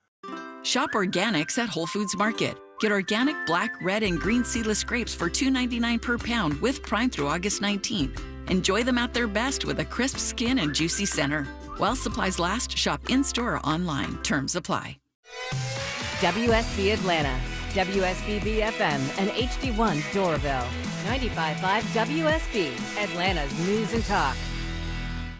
Shop organics at Whole Foods Market. Get organic black, red, and green seedless grapes for $2.99 per pound with Prime through August 19th. Enjoy them at their best with a crisp skin and juicy center. While supplies last, shop in-store or online. Terms apply. WSB Atlanta, WSB BFM, and HD1 Doraville. 95.5 WSB, Atlanta's news and talk.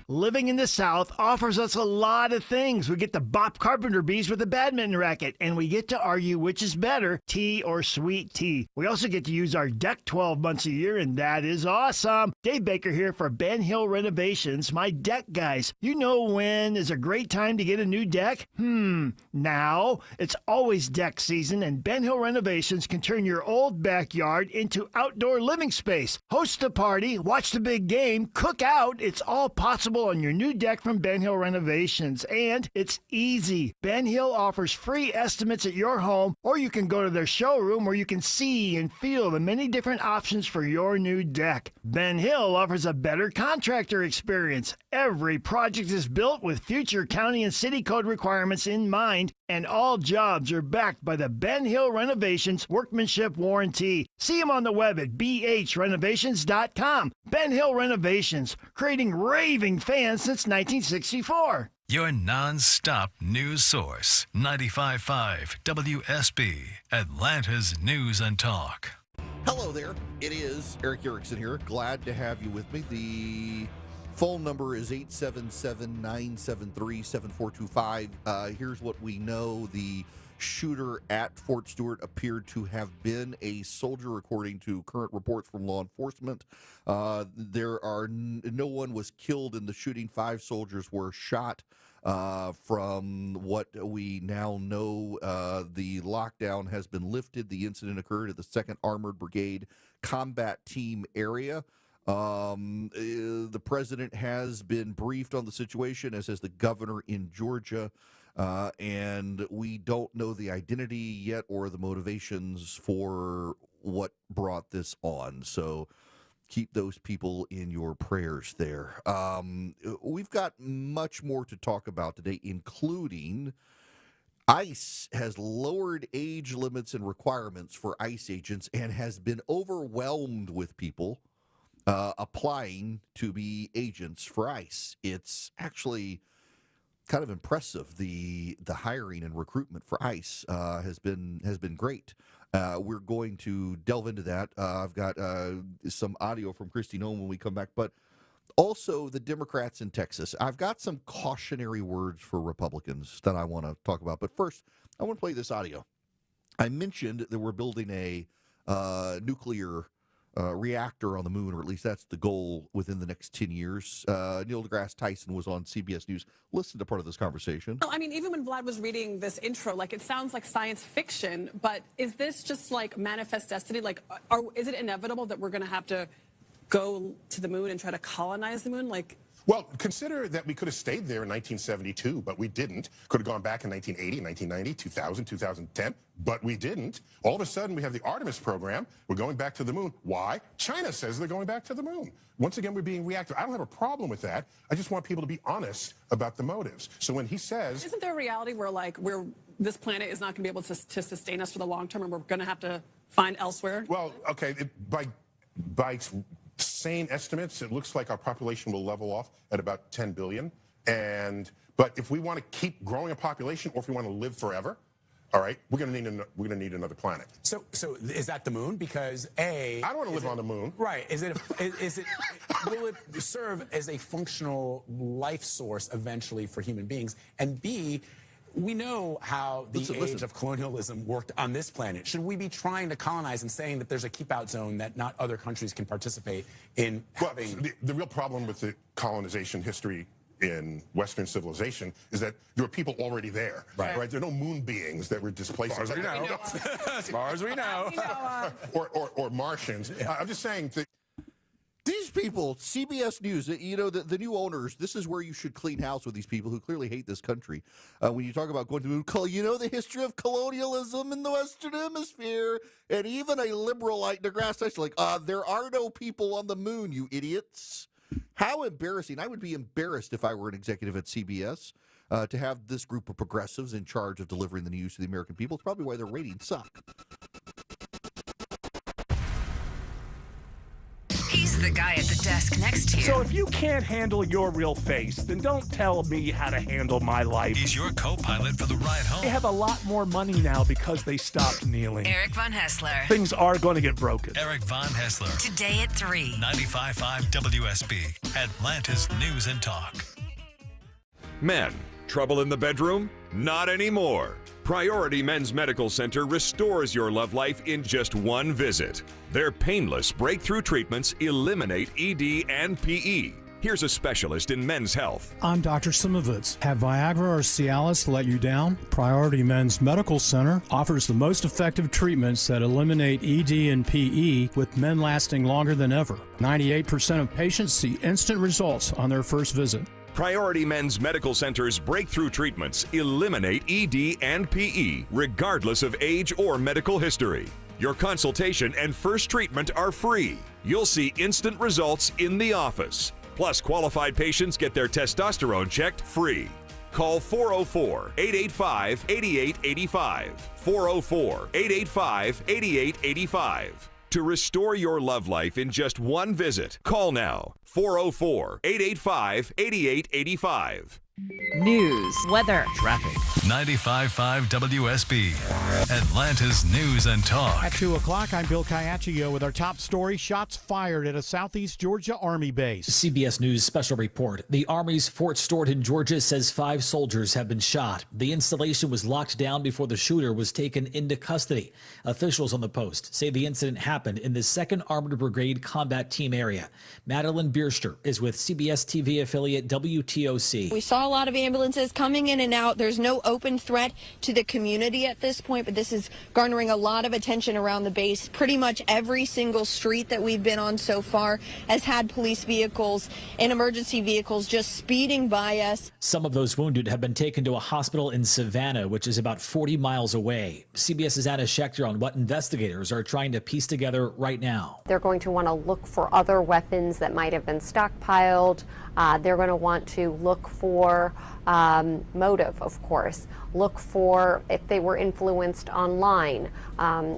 Living in the South offers us a lot of things. We get the Bob Carpenter bees with a badminton racket, and we get to argue which is better, tea or sweet tea. We also get to use our deck 12 months a year, and that is awesome. Dave Baker here for Ben Hill Renovations, my deck guys. You know when is a great time to get a new deck? Now. It's always deck season, and Ben Hill Renovations can turn your old backyard into outdoor living space. Host a party, watch the big game, cook out. It's all possible on your new deck from Ben Hill Renovations, and it's easy. Ben Hill offers free estimates at your home, or you can go to their showroom where you can see and feel the many different options for your new deck. Ben Hill offers a better contractor experience. Every project is built with future county and city code requirements in mind, and all jobs are backed by the Ben Hill Renovations Workmanship Warranty. See them on the web at bhrenovations.com. Ben Hill Renovations, creating raving fans since 1964. Your non-stop news source, 95.5 WSB, Atlanta's news and talk. Hello there. It is Eric Erickson here. Glad to have you with me. The phone number is 877-973-7425. Here's what we know. The shooter at Fort Stewart appeared to have been a soldier, according to current reports from law enforcement. No one was killed in the shooting. 5 soldiers were shot. From what we now know, the lockdown has been lifted. The incident occurred at the 2nd Armored Brigade combat team area. The president has been briefed on the situation, as has the governor in Georgia. And we don't know the identity yet or the motivations for what brought this on. So keep those people in your prayers there. We've got much more to talk about today, including ICE has lowered age limits and requirements for ICE agents and has been overwhelmed with people applying to be agents for ICE. It's actually kind of impressive. The hiring and recruitment for ICE has been great. We're going to delve into that. I've got some audio from Kristi Noem when we come back, but also the Democrats in Texas. I've got some cautionary words for Republicans that I want to talk about. But first, I want to play this audio. I mentioned that we're building a nuclear reactor on the moon, or at least that's the goal within the next 10 years. Neil deGrasse Tyson was on CBS News. Listen to part of this conversation. I mean, even when Vlad was reading this intro, like, it sounds like science fiction, but is this just like manifest destiny? Like, is it inevitable that we're going to have to go to the moon and try to colonize the moon? Like, Well, consider that we could have stayed there in 1972, but we didn't. Could have gone back in 1980, 1990, 2000, 2010, but we didn't. All of a sudden, we have the Artemis program. We're going back to the moon. Why? China says they're going back to the moon. Once again, we're being reactive. I don't have a problem with that. I just want people to be honest about the motives. So when he says... Isn't there a reality where this planet is not going to be able to sustain us for the long term and we're going to have to find elsewhere? Well, okay, by sane estimates, it looks like our population will level off at about 10 billion. But if we want to keep growing a population, or if we want to live forever, all right, we're going to need another planet. So is that the moon? Because I don't want to live on the moon. Right? Will it serve as a functional life source eventually for human beings? And B, we know how the age of colonialism worked on this planet. Should we be trying to colonize and saying that there's a keep-out zone that not other countries can participate in having... Well, the real problem with the colonization history in Western civilization is that there were people already there. Right? There are no moon beings that were displaced. As far as we know. As far as we know. or Martians. I'm just saying that... These people, CBS News, the new owners, this is where you should clean house with these people who clearly hate this country. When you talk about going to the moon, the history of colonialism in the Western Hemisphere, and even a liberal like deGrasse Tyson, like, there are no people on the moon, you idiots. How embarrassing. I would be embarrassed if I were an executive at CBS to have this group of progressives in charge of delivering the news to the American people. It's probably why their ratings suck. He's the guy at the desk next to you. So if you can't handle your real face, then don't tell me how to handle my life. He's your co-pilot for the ride home. They have a lot more money now because they stopped kneeling. Eric Von Hessler. Things are going to get broken. Eric Von Hessler. Today at 3. 95.5 WSB, Atlanta's News and Talk. Men, trouble in the bedroom? Not anymore. Priority Men's Medical Center restores your love life in just one visit. Their painless breakthrough treatments eliminate ED and PE. Here's a specialist in men's health. I'm Dr. Simovitz. Have Viagra or Cialis let you down? Priority Men's Medical Center offers the most effective treatments that eliminate ED and PE, with men lasting longer than ever. 98% of patients see instant results on their first visit. Priority Men's Medical Center's breakthrough treatments eliminate ED and PE, regardless of age or medical history. Your consultation and first treatment are free. You'll see instant results in the office. Plus, qualified patients get their testosterone checked free. Call 404-885-8885. 404-885-8885. To restore your love life in just one visit, call now. 404-885-8885. News, weather, traffic. 95.5 WSB, Atlanta's News and Talk. At 2 o'clock, I'm Bill Caiaccio with our top story. Shots fired at a Southeast Georgia Army base. CBS News special report. The Army's Fort Stewart in Georgia says 5 soldiers have been shot. The installation was locked down before the shooter was taken into custody. Officials on the post say the incident happened in the 2nd Armored Brigade combat team area. Madeline Bierster is with CBS TV affiliate WTOC. We saw a lot of ambulances coming in and out. There's no open threat to the community at this point, but this is garnering a lot of attention around the base. Pretty much every single street that we've been on so far has had police vehicles and emergency vehicles just speeding by us. Some of those wounded have been taken to a hospital in Savannah, which is about 40 miles away. CBS's Anna Schechter on what investigators are trying to piece together right now. They're going to want to look for other weapons that might have been stockpiled. They're going to want to look for motive, of course. Look for if they were influenced online,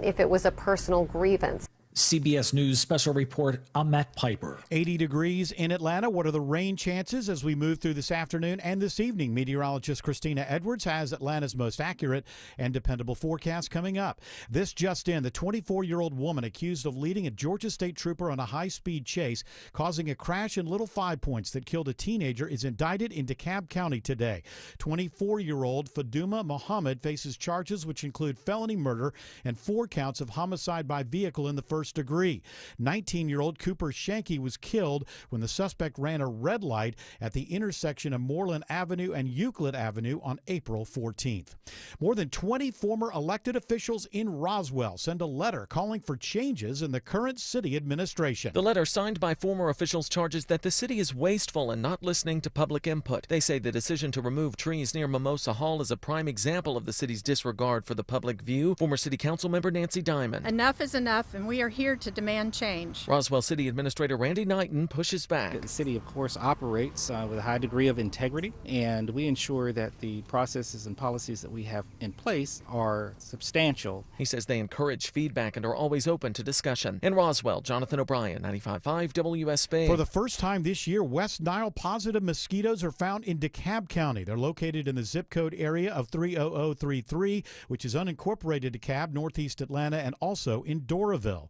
if it was a personal grievance. CBS News special report, I'm Matt Piper. 80 degrees in Atlanta. What are the rain chances as we move through this afternoon and this evening? Meteorologist Christina Edwards has Atlanta's most accurate and dependable forecast coming up. This just in, the 24-year-old woman accused of leading a Georgia State trooper on a high-speed chase, causing a crash in Little Five Points that killed a teenager, is indicted in DeKalb County today. 24-year-old Faduma Muhammad faces charges which include felony murder and 4 counts of homicide by vehicle in the first first degree. 19-year-old Cooper Shanky was killed when the suspect ran a red light at the intersection of Moreland Avenue and Euclid Avenue on April 14th. More than 20 former elected officials in Roswell send a letter calling for changes in the current city administration. The letter, signed by former officials, charges that the city is wasteful and not listening to public input. They say the decision to remove trees near Mimosa Hall is a prime example of the city's disregard for the public view. Former City Council member Nancy Diamond. Enough is enough, and we are here to demand change. Roswell City Administrator Randy Knighton pushes back. The city, of course, operates with a high degree of integrity, and we ensure that the processes and policies that we have in place are substantial. He says they encourage feedback and are always open to discussion. In Roswell, Jonathan O'Brien, 95.5 WSB. For the first time this year, West Nile positive mosquitoes are found in DeKalb County. They're located in the zip code area of 30033, which is unincorporated DeKalb, northeast Atlanta, and also in Doraville.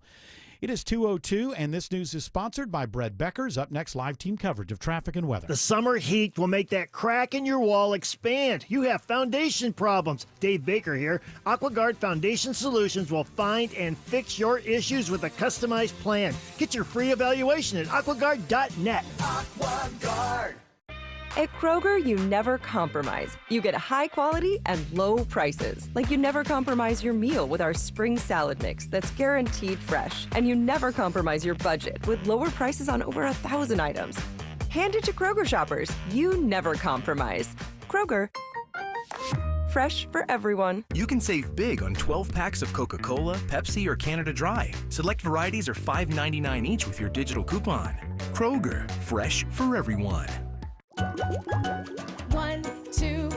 It is 2:02, and this news is sponsored by Brett Becker's. Up next, live team coverage of traffic and weather. The summer heat will make that crack in your wall expand. You have foundation problems. Dave Baker here. AquaGuard Foundation Solutions will find and fix your issues with a customized plan. Get your free evaluation at aquaguard.net. AquaGuard. At Kroger, you never compromise. You get high quality and low prices. Like you never compromise your meal with our spring salad mix that's guaranteed fresh. And you never compromise your budget with lower prices on over 1,000 items. Hand it to Kroger shoppers. You never compromise. Kroger. Fresh for everyone. You can save big on 12 packs of Coca-Cola, Pepsi, or Canada Dry. Select varieties are $5.99 each with your digital coupon. Kroger, fresh for everyone. 1, 2,